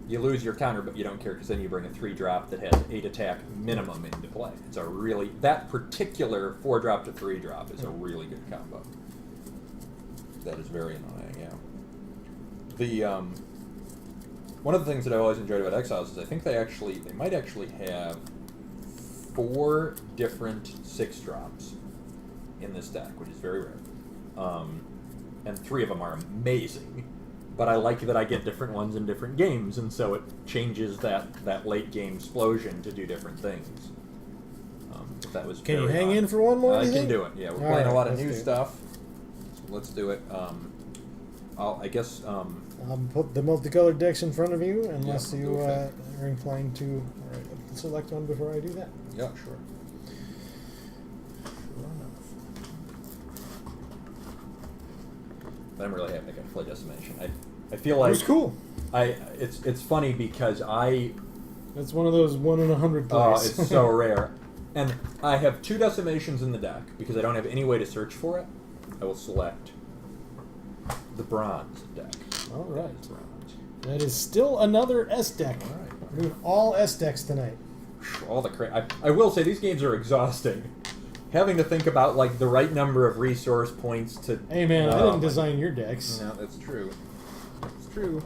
You lose your counter, but you don't care because then you bring a 3-drop that has 8 attack minimum into play. It's a really that particular 4-drop to 3-drop is a really good combo. That is very annoying. Yeah. The one of the things that I've always enjoyed about Exiles is I think they might actually have 4 different 6-drops in this deck, which is very rare. And 3 of them are amazing. But I like that I get different ones in different games, and so it changes that late game explosion to do different things. That was Can you very hang odd. in for one more? I do you can think? do it. Yeah, we're All playing a right, lot of let's new do it. stuff. So let's do it. I guess. I'll put the multicolored decks in front of you, unless we'll you go are with inclined to select one before I do that. Yeah, sure. But I'm really happy I got to play Decimation. I feel It like was cool. It's funny because It's one of those 1 in 100 plays. it's so rare. And I have 2 Decimations in the deck because I don't have any way to search for it. I will select the bronze deck. All right. Bronze. That is still another S deck. All right. We're doing all S decks tonight. All the I will say these games are exhausting. Having to think about like the right number of resource points to. Hey man, I Oh, didn't design your decks. No, that's true. That's true.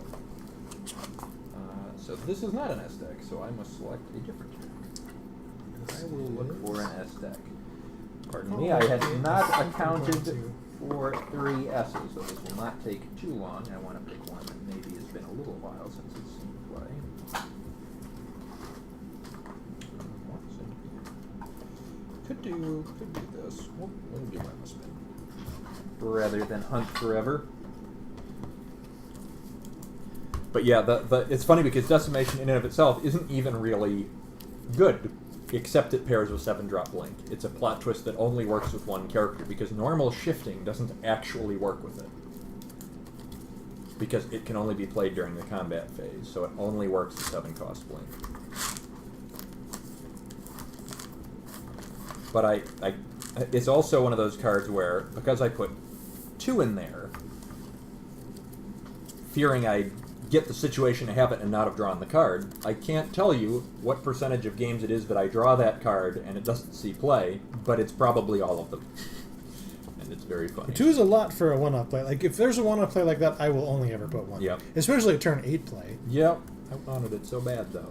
So this is not an S deck, so I must select a different deck. I will look for an S deck. Pardon me, I had not accounted for 3 S's, so this will not take too long. I want to pick one that maybe has been a little while since it's seen play. Could do this. We'll do my spin. Rather than hunt forever. But yeah, it's funny because Decimation in and of itself isn't even really good, except it pairs with 7-drop Blink. It's a plot twist that only works with one character, because normal shifting doesn't actually work with it. Because it can only be played during the combat phase, so it only works with 7-cost Blink. But it's also one of those cards where, because I put 2 in there, fearing I'd get the situation to have it and not have drawn the card, I can't tell you what percentage of games it is that I draw that card and it doesn't see play, but it's probably all of them. And it's very funny. 2 is a lot for a 1-off play. Like, if there's a 1-off play like that, I will only ever put 1. Yep. Especially a turn 8 play. Yep. I wanted it so bad, though.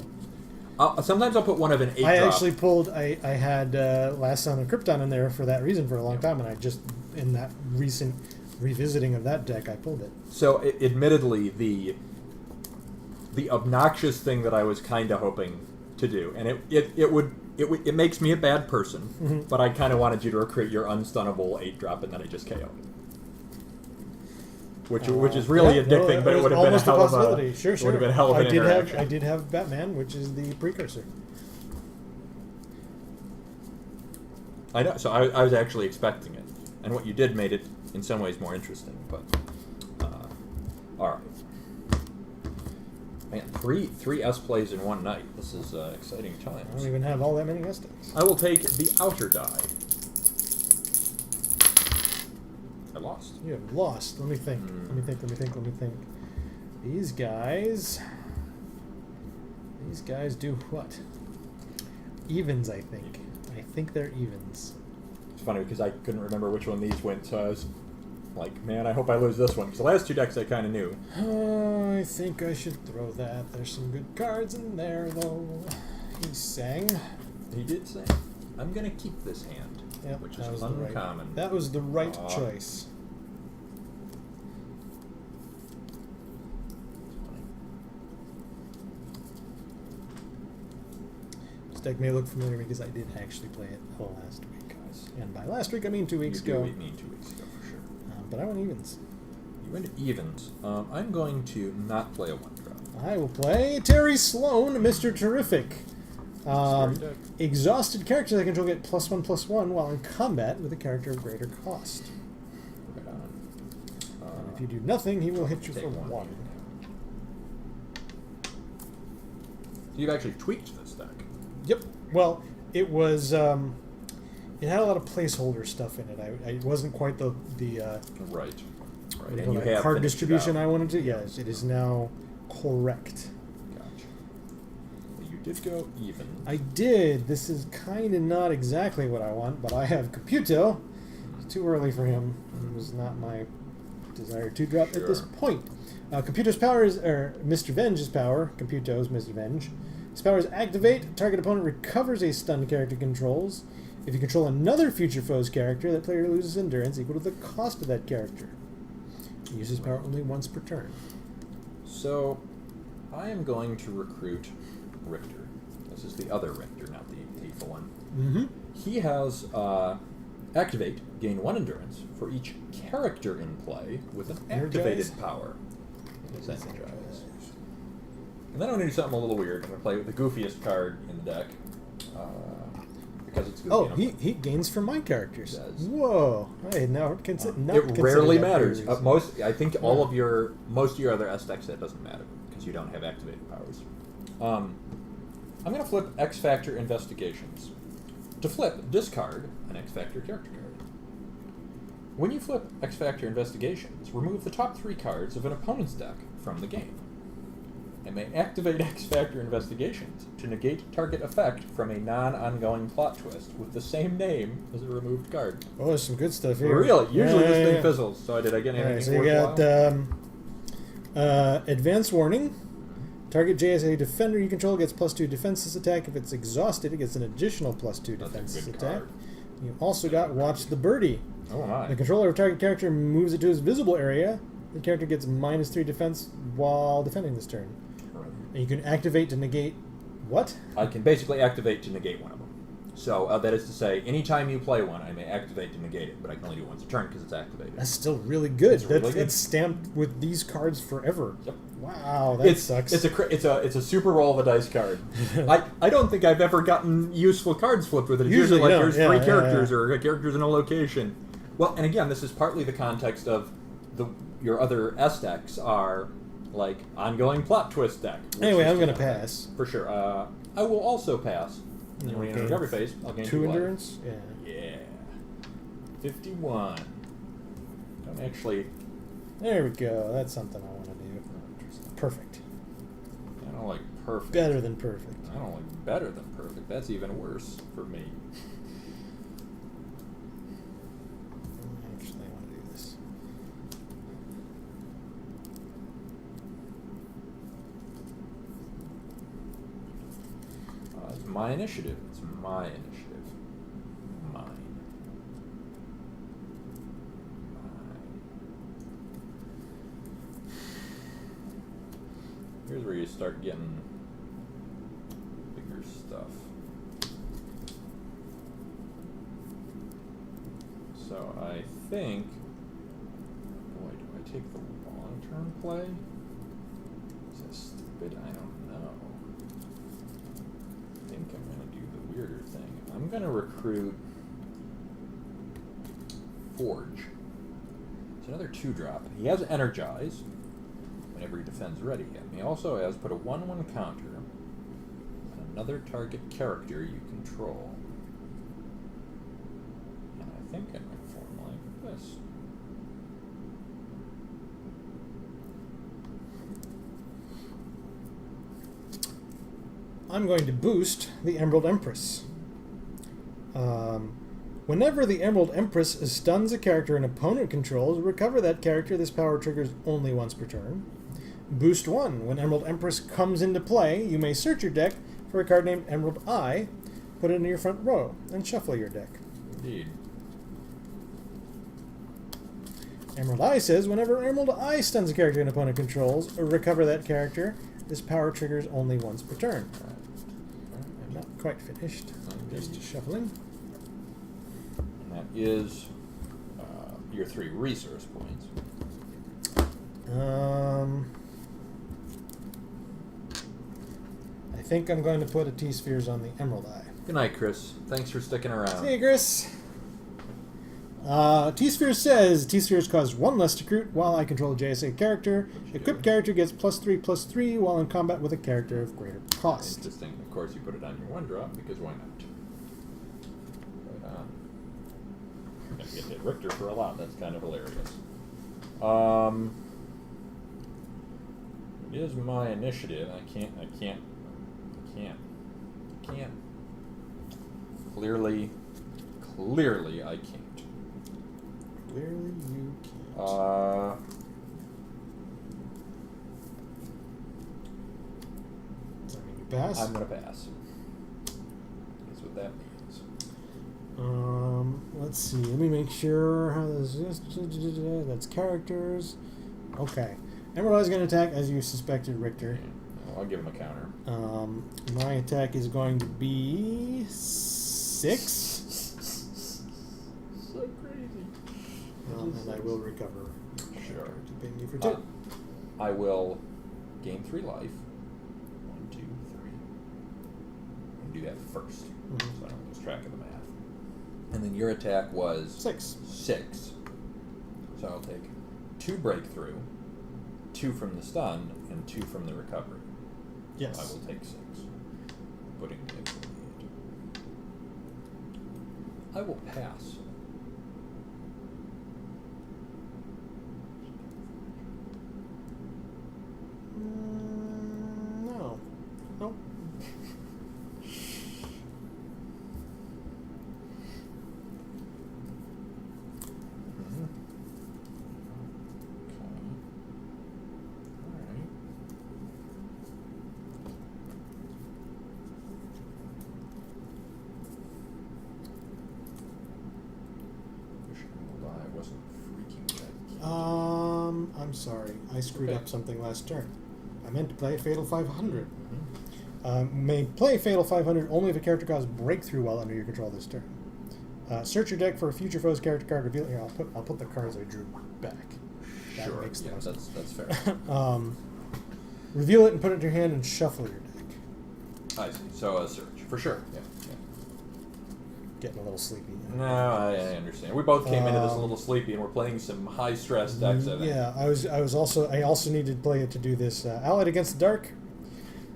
Sometimes I'll put one of an 8-drop. I actually pulled, I had Last Son of Krypton in there for that reason for a long time, and I just, in that recent revisiting of that deck, I pulled it. So, admittedly, the obnoxious thing that I was kind of hoping to do, and it makes me a bad person, but I kind of wanted you to recruit your unstunnable 8-drop, and then I just KO'd it. Which is really addicting, but it would have been a hell of a Sure. would have been a hell of an interaction. I did have Batman, which is the precursor. I know. So I was actually expecting it, and what you did made it in some ways more interesting. But all right, man, three S plays in one night. This is exciting I times. don't even have all that many S decks. I will take the outer die. I lost. You have lost. Let me think. Let me think. These guys do what? Evens, I think. I think they're evens. It's funny because I couldn't remember which one these went, so I was like, man, I hope I lose this one. Because the last 2 decks I kind of knew. I think I should throw that. There's some good cards in there, though. He sang. He did say, I'm going to keep this hand. Yep, which that is was uncommon. That was the right choice. This deck may look familiar because I did actually play it last week. And by last week, I mean 2 weeks ago. You mean 2 weeks ago, for sure. But I went evens. You went evens. I'm going to not play a 1-drop. I will play Terry Sloan, Mr. Terrific. Scary deck. Exhausted characters I control get +1/+1 while in combat with a character of greater cost. Right on. If you do nothing, he will hit you Take for one. 1. You've actually tweaked this deck. Yep. Well, it was. It had a lot of placeholder stuff in it. It wasn't quite the Right. what do Right. you And call you that, have card finished it distribution out. I wanted to. Yes, it is now correct. Gotcha. Well, you did go even. I did. This is kind of not exactly what I want, but I have Caputo. It's too early for him. It was not my desired 2-drop at this Sure. point. Caputo's power is, or Mr. Venge's power, Caputo's Mr. Venge. His power is activate. Target opponent recovers a stunned character controls. If you control another future foe's character, that player loses endurance equal to the cost of that character. He uses power only once per turn. So, I am going to recruit Richter. This is the other Richter, not the hateful one. Mm-hmm. He has activate, gain 1 endurance for each character in play with an activated Energize? power. It's energize. And then I'm going to do something a little weird. I'm going to play with the goofiest card in the deck. Because it's goofy. Oh, and he gains from my characters. It does. Whoa! I had never it considered rarely that matters. previously. I think most of your other S decks that doesn't matter because you don't have activated powers. I'm going to flip X Factor Investigations. To flip, discard an X Factor character card. When you flip X Factor Investigations, remove the top 3 cards of an opponent's deck from the game. And may activate X Factor Investigations to negate target effect from a non-ongoing plot twist with the same name as a removed card. Oh, there's some good stuff here. Really? Usually Yeah, this thing yeah. fizzles. So did I get anything Alright, so you worthwhile? got advance warning. Target JSA defender you control gets +2 defenses attack. If it's exhausted, it gets an additional +2 That's a defenses good attack. card. You also got Watch the Birdie. Oh my. The controller of target character moves it to his visible area. The character gets -3 defense while defending this turn. And you can activate to negate what? I can basically activate to negate one of them. So that is to say, anytime you play one, I may activate to negate it, but I can only do it once a turn because it's activated. That's still really good. It's really good. It's stamped with these cards forever. Yep. Wow, that sucks. It's a super roll of a dice card. I don't think I've ever gotten useful cards flipped with it. It's Usually like no, here's yeah, 3 yeah, characters yeah. or characters in a location. Well, and again, this is partly the context of your other S decks are like ongoing plot twist deck. which Anyway, is I'm gonna the- pass. for sure. I will also pass. And when you enter recovery phase, I'll gain 2 2 life. endurance? Yeah. Yeah. 51. Don't actually. There we go. That's something I want to do. Perfect. I don't like perfect. Better than perfect. I don't like better than perfect. That's even worse for me. Actually, I want to do this. It's my initiative. It's my initiative. Mine. Here's where you start getting bigger stuff. So I think, boy, do I take the long-term play? Is that stupid? I don't know. I think I'm going to do the weirder thing. I'm going to recruit Forge. It's another 2-drop. He has Energize whenever he defends ready. And he also has put a 1/1 counter on another target character you control. And I think I might form like this. I'm going to boost the Emerald Empress. Whenever the Emerald Empress stuns a character an opponent controls, recover that character. This power triggers only once per turn. Boost 1. When Emerald Empress comes into play, you may search your deck for a card named Emerald Eye, put it in your front row, and shuffle your deck. Indeed. Emerald Eye says, whenever Emerald Eye stuns a character an opponent controls, recover that character. This power triggers only once per turn. I'm not quite finished. Just shuffling. And that is your 3 resource points. think I'm going to put a T-Spheres on the Emerald Eye. Good night, Chris. Thanks for sticking around. Hey, Chris. T-Spheres says, T-Spheres cause 1 less to recruit while I control a JSA character. Equipped character gets +3/+3 while in combat with a character of greater cost. Interesting. Of course, you put it on your 1-drop, because why not? Right on. You're going to get hit Richter for a lot. That's kind of hilarious. It is my initiative. I can't. Clearly, I can't. Clearly you can't. Does that mean you pass? I'm gonna pass. That's what that means. Let's see. Let me make sure how this is. That's characters. Okay. Emerald is going to attack as you suspected, Richter. Well, I'll give him a counter. My attack is going to be 6. So crazy. And I will recover. Sure. To pay me for 2. I will gain 3 life. 1, 2, 3. I'm gonna do that first, so I don't lose track of the math. And then your attack was 6. 6. So I'll take 2 breakthrough, 2 from the stun, and 2 from the recovery. Yes. I will take 6. Putting it in the lead. I will pass. No. Nope. I'm sorry. I screwed up something last turn. I meant to play Fatal 500. May play Fatal 500 only if a character caused breakthrough while under your control this turn. Search your deck for a future foe's character card. Reveal. Here, I'll put the cards I drew back. That Sure. makes the most sense. That's fair. Reveal it and put it in your hand and shuffle your deck. I see. So a search for sure. Yeah. Getting a little sleepy. No, I understand. We both came into this a little sleepy, and we're playing some high stress decks. I think. Yeah, I also needed to play it to do this. Allied Against the Dark.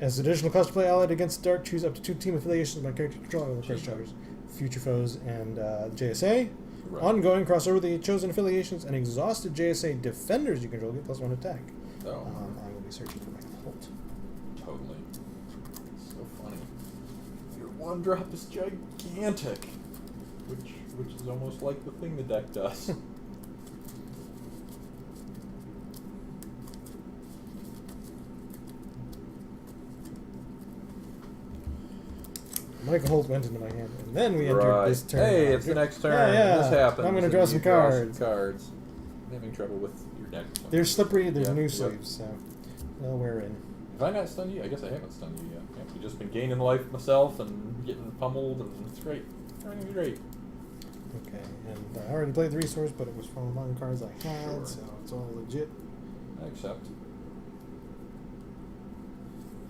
As additional cost to play Allied Against the Dark, choose up to 2 team affiliations by character control over the first charters, future foes, and JSA. Right. Ongoing crossover the chosen affiliations and exhausted JSA defenders you control get +1 attack. Oh. I will be searching for my Holt. Totally. It's so funny. Your 1-drop is gigantic, which is almost like the thing the deck does. Michael Holt went into my hand, and then we entered this turn. Hey, it's the next turn. Yeah. This happens. I'm going to and draw you some draw cards. I'm having trouble with your deck. They're slippery, there's Yep, new yep. sleeves, so they'll wear in. Have I not stunned you? I guess I haven't stunned you yet. I've just been gaining life myself and getting pummeled, and it's great. Everything's great. Okay, and I already played the resource, but it was from among cards I had, Sure. so it's all legit. I accept.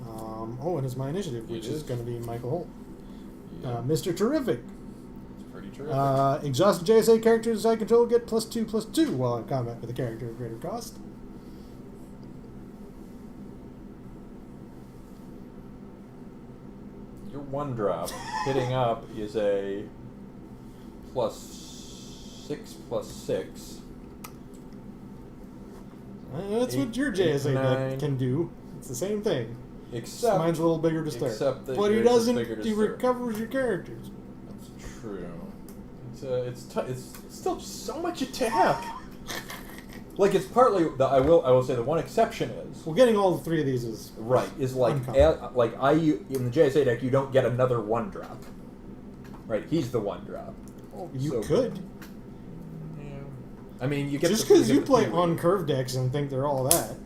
And it's my initiative, which It is is. going to be Michael Holt. Yeah, Mr. Terrific. it's pretty terrific. Exhausted JSA characters I control get +2/+2 while in combat with a character of greater cost. Your 1-drop hitting up is a +6/+6. That's what your JSA deck 9. can do. It's the same thing. Except Mine's a little bigger to start. except that But he yours is doesn't. bigger to He start. recovers your characters. That's true. It's still just so much attack. Like it's partly I will say the one exception is Well, getting all 3 of these is right is like uncommon. in the JSA deck you don't get another 1-drop. Right, he's the 1-drop. You So- could. Yeah. I mean, you get Just the- because get you the play theory. on curve decks and think they're all that.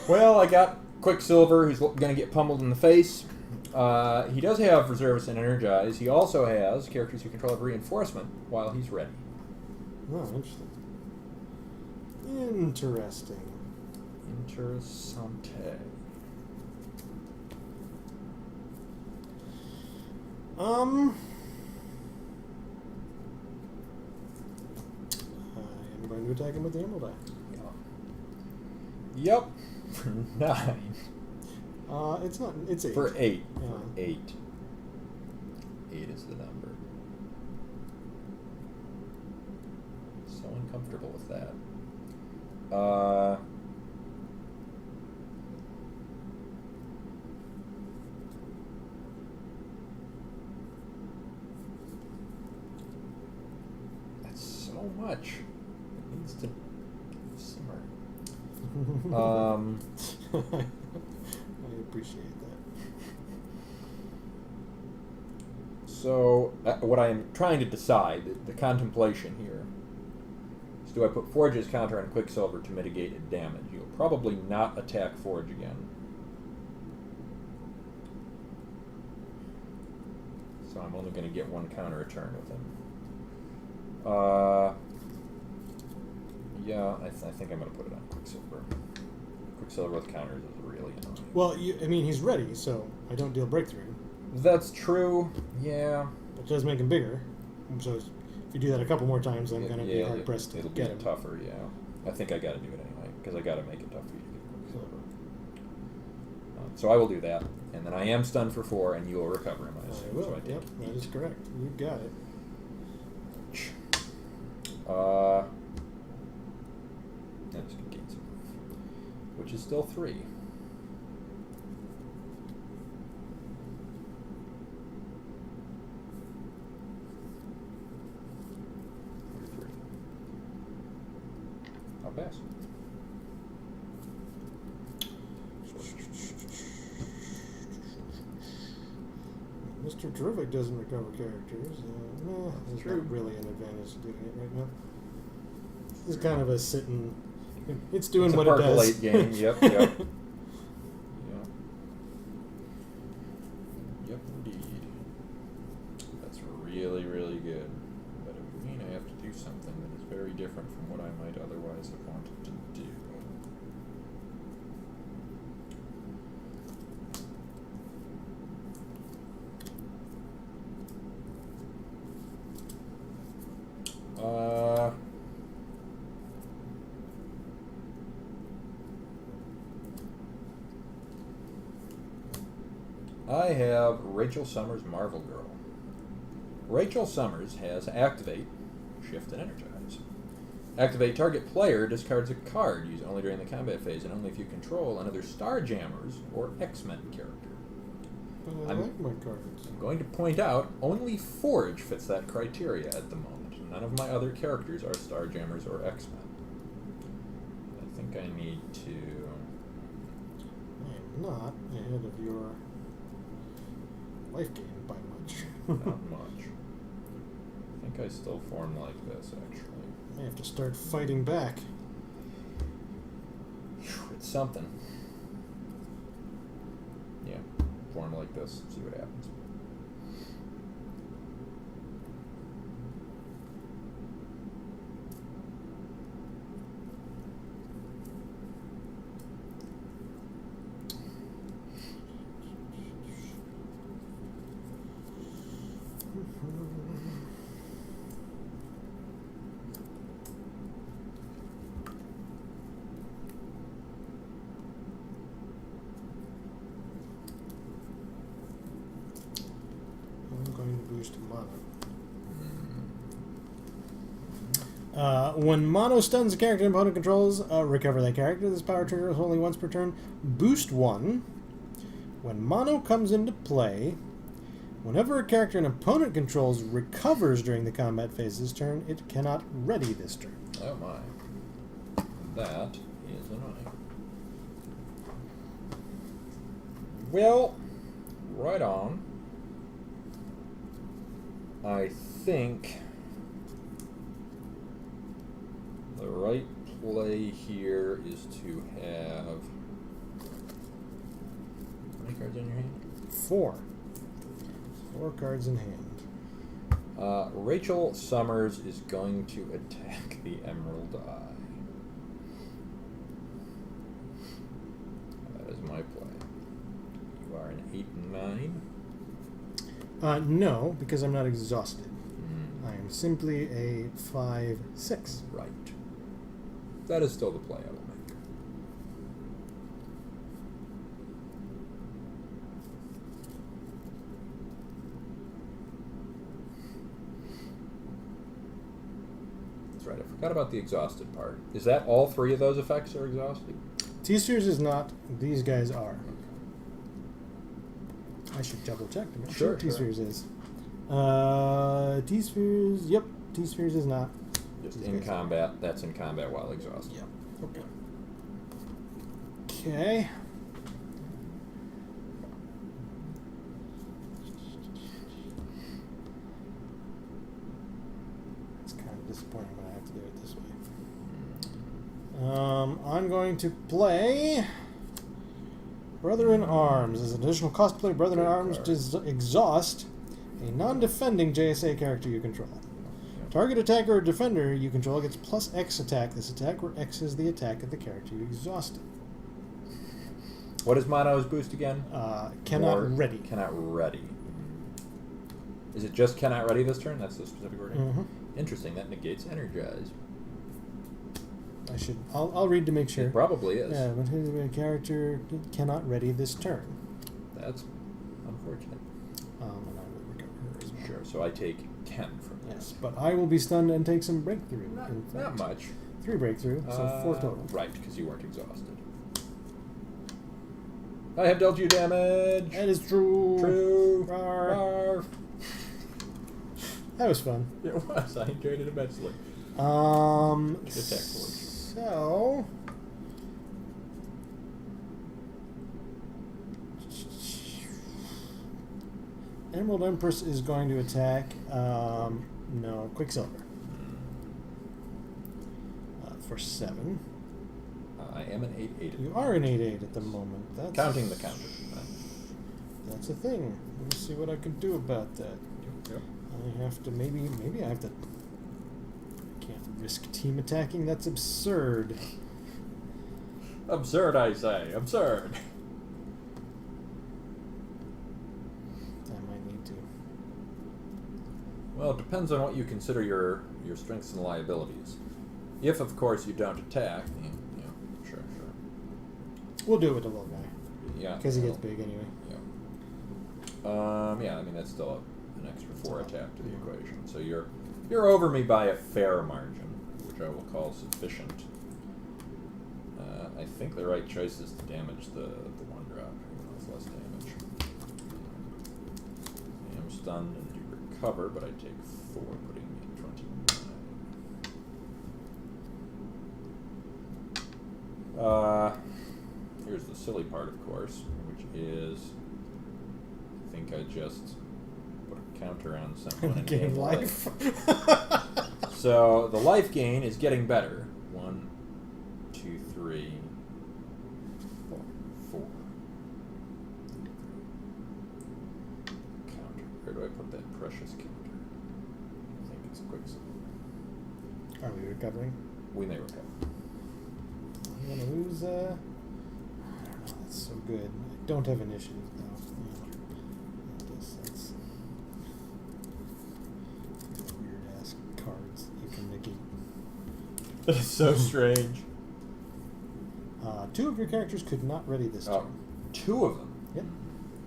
Well, I got Quicksilver, who's going to get pummeled in the face. He does have Reserves and Energize. He also has characters who control reinforcement while he's ready. Oh, interesting. Interesting. Interessante. I am going to attack him with the emerald eye. Yep. For 9. It's not. It's 8. For 8. Yeah. For 8. 8 is the number. So uncomfortable with that. That's so much. It needs to simmer. I appreciate that. So, what I am trying to decide, the contemplation here, is do I put Forge's counter on Quicksilver to mitigate damage? You'll probably not attack Forge again. So I'm only going to get 1 counter a turn with him. Yeah, I think I'm going to put it on Quicksilver. Quicksilver with counters is really annoying. Well, I mean, he's ready, so I don't deal breakthrough. That's true. Yeah. It does make him bigger. So if you do that a couple more times, I'm going to be hard pressed to it'll get be him. tougher. Yeah. I think I got to do it anyway because I got to make it tough for you to get Quicksilver. So I will do that, and then I am stunned for 4, and you will recover him. I assume. I will. So I take Yep, that is correct. You got it. That's going to gain some, which is still 3. I'll pass. Mr. Terrific doesn't recover characters. There's true. not really an advantage to doing it right now. It's kind of a sitting. It's doing It's a what it does. percolate game. Yep. Yep. Yep, indeed. That's really, really good. But it would mean I have to do something that is very different from what I might otherwise have wanted to do. I have Rachel Summers' Marvel Girl. Rachel Summers has Activate, Shift, and Energize. Activate target player discards a card used only during the combat phase and only if you control another Starjammers or X-Men character. But I like my cards. I'm going to point out only Forge fits that criteria at the moment. None of my other characters are Starjammers or X-Men. I think I need to... I am not ahead of your life gain by much. Not much. I think I still form like this, actually. I have to start fighting back. It's something. Yeah, form like this, see what happens. I'm going to boost mono. When mono stuns a character an opponent controls, recover that character. This power trigger is only once per turn. Boost 1. When mono comes into play, whenever a character an opponent controls recovers during the combat phase this turn, it cannot ready this turn. Oh my. That is annoying. Well, right on. I think the right play here is to have... How many cards in your hand? 4. 4 cards in hand. Rachel Summers is going to attack the Emerald Eye. That is my play. You are an 8 and 9. No, because I'm not exhausted. I am simply a 5/6. Right. That is still the play I will make. That's right. I forgot about the exhausted part. Is that all three of those effects are exhausted? T-Spheres is not. These guys are. I should double check to make sure Sure, T-Spheres is. T-Spheres. Yep. T-Spheres is not. Just These in guys combat. That's in combat while exhausted. Yep. Okay. Okay. It's kind of disappointing when I have to do it this way. I'm going to play Brother in Arms. As an additional cost, play Brother in Good Arms card. to exhaust a non-defending JSA character you control. Target attacker or defender you control gets +X attack this attack, where X is the attack of the character you exhausted. What is Mono's boost again? Cannot Or ready. Cannot ready. Is it just cannot ready this turn? That's the specific wording? Mhm. Interesting. That negates energize. I should. I'll read to make sure. It probably is. Yeah, but his character cannot ready this turn. That's unfortunate. And I will recover her as well. Sure. So I take 10 from this. Yes, but I will be stunned and take some breakthrough. Not, in not fact. much. 3 breakthrough, so 4 total. Right, because you weren't exhausted. I have dealt you damage. That is true. True. Rawr. Rawr. That was fun. It was. I enjoyed it immensely. Attack so Emerald Empress is going to attack. No, Quicksilver for 7. I am an 8/8. You are an 8/8 at the moment. That's Counting the counter. That's a thing. Let me see what I can do about that. Yep. I have to maybe I have to. I can't risk team attacking. That's absurd. Absurd, I say. Absurd. I might need to. Well, it depends on what you consider your strengths and liabilities. If, of course, you don't attack, sure. We'll do it with the little guy Yeah. because he gets well, big anyway. Yeah, I mean, that's still an extra 4 attack to the equation. So you're over me by a fair margin, which I will call sufficient. I think the right choice is to damage the 1-drop, even though it's less damage. I am stunned and do recover, but I take 4, putting me at 29. Here's the silly part, of course, which is I think I just put a counter on someone and Gain gain life. So the life gain is getting better. 1, 2, 3, 4. Counter. Where do I put that precious counter? I think it's Quicksilver. Are we recovering? We may recover. I'm gonna lose. I don't know. That's so good. I don't have initiative though. Yeah. That's weird ass cards that you can negate. That is so strange. 2 of your characters could not ready this Oh, turn. 2 of them. Yep.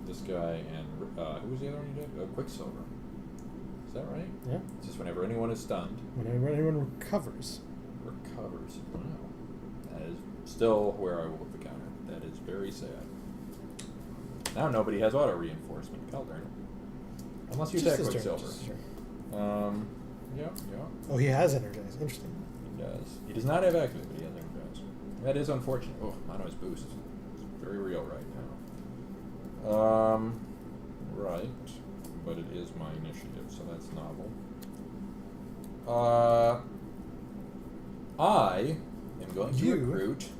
This guy and who was the other one you did? Quicksilver. Is that right? Yeah. It's just whenever anyone is stunned, Whenever anyone recovers. recovers. Wow. That is still where I will put the counter. That is very sad. Now nobody has auto reinforcement. Hell darn it. Unless you attack Just this turn, Quicksilver. just this turn. Yeah. Oh, he has energized. Interesting. He does. He does not have active, but he has energize. That is unfortunate. Oh, Mono's boost. It's very real right now. Right. But it is my initiative, so that's novel. I am going to You? recruit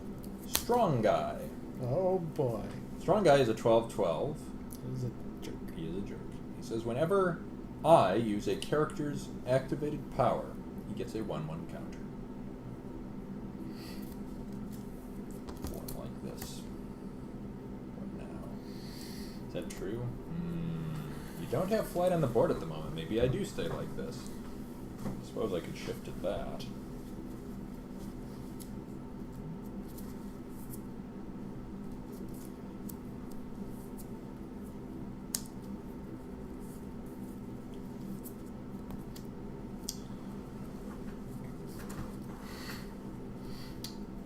Strong Guy. Oh boy. Strong Guy is a 12/12. He's a jerk. He is a jerk. He says whenever I use a character's activated power, he gets a 1/1 counter. One like this. What now? Is that true? You don't have flight on the board at the moment. Maybe I do stay like this. I suppose I could shift at that.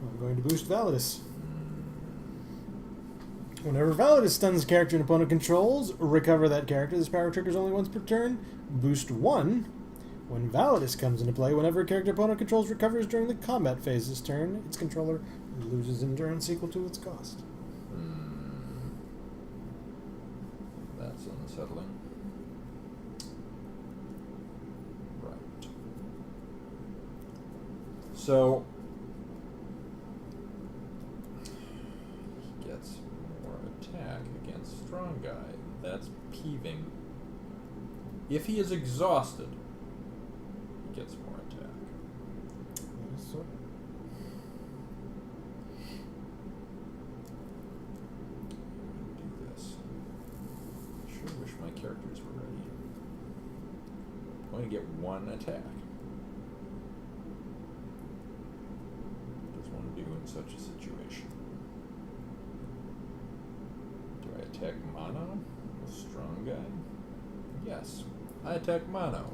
I'm going to boost Validus. Whenever Validus stuns a character an opponent controls, recover that character. This power triggers only once per turn. Boost 1. When Validus comes into play, whenever a character opponent controls recovers during the combat phase this turn, its controller loses endurance equal to its cost. That's unsettling. Right. So he gets more attack against strong guy. That's peeving. If he is exhausted, he gets more attack. So, Do this. Sure wish my characters were ready. I'm going to get one attack. What does one do in such a situation? Do I attack mono with strong guy? Yes, I attack mono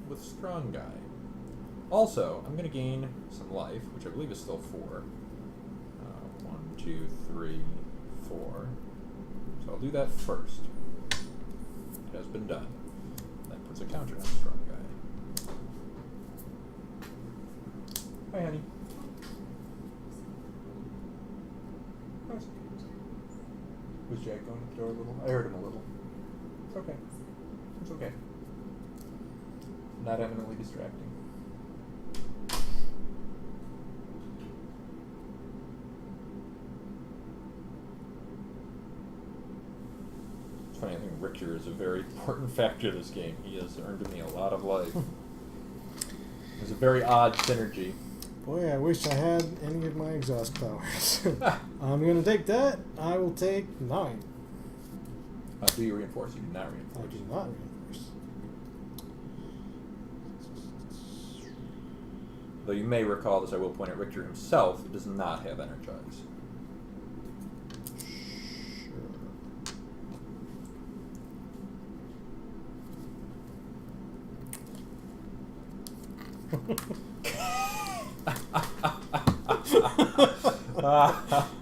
with strong guy. Also, I'm going to gain some life, which I believe is still 4. 1, 2, 3, 4. So I'll do that first. It has been done. That puts a counter on strong guy. Hi, honey. Was Jack going to the door a little? I heard him a little. It's okay. It's okay. Not eminently distracting. It's funny, I think Richter is a very important factor in this game. He has earned me a lot of life. There's a very odd synergy. boy, I wish I had any of my exhaust powers. I'm going to take that. I will take 9. Do you reinforce? You do not reinforce. I do not reinforce. Though you may recall, as I will point out, Richter himself does not have energize.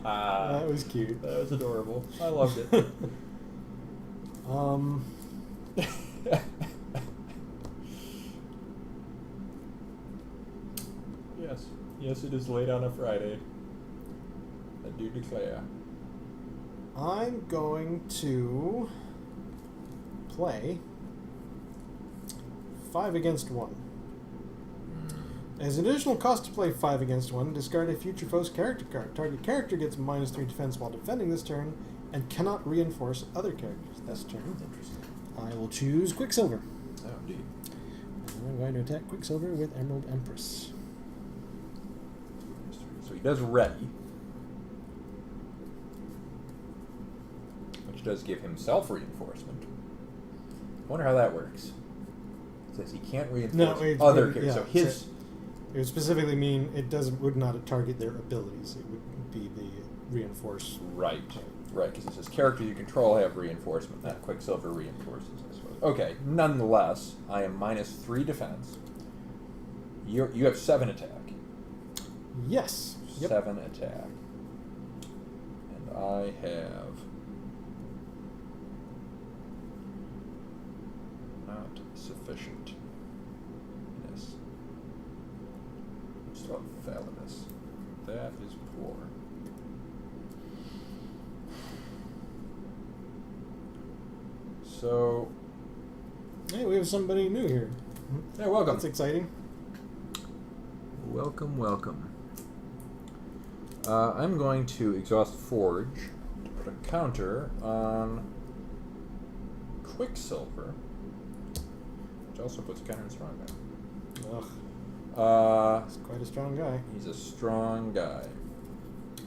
That was cute. That was adorable. I loved it. Yes, it is late on a Friday. I do declare. I'm going to play 5 against 1. As an additional cost to play 5 against 1, discard a future foe's character card. Target character gets -3 defense while defending this turn and cannot reinforce other characters this turn. Interesting. I will choose Quicksilver. Oh, indeed. And I'm going to attack Quicksilver with Emerald Empress. So he does ready, which does give himself reinforcement. I wonder how that works. It says he can't reinforce other characters. So his... It would specifically mean it would not target their abilities. It would be the reinforce. Right, because it says characters you control have reinforcement, not Quicksilver reinforces, I suppose. Okay, nonetheless, I am -3 defense. You have 7 attack. Yes. Yep. 7 attack. And I have... not sufficient. Yes. Let's talk validness. That is poor. So... Hey, we have somebody new here. Yeah, welcome. That's exciting. Welcome, welcome. I'm going to exhaust Forge to put a counter on Quicksilver, which also puts a counter on Strong Guy. Ugh. He's quite a strong guy. He's a strong guy.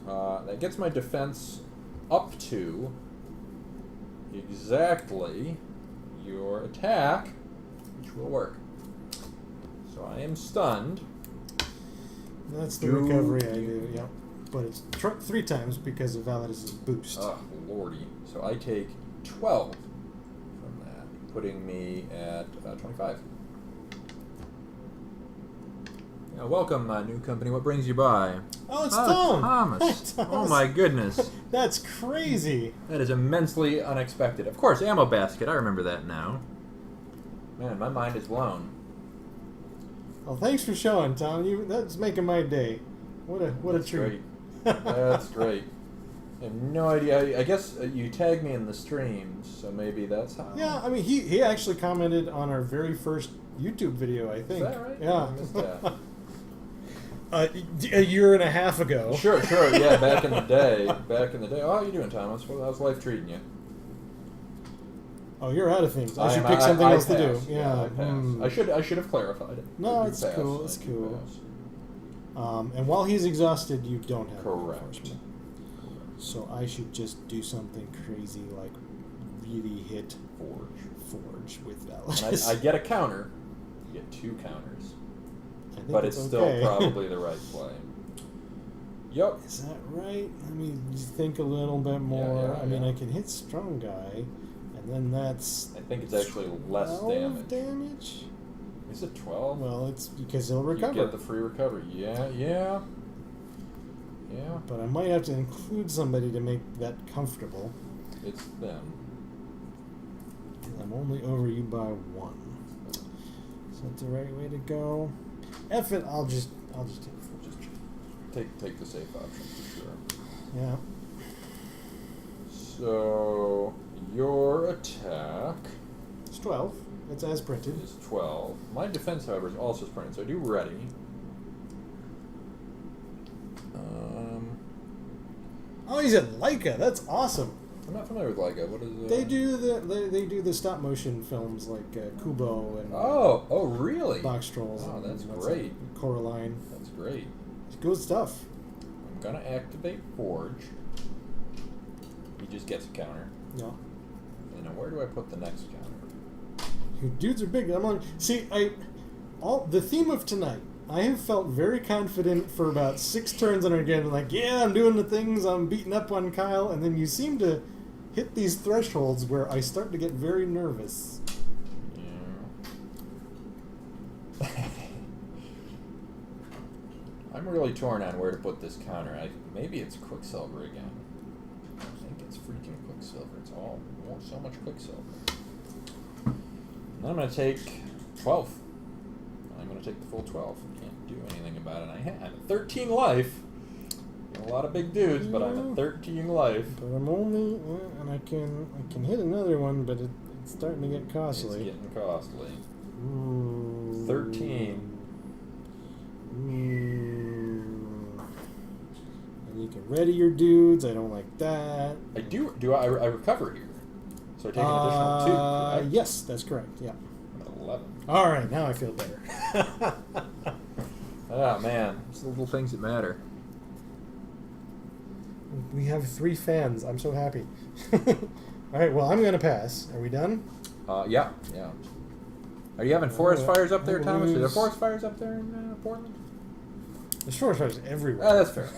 That gets my defense up to exactly your attack, which will work. So I am stunned. That's the recovery I do, yep. But it's 3 times because of Validus' boost. Oh, lordy. So I take 12 from that, putting me at 25. Welcome, new company. What brings you by? Oh, it's Tom! Thomas. Thomas. Oh, my goodness. That's crazy. That is immensely unexpected. Of course, ammo basket. I remember that now. Man, my mind is blown. Well, thanks for showing, Tom. That's making my day. What a treat. Great. That's great. I have no idea. I guess you tagged me in the streams, so maybe that's how. Yeah, I mean, he actually commented on our very first YouTube video, I think. Is that right? Yeah. I missed that. A year and a half ago. Sure, yeah, back in the day. Oh, how you doing, Thomas? How's life treating you? Oh, you're out of things. I should pick something else to do. Yeah. I pass. I should have clarified it. No, You it's pass. cool. It's You cool. pass. And while he's exhausted, you don't have Correct. reinforcement. So I should just do something crazy, like really hit Forge with Validus. And I get a counter. You get 2 counters. I think But it's still okay. probably the right play. Yep. Is that right? Let me think a little bit more. yeah, I mean, yeah. I can hit Strong Guy, and then that's I think it's actually less 12 damage. Is it 12? Well, it's because he'll You recover. get the free recovery. Yeah. But I might have to include somebody to make that comfortable. It's them. I'm only over you by 1. Is that the right way to go? F it. I'll just take Forge. Just take the safe option for sure. Yeah. So your attack It's 12. It's as printed. is 12. My defense, however, is also printed, so I do ready. Oh, he's at Leica. That's awesome. I'm not familiar with Leica. What is They do the stop motion films like Kubo and Oh, really? Box Trolls. Oh, that's and great. Coraline. That's great. It's good stuff. I'm gonna activate Forge. He just gets a counter. Yeah. And now where do I put the next counter? Your dudes are big. I'm on. See, the theme of tonight. I have felt very confident for about 6 turns on our game. Like, yeah, I'm doing the things. I'm beating up on Kyle, and then you seem to hit these thresholds where I start to get very nervous. Yeah. I'm really torn on where to put this counter. Maybe it's Quicksilver again. I think it's freaking Quicksilver. It's so much Quicksilver. And I'm going to take 12. I'm going to take the full 12. Can't do anything about it. I'm at 13 life. A lot of big dudes, but I'm at 13 life. But I'm only, and I can hit another one, but it's starting to get costly. It's getting costly. Ooh. 13. And you can ready your dudes. I don't like that. I recover here. So I take an additional 2, correct? Yes, that's correct. Yeah. I'm at 11. All right, now I feel better. Oh, man. It's the little things that matter. We have 3 fans. I'm so happy. All right, well, I'm going to pass. Are we done? Yeah. Are you having forest fires up there, I Thomas? Are there lose. forest fires up there in Portland? There's forest fires everywhere. Ah, that's fair.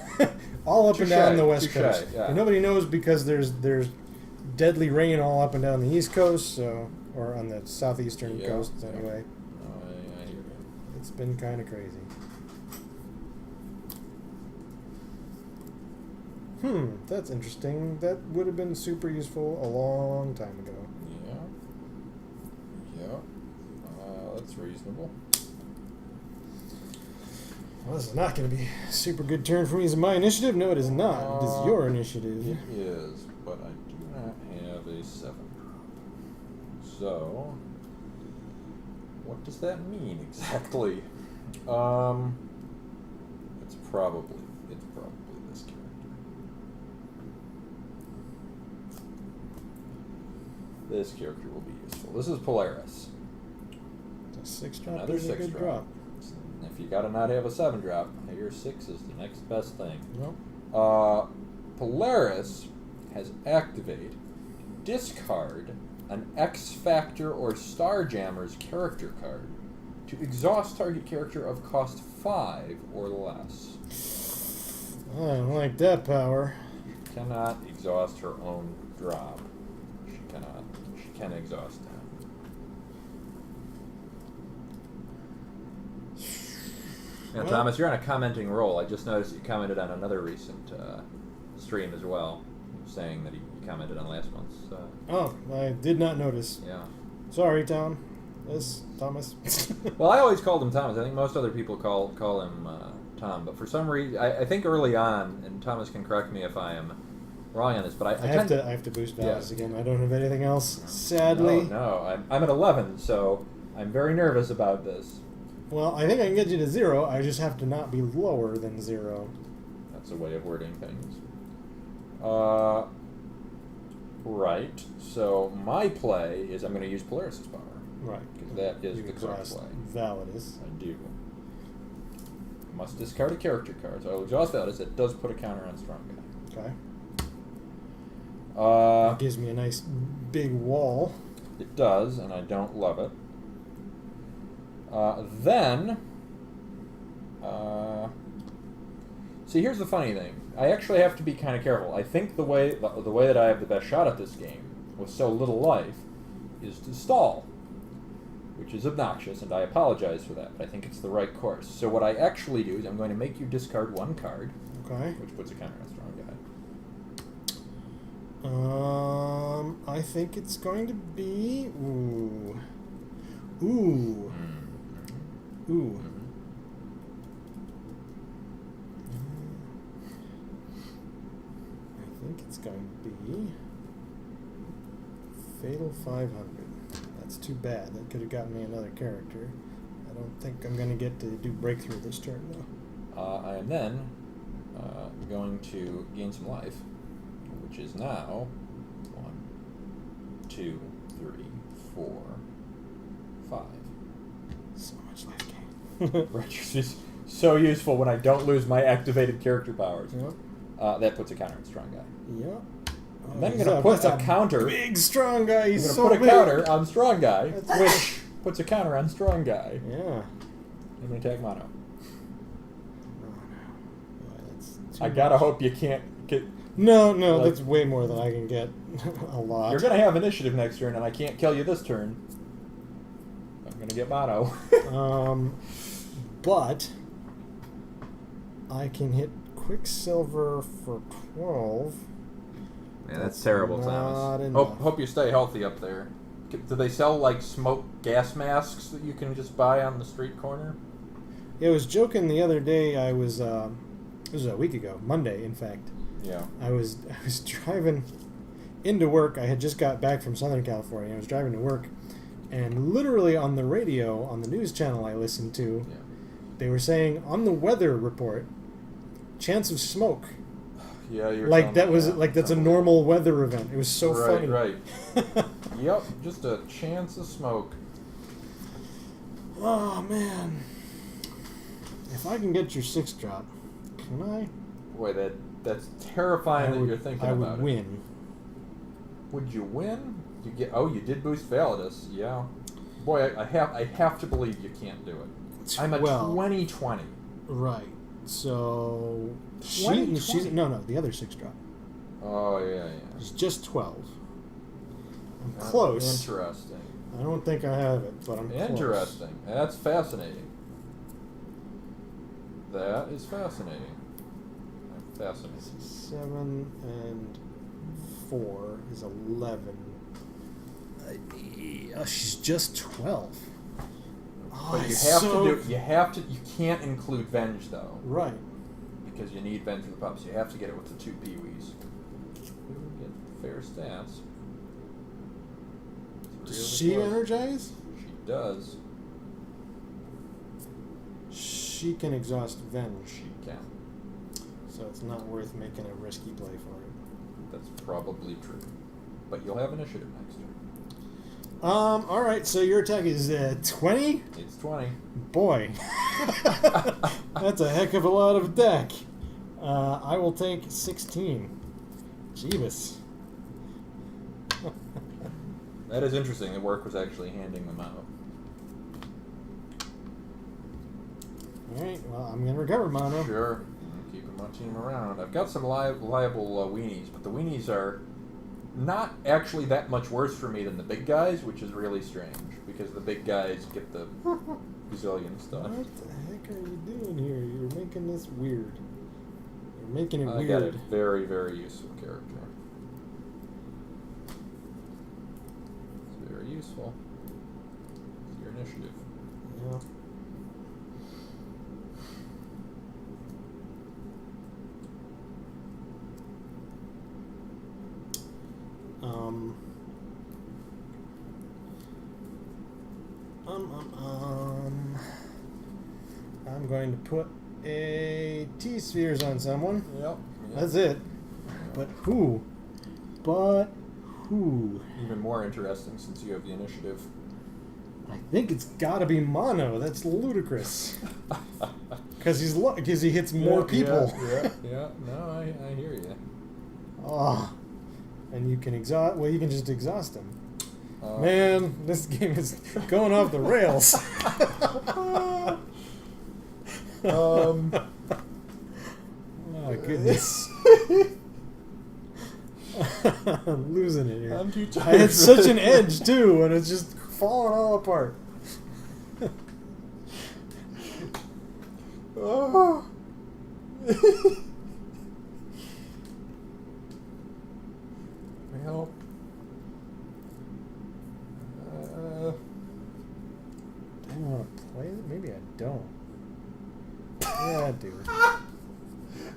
All up and down the West touche, Coast. yeah. And nobody knows because there's deadly rain all up and down the East Coast, or on the southeastern Yeah, coast yeah. anyway. I hear you. It's been kind of crazy. That's interesting. That would have been super useful a long time ago. Yeah. That's reasonable. Well, this is not going to be a super good turn for me. Is it my initiative? No, it is not. It is your initiative. It is, but I do not have a 7. So, what does that mean exactly? It's probably this character. This character will be useful. This is Polaris. A 6 drop Another is a 6 good drop. If you gotta not have a 7 drop, your 6 is the next best thing. Well, Polaris has activate, discard an X Factor or Starjammer's character card to exhaust target character of cost 5 or less. I don't like that power. She cannot exhaust her own drop. She cannot. She can exhaust that. Now, Well- Thomas, you're on a commenting roll. I just noticed you commented on another recent stream as well, saying that you commented on last month's. Oh, I did not notice. Yeah. Sorry, Tom. Thomas. Well, I always called him Thomas. I think most other people call him Tom, but for some reason, I think early on, and Thomas can correct me if I am wrong on this, but I have to boost values again. I don't have anything else. Sadly. No, I'm at 11, so I'm very nervous about this. Well, I think I can get you to 0. I just have to not be lower than 0. That's a way of wording things. Right. So my play is I'm going to use Polaris' power. Right. Because that is You the correct play. Validus. I do. Must discard a character card. So I will exhaust Validus. It does put a counter on Strong Guy. Okay. It gives me a nice big wall. It does, and I don't love it. Then, see, here's the funny thing. I actually have to be kind of careful. I think the way that I have the best shot at this game, with so little life, is to stall, which is obnoxious, and I apologize for that, but I think it's the right course. So what I actually do is I'm going to make you discard 1 card, Okay. which puts a counter on Strong Guy. I think it's going to be... Ooh. I think it's going to be Fatal 500. That's too bad. That could have gotten me another character. I don't think I'm going to get to do breakthrough this turn, though. I am then going to gain some life, which is now 1, 2, 3, 4, 5. So much life gain. Which is so useful when I don't lose my activated character powers. Yep. That puts a counter on Strong Guy. Yep. And then I'm going to put a counter. Big strong guy. I'm He's going to so put a big. counter on Strong Guy, That's which puts a counter on Strong Guy. Yeah. I'm going to attack Mono. Too I gotta much. hope you can't get. No, like- that's way more than I can get. A lot. You're gonna have initiative next turn, and I can't kill you this turn. I'm gonna get Mono. But I can hit Quicksilver for 12. Man, that's That's terrible, not Thomas. enough. Hope you stay healthy up there. Do they sell like smoke gas masks that you can just buy on the street corner? Yeah, I was joking the other day. I was it was a week ago, Monday, in fact. Yeah. I was driving into work. I had just got back from Southern California. I was driving to work, and literally on the radio, on the news channel I listened to, Yeah. they were saying on the weather report, chance of smoke. Yeah, you're Like telling that me was like that's a normal weather event. It was so funny. Right. Yep, just a chance of smoke. Oh man, if I can get your 6 drop, can I? Boy, that's terrifying that you're thinking I about would it. win. Would you win? You did boost Validus, yeah. Boy, I have to believe you can't do it. I'm a 20-20. Right. So 20. no, the other 6 drop. Oh yeah. It's just 12. I'm close. Interesting. I don't think I have it, but I'm Interesting. That's fascinating. That is fascinating. I'm fascinated. Close. 7 and 4 is 11. She's just 12. But you have to you can't include Venge though. Right. Because you need Venge for the pups. You have to get it with the 2 peewees. Get fair stats. Does It's she really close. energize? She does. She can exhaust Venge, She can. so it's not worth making a risky play for it. That's probably true. But you'll have initiative next turn. All right. So your attack is 20. It's 20. Boy, that's a heck of a lot of deck. I will take 16. Jeebus. That is interesting. The work was actually handing them out. Alright, well, I'm going to recover mono. Sure. Keep munching them around. I've got some liable weenies, but the weenies are not actually that much worse for me than the big guys, which is really strange, because the big guys get the gazillion stuff. What the heck are you doing here? You're making this weird. You're making it I weird. got a very, very useful character. It's very useful. It's your initiative. Yeah. I'm going to put a T-spheres on someone. Yep. That's it. But who? Even more interesting since you have the initiative. I think it's gotta be mono. That's ludicrous. Because he hits more people. Yeah. No, I hear you. Oh. And you can exhaust. Well, you can just exhaust him. Man, this game is going off the rails. Oh goodness. I'm losing it here. I'm too tired. I had such an edge too, and it's just falling all apart. Oh. Well. Do I want to play it? Maybe I don't. Yeah, I do.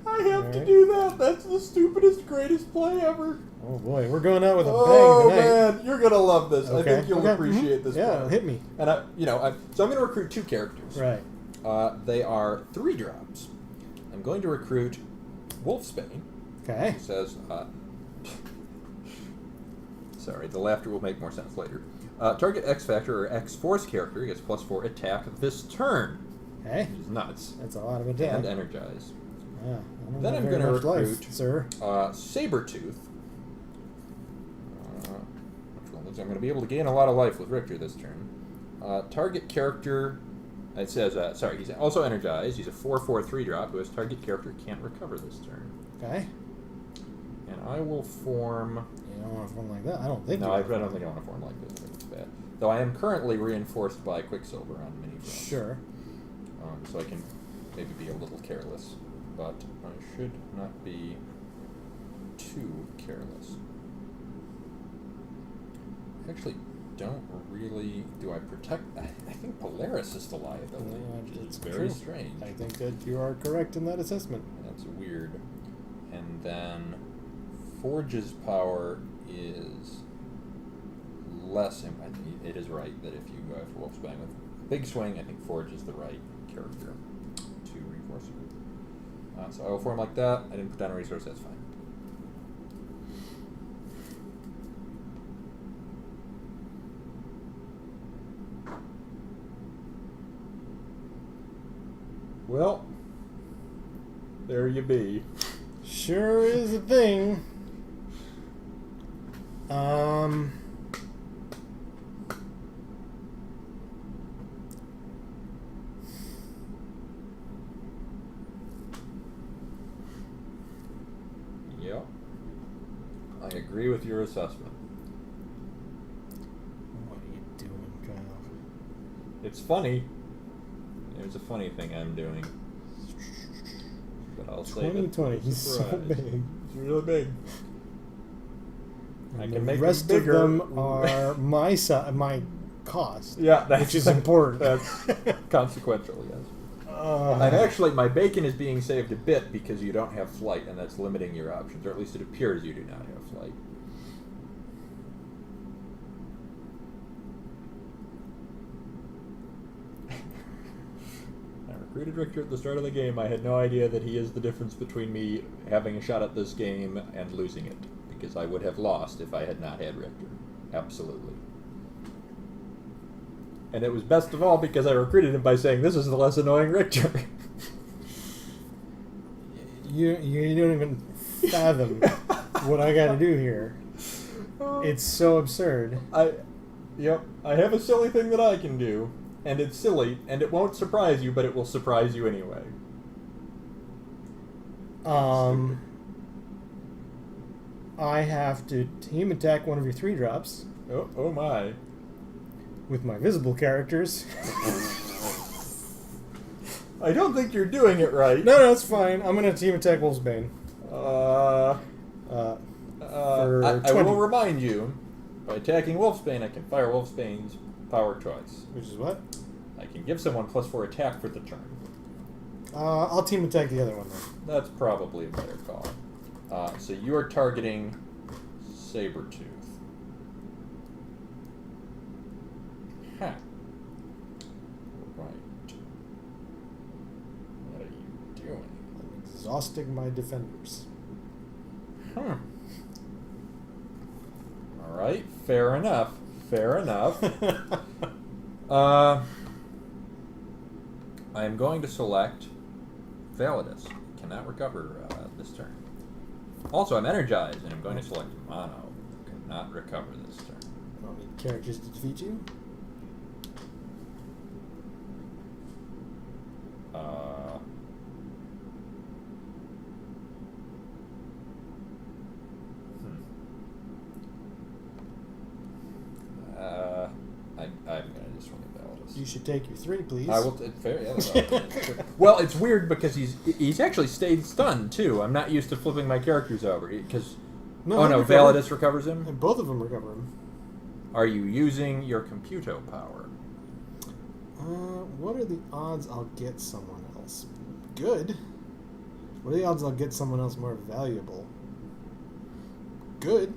I have to Alright. do that. That's the stupidest, greatest play ever. Oh boy, we're going out with a Oh bang tonight. man, you're gonna love this. Okay. I think you'll Okay. appreciate this. Yeah, part. hit me. And so I'm gonna recruit 2 characters. Right. They are 3 drops. I'm going to recruit Wolfsbane. Okay. Who says, sorry, the laughter will make more sense later. Target X Factor or X Force character gets +4 attack this turn. Okay. Which is nuts. That's a lot of attack. And Energize. Yeah. I don't Then have I'm very gonna much life, recruit- sir. Sabretooth. Which one is I'm going to be able to gain a lot of life with Richter this turn. Target character. It says, sorry, he's also energized. He's a 4/4/3 drop who has target character can't recover this turn. Okay. And I will form. You don't want to form like that. I don't think. No, you I want to don't think I want to form like this. I think it's bad. Though I am currently reinforced by Quicksilver on mini fronts. Sure. So I can maybe be a little careless. But I should not be too careless. I actually don't really... Do I protect... I think Polaris is the liability, which is It's very true. strange. I think that you are correct in that assessment. That's weird. And then Forge's power is less... I think it is right that if you go after Wolfsbane with Big Swing, I think Forge is the right character to reinforce it. So I will form like that. I didn't put down a resource, that's fine. Well, there you be. Sure is a thing. Yep. I agree with your assessment. What are you doing, Kyle? It's funny. There's a funny thing I'm doing. But I'll save it. 2020. He's so Surprise. big. It's really big. I And can the make rest them of bigger. them are my cost. Yeah, that's, which is important. That's consequential, yes. And actually, my bacon is being saved a bit because you don't have flight, and that's limiting your options, or at least it appears you do not have flight. I recruited Richter at the start of the game. I had no idea that he is the difference between me having a shot at this game and losing it, because I would have lost if I had not had Richter. Absolutely. And it was best of all because I recruited him by saying, this is the less annoying Richter. You don't even fathom what I got to do here. It's so absurd. Yep, I have a silly thing that I can do, and it's silly, and it won't surprise you, but it will surprise you anyway. I have to team attack one of your 3-drops Oh my. with my visible characters. I don't think you're doing it right. No, it's fine. I'm gonna team attack Wolfsbane. I For 20. will remind you, by attacking Wolfsbane, I can fire Wolfsbane's power twice. Which is what? I can give someone +4 attack for the turn. I'll team attack the other one then. That's probably a better call. So you are targeting Sabretooth. Huh. Right. What are you doing? I'm exhausting my defenders. Huh. Alright, fair enough. Fair enough. I am going to select Validus. Cannot recover this turn. Also, I'm energized, and I'm going to select Mono. Cannot recover this turn. I don't need characters to defeat you. I'm going to just swing at Validus. You should take your 3, please. I will. Fair, yeah. Well, it's weird because he's actually stayed stunned too. I'm not used to flipping my characters over because. No, Oh no, recover. Validus recovers him. And both of them recover him. Are you using your computo power? What are the odds I'll get someone else good? What are the odds I'll get someone else more valuable? Good.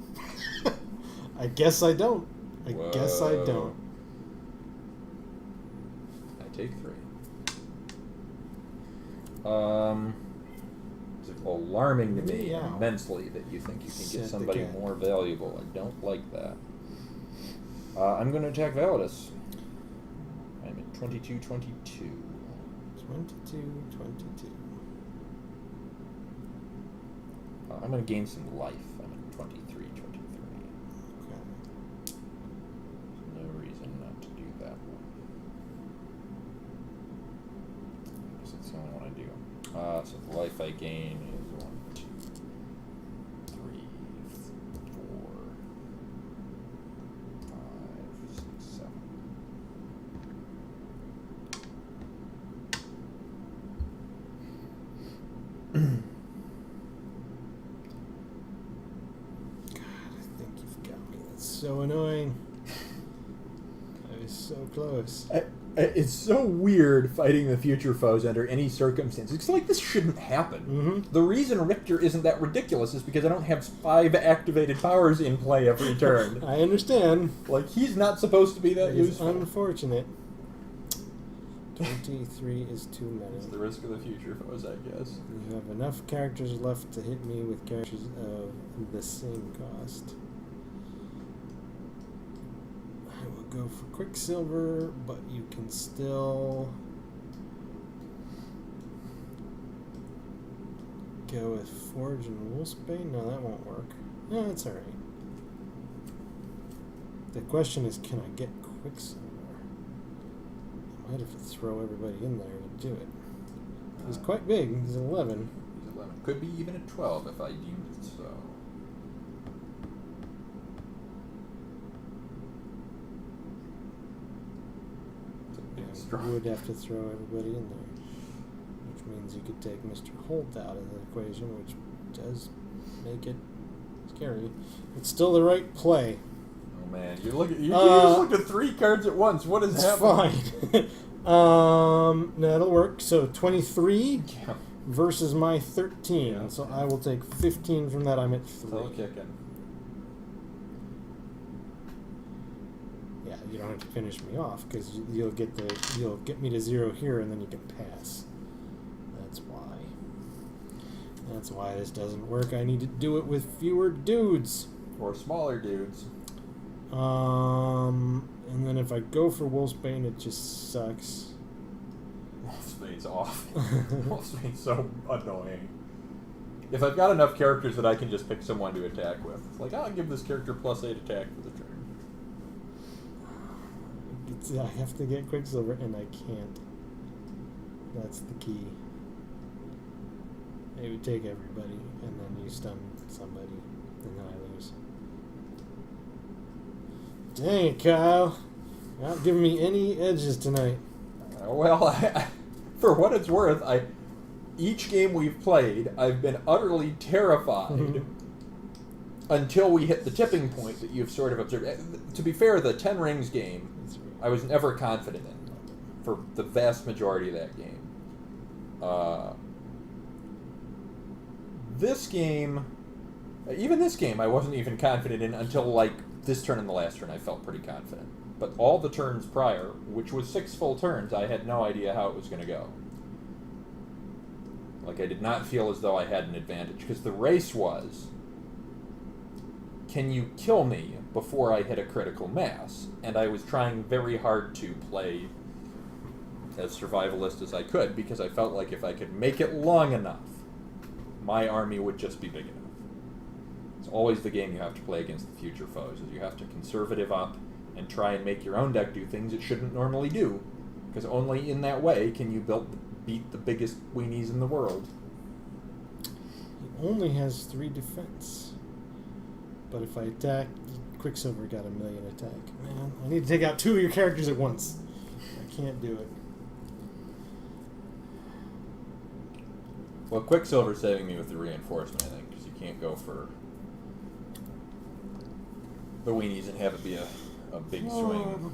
I guess I don't. I guess I don't. I take 3. It's alarming to me Meow. immensely that you think you can Set get the somebody cat. more valuable. I don't like that. I'm going to attack Validus. I'm at 22-22. 22. I'm going to gain some life. I'm at 23-23. Okay. No reason not to do that one. Because it's the only one I do. So the life I gain is 1, 2, 3, 4, 5, 6, 7. God, I think you've got me. That's so annoying. I was so close. It's so weird fighting the future foes under any circumstances. It's like this shouldn't happen. Mm-hmm. The reason Richter isn't that ridiculous is because I don't have 5 activated powers in play every turn. I understand. Like, he's not supposed to be that It is useful. unfortunate. 23 is too many. It's the risk of the future foes, I guess. You have enough characters left to hit me with characters of the same cost. I will go for Quicksilver, but you can still go with Forge and Wolfsbane. No, that won't work. No, that's alright. The question is, can I get Quicksilver? I might have to throw everybody in there to do it. He's quite big. He's 11. He's 11. Could be even a 12 if I deemed it so. It's a big I strong. would have to throw everybody in there. Which means you could take Mr. Holt out of the equation, which does make it scary. It's still the right play. Oh man, you just looked at 3 cards at once. What is It's happening? fine. No, it'll work. So 23 Yeah. versus my 13. Yeah. So I will take 15 from that. I'm at 3. Still kicking. Yeah, you don't have to finish me off because you'll get me to 0 here, and then you can pass. That's why. That's why this doesn't work. I need to do it with fewer dudes. Or smaller dudes. And then if I go for Wolfsbane, it just sucks. Wolfsbane's off. Wolfsbane's so annoying. if I've got enough characters that I can just pick someone to attack with, it's like, I'll give this character +8 attack for the turn. I have to get Quicksilver, and I can't. That's the key. It would take everybody, and then you stun somebody, and then I lose. Dang it, Kyle. You're not giving me any edges tonight. Well, for what it's worth, each game we've played, I've been utterly terrified until we hit the tipping point that you've sort of observed. To be fair, the 10 Rings game, I was never confident in for the vast majority of that game. This game, I wasn't even confident in until like this turn and the last turn. I felt pretty confident. But all the turns prior, which was 6 full turns, I had no idea how it was going to go. Like, I did not feel as though I had an advantage, because the race was, can you kill me before I hit a critical mass? And I was trying very hard to play as survivalist as I could, because I felt like if I could make it long enough, my army would just be big enough. It's always the game you have to play against the future foes, is you have to conservative up and try and make your own deck do things it shouldn't normally do, because only in that way can you beat the biggest weenies in the world. He only has 3 defense. But if I attack, Quicksilver got a million attack. Man, I need to take out 2 of your characters at once. I can't do it. Well, Quicksilver's saving me with the reinforcement, I think, because you can't go for the weenies and have it be a big swing.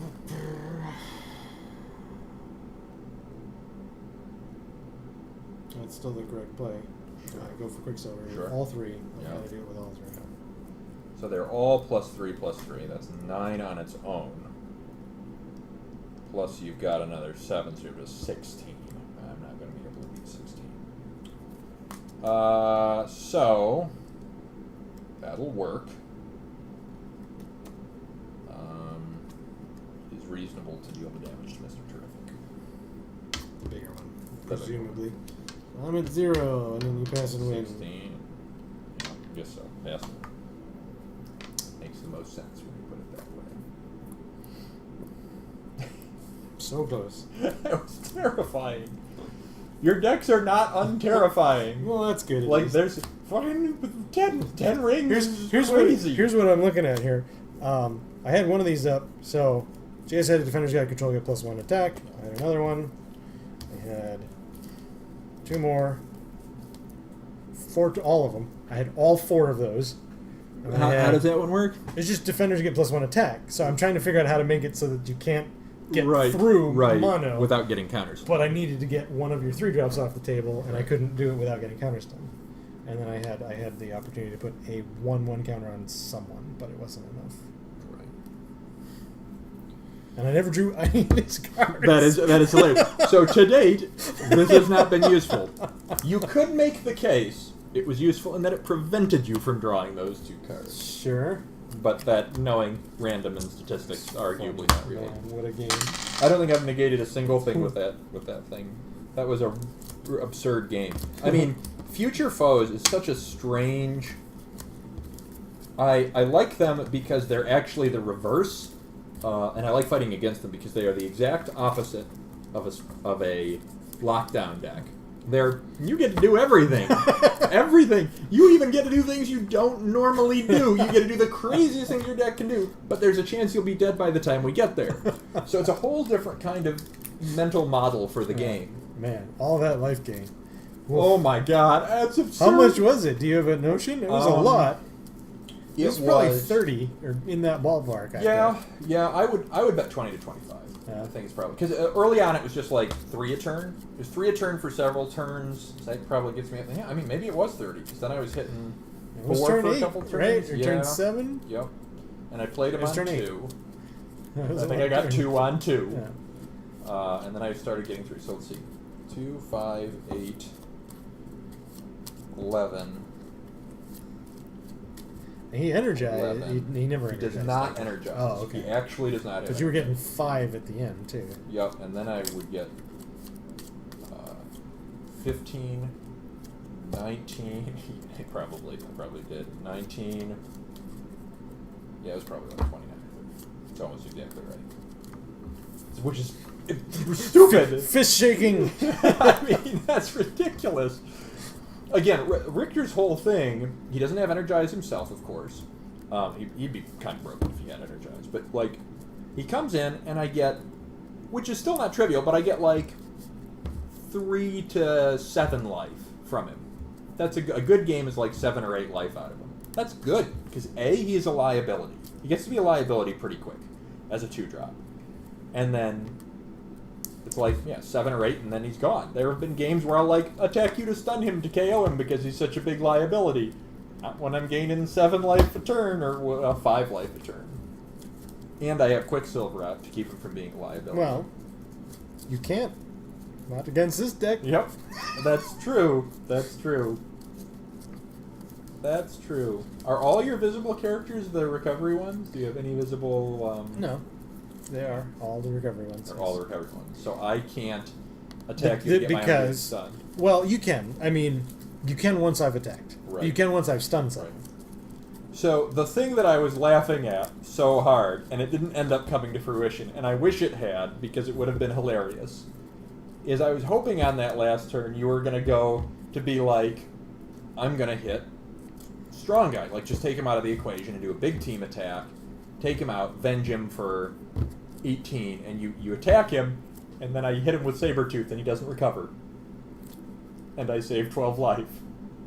That's still the correct play. Go for Quicksilver. Sure. All 3. I Yeah. gotta do it with all 3. So they're all +3/+3. That's 9 on its own. Plus you've got another 7, so you're just 16. I'm not going to be able to beat 16. So that'll work. It's reasonable to deal the damage to Mr. Terrific. The bigger one, presumably. I'm at 0, and then you pass and win. 16. Yeah, I guess so. Pass and win. Makes the most sense when you put it that way. So close. That was terrifying. Your decks are not unterrifying. Well, that's good. Like, there's fucking 10 rings. Here's crazy. Here's what I'm looking at here. I had one of these up, so JS had a defender's got control, get +1 attack. I had another one. I had 2 more. 4 to all of them. I had all 4 of those. And How does that one work? It's just defenders get +1 attack. So I'm trying to figure out how to make it so that you can't get Right, through right, mono. without getting counters. But I needed to get one of your 3 drops off the table, and I couldn't do it without getting counters done. And then I had the opportunity to put a 1/1 counter on someone, but it wasn't enough. Right. And I never drew any of these cards. That is hilarious. So to date, this has not been useful. You could make the case it was useful in that it prevented you from drawing those 2 cards. Sure. But that, knowing random and statistics, arguably not really. Man, what a game. I don't think I've negated a single thing with that thing. That was a absurd game. I mean, Future Foes is such a strange... I like them because they're actually the reverse, and I like fighting against them because they are the exact opposite of a lockdown deck. You get to do everything. Everything. You even get to do things you don't normally do. You get to do the craziest things your deck can do, but there's a chance you'll be dead by the time we get there. So it's a whole different kind of mental model for the game. Man, all that life gain. Oh my god, that's absurd. How much was it? Do you have a notion? It was a lot. It was probably 30 or in that ballpark. Yeah. I would bet 20 to 25. Yeah. I think it's probably because early on it was just like 3 a turn. It was 3 a turn for several turns. So that probably gets me. Yeah, I mean maybe it was 30 because then I was hitting 4 turn for 8, a couple turns. right? Or yeah. turn 7. Yep. And I played him It was on turn 8. 2. It I was a think lot I got turn. 2 on 2. Yeah. And then I started getting through. So let's see, 2, 5, 8, 11. He energized. 11. He never He energized. does not energize. Oh, okay. He actually does not. But you were getting 5 at the end too. Yep, and then I would get 15, 19. I probably did. 19. Yeah, it was probably like 29. It's almost exactly right. Which is stupid. Fist shaking. I mean, that's ridiculous. Again, Richter's whole thing, he doesn't have Energize himself, of course. He'd be kind of broken if he had Energize. But, like, he comes in, and I get, which is still not trivial, but I get, like, 3 to 7 life from him. That's a good game is, like, 7 or 8 life out of him. That's good, because A, he is a liability. He gets to be a liability pretty quick as a 2-drop. And then it's like, 7 or 8, and then he's gone. There have been games where I'll, like, attack you to stun him to KO him because he's such a big liability. Not when I'm gaining 7 life a turn or 5 life a turn. And I have Quicksilver out to keep him from being a liability. Well, you can't. Not against this deck. Yep. That's true. That's true. That's true. Are all your visible characters the recovery ones? Do you have any visible... No. They are all the recovery ones. They're all the recovery ones. So I can't attack you to get my own stunned. Well, you can. I mean, you can once I've attacked. Right. You can once I've stunned someone. Right. So the thing that I was laughing at so hard, and it didn't end up coming to fruition, and I wish it had because it would have been hilarious, is I was hoping on that last turn you were going to go to be like, I'm going to hit strong guy. Like, just take him out of the equation and do a big team attack, take him out, venge him for 18, and you attack him, and then I hit him with Sabretooth, and he doesn't recover. And I save 12 life.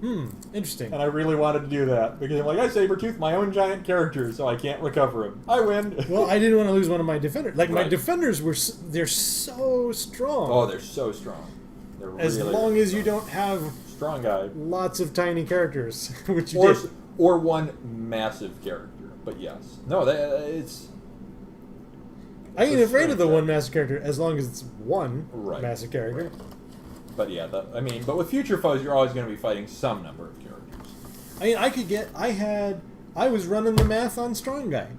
Interesting. And I really wanted to do that, because I'm like, I Sabretooth my own giant character, so I can't recover him. I win! Well, I didn't want to lose one of my defenders. Like, my Right. defenders they're so strong. Oh, they're so strong. They're as really, long really as you strong. don't have Strong guy. lots of tiny characters, which you Or, did. or one massive character. But yes. No, it's... I ain't it's afraid of the strength, one massive character as long as it's one Right. massive character. But yeah, but with future foes, you're always going to be fighting some number of characters. I mean, I was running the math on strong guy.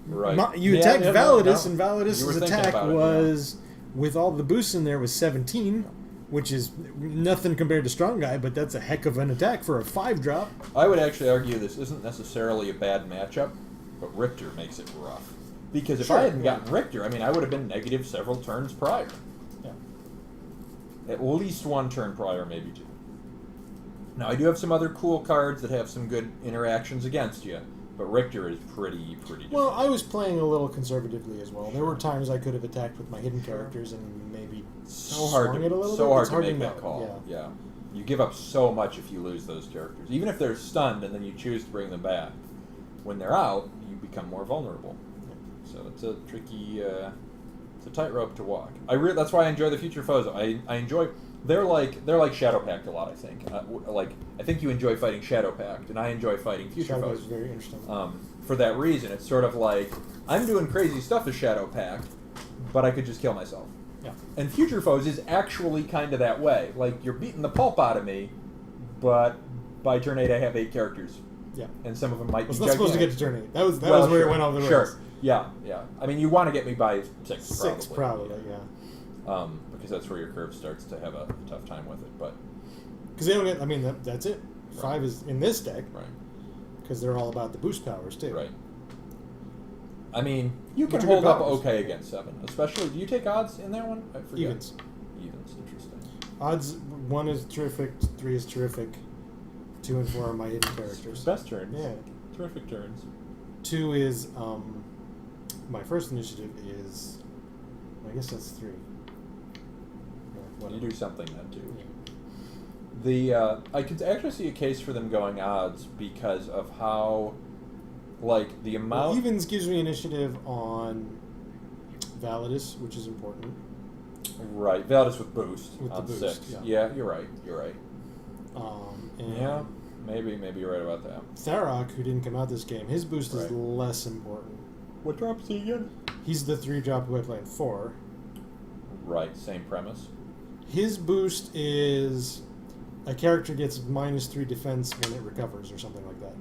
Right. You attacked Validus, and You were Validus's thinking attack about it, was, with all the boosts in there, was 17, which is nothing compared to strong guy, but that's a heck of an attack for a 5-drop. I would actually argue this isn't necessarily a bad matchup, but Richter makes it rough. Because if Sure, I hadn't yeah. gotten Richter, I mean, I would have been negative several turns prior. Yeah. At least 1 turn prior, maybe 2. Now, I do have some other cool cards that have some good interactions against you, but Richter is pretty Well, difficult. I was playing a little conservatively as well. There were times I could have attacked with my hidden characters and maybe so hard swung it a little so bit. hard It's to make know. that call. Yeah. Yeah. You give up so much if you lose those characters. Even if they're stunned and then you choose to bring them back. When they're out, you become more vulnerable. So it's a tricky, it's a tightrope to walk. That's why I enjoy the future foes. I enjoy. They're like Shadow Pact a lot. I think. I think you enjoy fighting Shadow Pact, and I enjoy fighting future Shadow foes. is very interesting. For that reason, it's sort of like I'm doing crazy stuff as Shadow Pact, but I could just kill myself. Yeah. And Future Foes is actually kind of that way. Like, you're beating the pulp out of me, but by turn 8 I have 8 characters. Yeah. And some of them might I was be not supposed to get to gigantic. turn 8. That was where sure, it went off the rails. Sure. Yeah. I mean, you want to get me by 6, 6 probably, yeah. Because that's where your curve starts to have a tough time with it. But Because they don't get, I mean, that's it. 5 is in this deck. Right. Because they're all about the boost powers, too. Right. I mean, you can Which are good hold up powers. okay against 7. Especially, do you take odds in that one? I forget. Evens. Evens, interesting. Odds, 1 is terrific, 3 is terrific, 2 and 4 are my hidden characters. Best turns. Yeah. Terrific turns. 2 is, my first initiative is, I guess that's 3. You do something then too. Yeah. I could actually see a case for them going odds because of how, like, the amount. Well, Evens gives me initiative on Validus, which is important. Right, Validus with boost With the on boost, 6. yeah. Yeah, you're right. And Yeah, maybe you're right about that. Tharok, who didn't come out this game, his boost is Right. less important. What drops he again? He's the 3-drop who I played 4. Right, same premise. His boost is a character gets -3 defense when it recovers or something like that.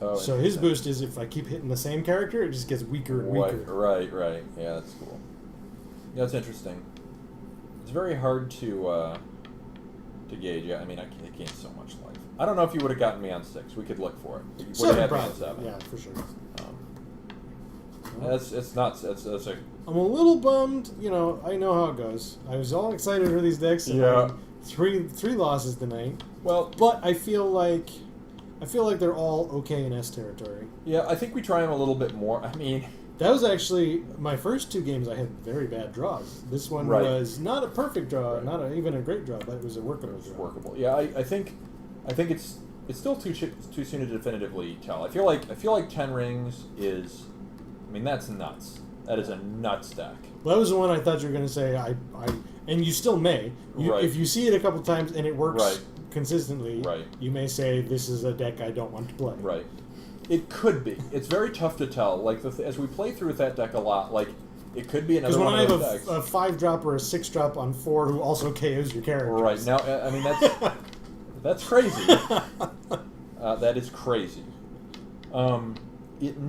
Oh, So his interesting. boost is if I keep hitting the same character, it just gets weaker and weaker. Right. Yeah, that's cool. Yeah, that's interesting. It's very hard to to gauge. Yeah, I mean, I gained so much life. I don't know if you would have gotten me on 6. We could look for it. You would have 7 had me on probably. 7. Yeah, for sure. It's nuts. It's a I'm a little bummed. You know, I know how it goes. I was all excited for these decks. And Yeah. three losses tonight. well. But I feel like they're all okay in S territory. Yeah, I think we try them a little bit more. I mean, That was actually my first 2 games. I had very bad draws. This one Right. was not a perfect draw, Right. not even a great draw, but it was a workable it's draw. workable. Yeah, I think it's still too soon to definitively tell. I feel like 10 rings is. I mean, that's nuts. That is a nuts deck. Well, that was the one I thought you were going to say. And you still may. Right. If you see it a couple times and it works Right. consistently, Right. you may say this is a deck I don't want to play. Right. It could be. It's very tough to tell. Like as we play through with that deck a lot, like it could be Because another when one I of have those a decks. 5-drop or a 6-drop on 4 who also KOs your character. Right now, I mean that's crazy. That is crazy. It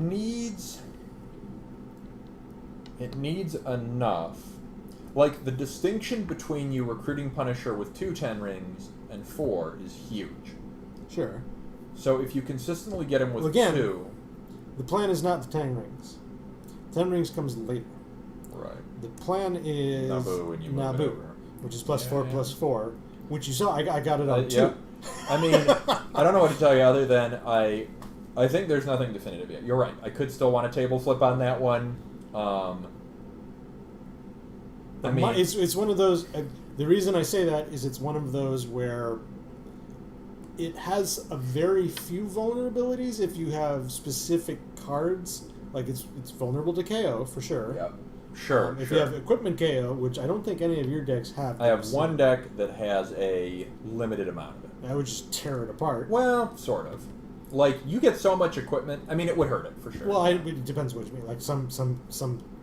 needs enough. Like the distinction between you recruiting Punisher with 2 10 rings and 4 is huge. Sure. So if you consistently get him with Well, again, 2, The plan is not the 10 rings. 10 rings comes later. right? The plan is Naboo and you move it Naboo, over. which is plus Yeah, 4 yeah. plus 4, which you saw. I got it on 2. Yeah. I mean, I don't know what to tell you other than I think there's nothing definitive yet. You're right. I could still want a table flip on that one. I mean, it's one of those. The reason I say that is it's one of those where it has a very few vulnerabilities if you have specific cards. Like it's vulnerable to KO for sure. yeah, sure. If sure. you have equipment KO, which I don't think any of your decks have. I have so one deck that has a limited amount of it. that would just tear it apart. Well, sort of. Like you get so much equipment. I mean, it would hurt it for sure. Well, it depends what you mean. Like some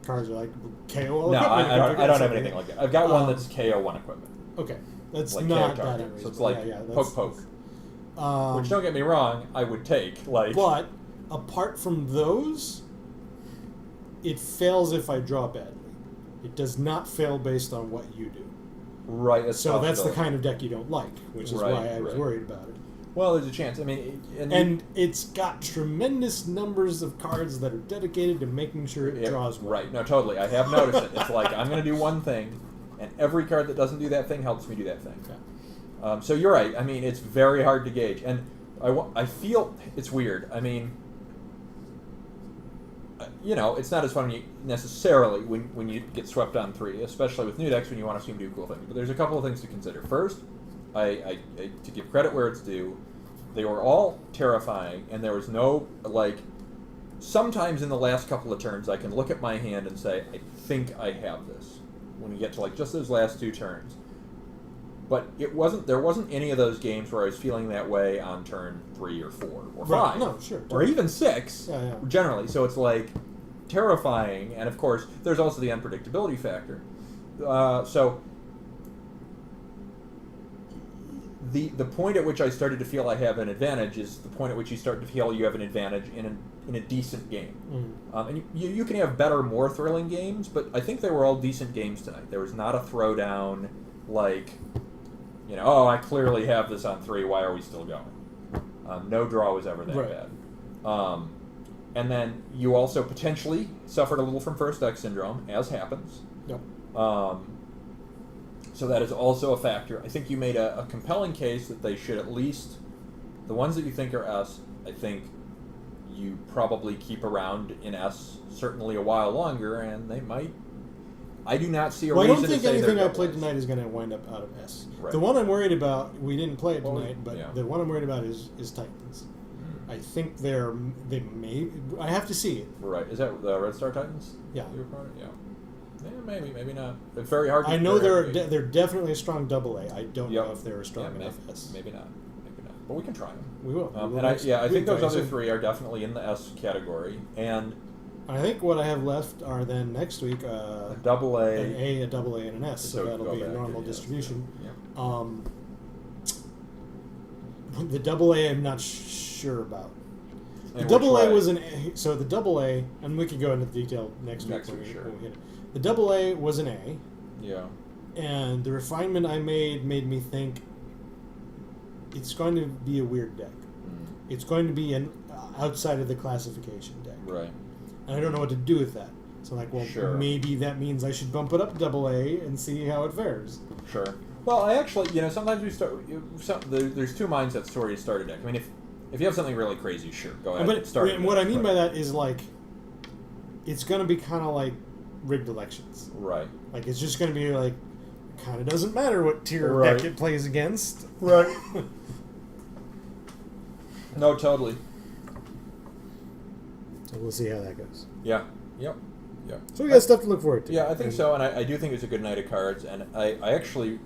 cards are like KO all no, equipment. I don't have something. anything like that. I've got one Um, that's KO 1 equipment, Okay, that's like not KO that target. So it's unreasonable. like Yeah, poke poke. that's, Which don't get me wrong, I would take. Like, But apart from those, it fails if I draw badly. It does not fail based on what you do. right. So that's the kind of deck you don't like, which is Right, why I was right. worried about it. Well, there's a chance. I mean, And it's got tremendous numbers of cards that are dedicated to making sure it draws well. Right. No, totally. I have noticed it. It's like I'm going to do one thing, and every card that doesn't do that thing helps me do that thing. Yeah. So you're right. I mean, it's very hard to gauge, and I feel it's weird. I mean, you know, it's not as fun necessarily when you get swept on 3, especially with new decks when you want to see them do cool things. But there's a couple of things to consider. First, I to give credit where it's due, they were all terrifying, and there was no, like, sometimes in the last couple of turns I can look at my hand and say, I think I have this, when you get to, like, just those last 2 turns. But there wasn't any of those games where I was feeling that way on turn 3 or 4 or 5. Right. No, sure. Or even 6, Yeah. generally. So it's, like, terrifying, and of course, there's also the unpredictability factor. So the point at which I started to feel I have an advantage is the point at which you start to feel you have an advantage in a decent game. Mm. And you can have better, more thrilling games, but I think they were all decent games tonight. There was not a throwdown like, you know, oh, I clearly have this on 3, why are we still going? No draw was ever that Right. bad. And then you also potentially suffered a little from first deck syndrome, as happens. Yep. So that is also a factor. I think you made a compelling case that they should at least, the ones that you think are S, I think you probably keep around in S certainly a while longer, and they might. I do not see a Well, I reason don't think to say anything they're I played double As. tonight is going to wind up out of S. Right. The one I'm worried about, we didn't play it Well, tonight, but yeah. the one I'm worried about is Titans. I think they may. I have to see it. Right. Is that the Red Star Titans? Yeah. You were part of? Yeah. Yeah, maybe not. It's very hard. I know very they're hard to gauge. they're definitely a strong double A. I don't Yep. know if they're a strong Yeah, enough S. Maybe not. But we can try them. We will. We will And I next think week, those I other assume. 3 are definitely in the S category. And I think what I have left are then next week a double A. an A, a double A, and an S. So that'll go be a back normal to the S, distribution. Yeah. The double A, I'm not sure about. The And double which A way? was an A. So the double A, and we could go into detail next week. Next when week, we- sure. when we hit it. The double A was an A, Yeah. and the refinement I made me think it's going to be a weird deck. It's going to be an outside of the classification deck. Right. And I don't know what to do with that. So I'm like, well, Sure. maybe that means I should bump it up to AA and see how it fares. Sure. Well, I actually, sometimes we start. There's two mindsets to where you start a deck. I mean, if you have something really crazy, sure, go ahead. But start. and what I mean by that is like, it's going to be kind of like rigged elections. Right. Like it's just going to be like, kind of doesn't matter what tier Right. deck it plays against. Right. No, totally. So we'll see how that goes. Yeah. Yep. Yeah. So we got stuff to look forward to. Yeah, I think so, and I do think it's a good night of cards, and I actually,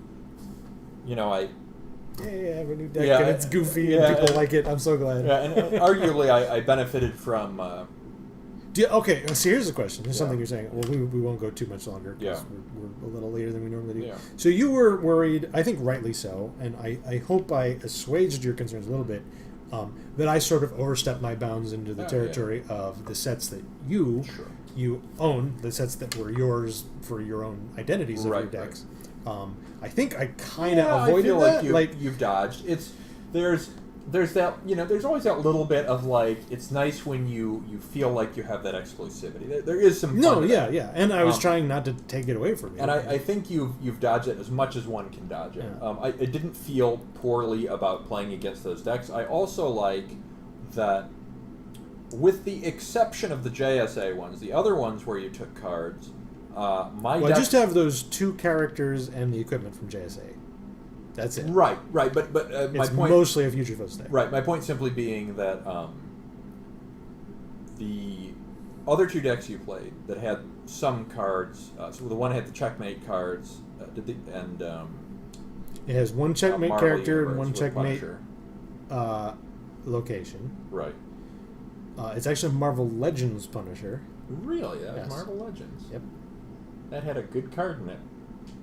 I Yeah, I have a new deck Yeah, and it's goofy yeah, and people and- like it. I'm so glad. yeah, and arguably I benefited from. Okay, so here's the question. Here's Yeah. something you're saying. Well, we won't go too much longer because Yeah. we're a little later than we normally do. Yeah. So you were worried, I think rightly so, and I hope I assuaged your concerns a little bit, that I sort of overstepped my bounds into the Oh, territory of the sets that you Sure. you own, the sets that were yours for your own identities of Right, your decks. I think I kind of Yeah, I avoided feel that. like you've dodged. There's that there's always that little bit of like it's nice when you feel like you have that exclusivity. There is some no, fun to that. yeah, and I was trying not to take it away from you. And I think you've dodged it as much as one can dodge it. Yeah. I didn't feel poorly about playing against those decks. I also like that, with the exception of the JSA ones, the other ones where you took cards, my I deck... just have those two characters and the equipment from JSA. That's it. Right, but my It's point... mostly a Future Foes deck. Right, my point simply being that the other two decks you played that had some cards, so the one had the checkmate cards, and It has one checkmate Marvel character and Universe one with checkmate Punisher. location. Right. It's actually Marvel Legends Punisher. Really? That Yes. was Marvel Legends. Yep. That had a good card in it.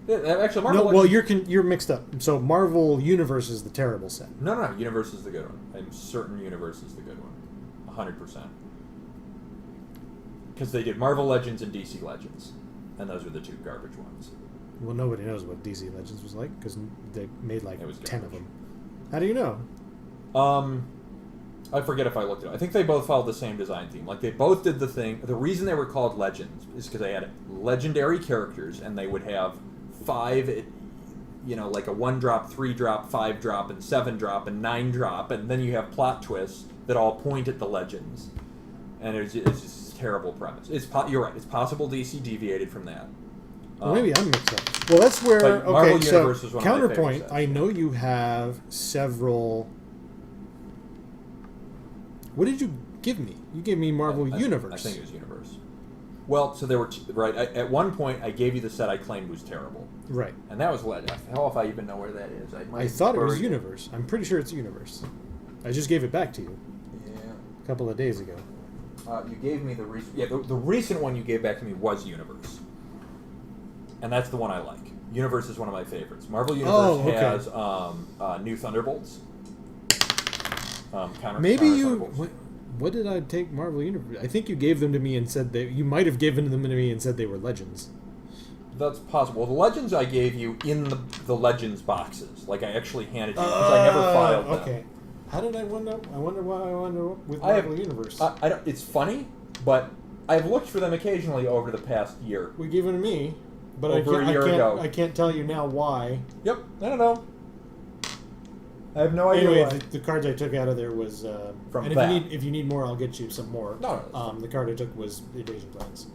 Actually, Marvel No, Legends... well, you're mixed up. So Marvel Universe is the terrible set. No, Universe is the good one. I'm certain Universe is the good one. 100%. Because they did Marvel Legends and DC Legends. And those were the two garbage ones. Well, nobody knows what DC Legends was like because they made like It was 10 of garbage. them. How do you know? I forget if I looked at it. I think they both followed the same design theme. Like, they both did the thing. The reason they were called Legends is because they had legendary characters, and they would have 5, like a 1-drop, 3-drop, 5-drop, and 7-drop, and 9-drop, and then you have plot twists that all point at the legends. And it's just a terrible premise. You're right. It's possible DC deviated from that. Well, maybe I'm mixed up. Well, that's where... But Marvel okay, Universe so is one of my favorite counterpoint, sets. I know you have several... What did you give me? You gave me Marvel Universe. I think it was Universe. Well, so there were right at one point. I gave you the set I claimed was terrible, Right. and that was Legend. Hell, if I even know where that is, I thought it was buried Universe. I'm pretty sure it's Universe. I just gave it back to you Yeah, a couple of days ago. you gave me the recent. Yeah, the recent one you gave back to me was Universe, and that's the one I like. Universe is one of my favorites. Marvel Universe okay. has new Thunderbolts. Maybe counter you... Thunderbolts. What did I take Marvel Universe? I think you gave them to me and said they... You might have given them to me and said they were Legends. That's possible. Well, the Legends I gave you in the Legends boxes. Like, I actually handed you, because I never filed them. Okay. How did I wind up? I wonder why I wound up with I have- Marvel Universe. I don't, it's funny, but I've looked for them occasionally over the past year. We gave them to me, but Over a year ago. I can't tell you now why. Yep, I don't know. I have no idea Anyway, why. the cards I took out of there was From and that. if you need more, I'll get you some more. No, no, the card I took was Evasion Plans.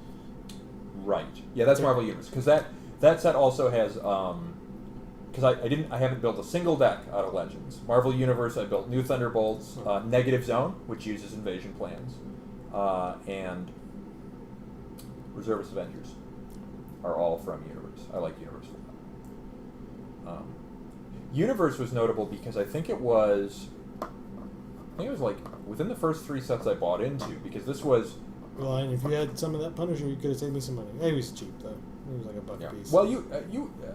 Right. Yeah, that's Marvel Universe. Because that set also has... Because I haven't built a single deck out of Legends. Marvel Universe, I built New Thunderbolts, Negative Zone, which uses Invasion Plans, and Reservist Avengers are all from Universe. I like Universe a lot. Universe was notable because I think it was like within the first 3 sets I bought into, because this was... Well, and if you had some of that Punisher, you could have saved me some money. It was cheap though. It was like $1 a piece. Well,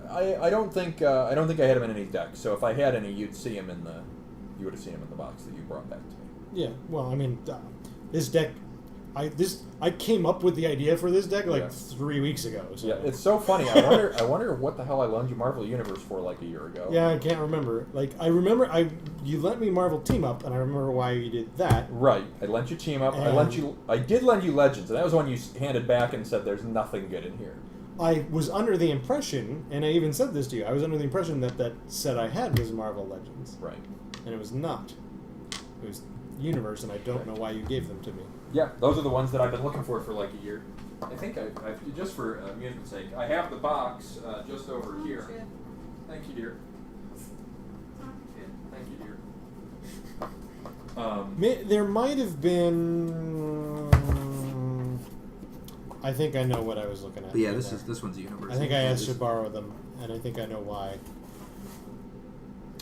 I don't think I had him in any deck. So if I had any, you would have seen him in the box that you brought back to me. Yeah. Well, I mean, this deck, I came up with the idea for this deck like Yeah. 3 weeks ago. So. Yeah, it's so funny. I wonder what the hell I loaned you Marvel Universe for like a year ago. Yeah, I can't remember. Like I remember you lent me Marvel Team Up, and I remember why you did that. Right. I lent you Team Up. I did lend you Legends, and that was one you handed back and said there's nothing good in here. I was under the impression, and I even said this to you, I was under the impression that that set I had was Marvel Legends. Right. And it was not. It was Universe, and I don't know why you gave them to me. Yeah, those are the ones that I've been looking for like a year. I think I've just for amusement's sake, I have the box just over here. Thank you, dear. Thank you, dear. There might have been. I think I know what I was looking at. But yeah, this one's Universe. I think I asked you to borrow them, and I think I know why. I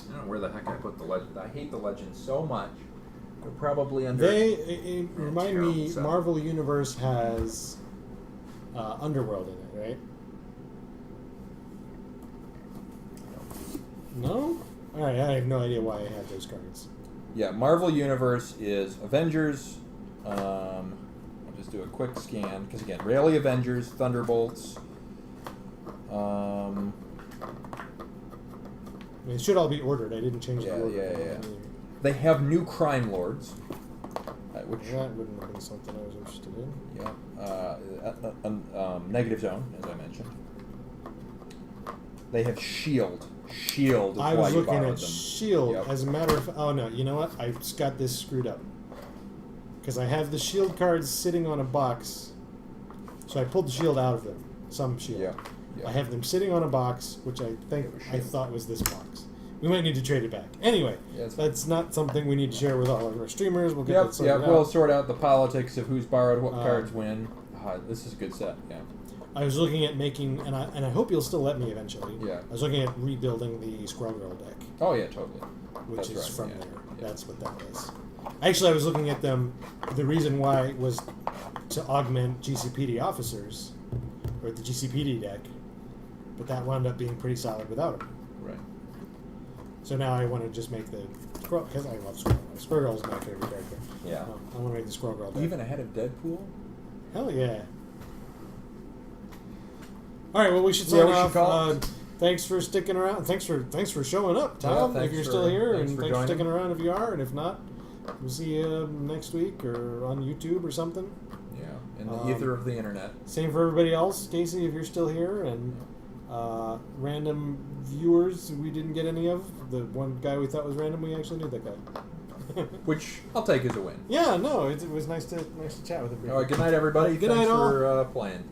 don't know where the heck I put the Legends. I hate the Legends so much. They're probably under. They remind me. terrible stuff. Marvel Universe has Underworld in it, right? No. All right, I have no idea why I had those cards. Yeah, Marvel Universe is Avengers. I'll just do a quick scan because again, Rally Avengers, Thunderbolts. I mean, it should all be ordered. I didn't change the order. Yeah. They have new Crime Lords, which That wouldn't have been something I was interested in. Negative Zone, as I mentioned. They have Shield. Shield is I why was you looking borrowed at them. Shield. Yep. As a matter of oh no, you know what? I just got this screwed up because I have the Shield cards sitting on a box, so I pulled the Shield out of them. Some Shield. Yeah. I have them sitting on a box, which I think I thought was this box. We might need to trade it back. Anyway, that's not something we need to share with all of our streamers. We'll get that sorted out. We'll sort out the politics of who's borrowed what cards when. This is a good set. Yeah. I was looking at making, and I hope you'll still let me eventually. Yeah. I was looking at rebuilding the Squirrel Girl deck, Oh yeah, totally. which That's is right, from yeah. there. Yeah. That's what that was. Actually, I was looking at them. The reason why was to augment GCPD officers, or the GCPD deck, but that wound up being pretty solid without them. Right. So now I want to just make the Squirrel, because I love Squirrel Girl. Squirrel Girl is my favorite character. Yeah. I want to make the Squirrel Girl deck. Even ahead of Deadpool. Hell yeah. All right, well, we should sign Yeah, we should off. call it. Thanks for sticking around. Thanks for showing up, Tom. Yeah, if you're still here, and thanks for thanks for joining. sticking around if you are, and if not, we'll see you next week or on YouTube or something. Yeah. In the ether of the internet. Same for everybody else, Casey, if you're still here, and random viewers we didn't get any of. The one guy we thought was random, we actually knew that guy. Which I'll take as a win. Yeah, no, it was nice to chat with him. All right. Good night, everybody. Good night, Thanks all. for playing.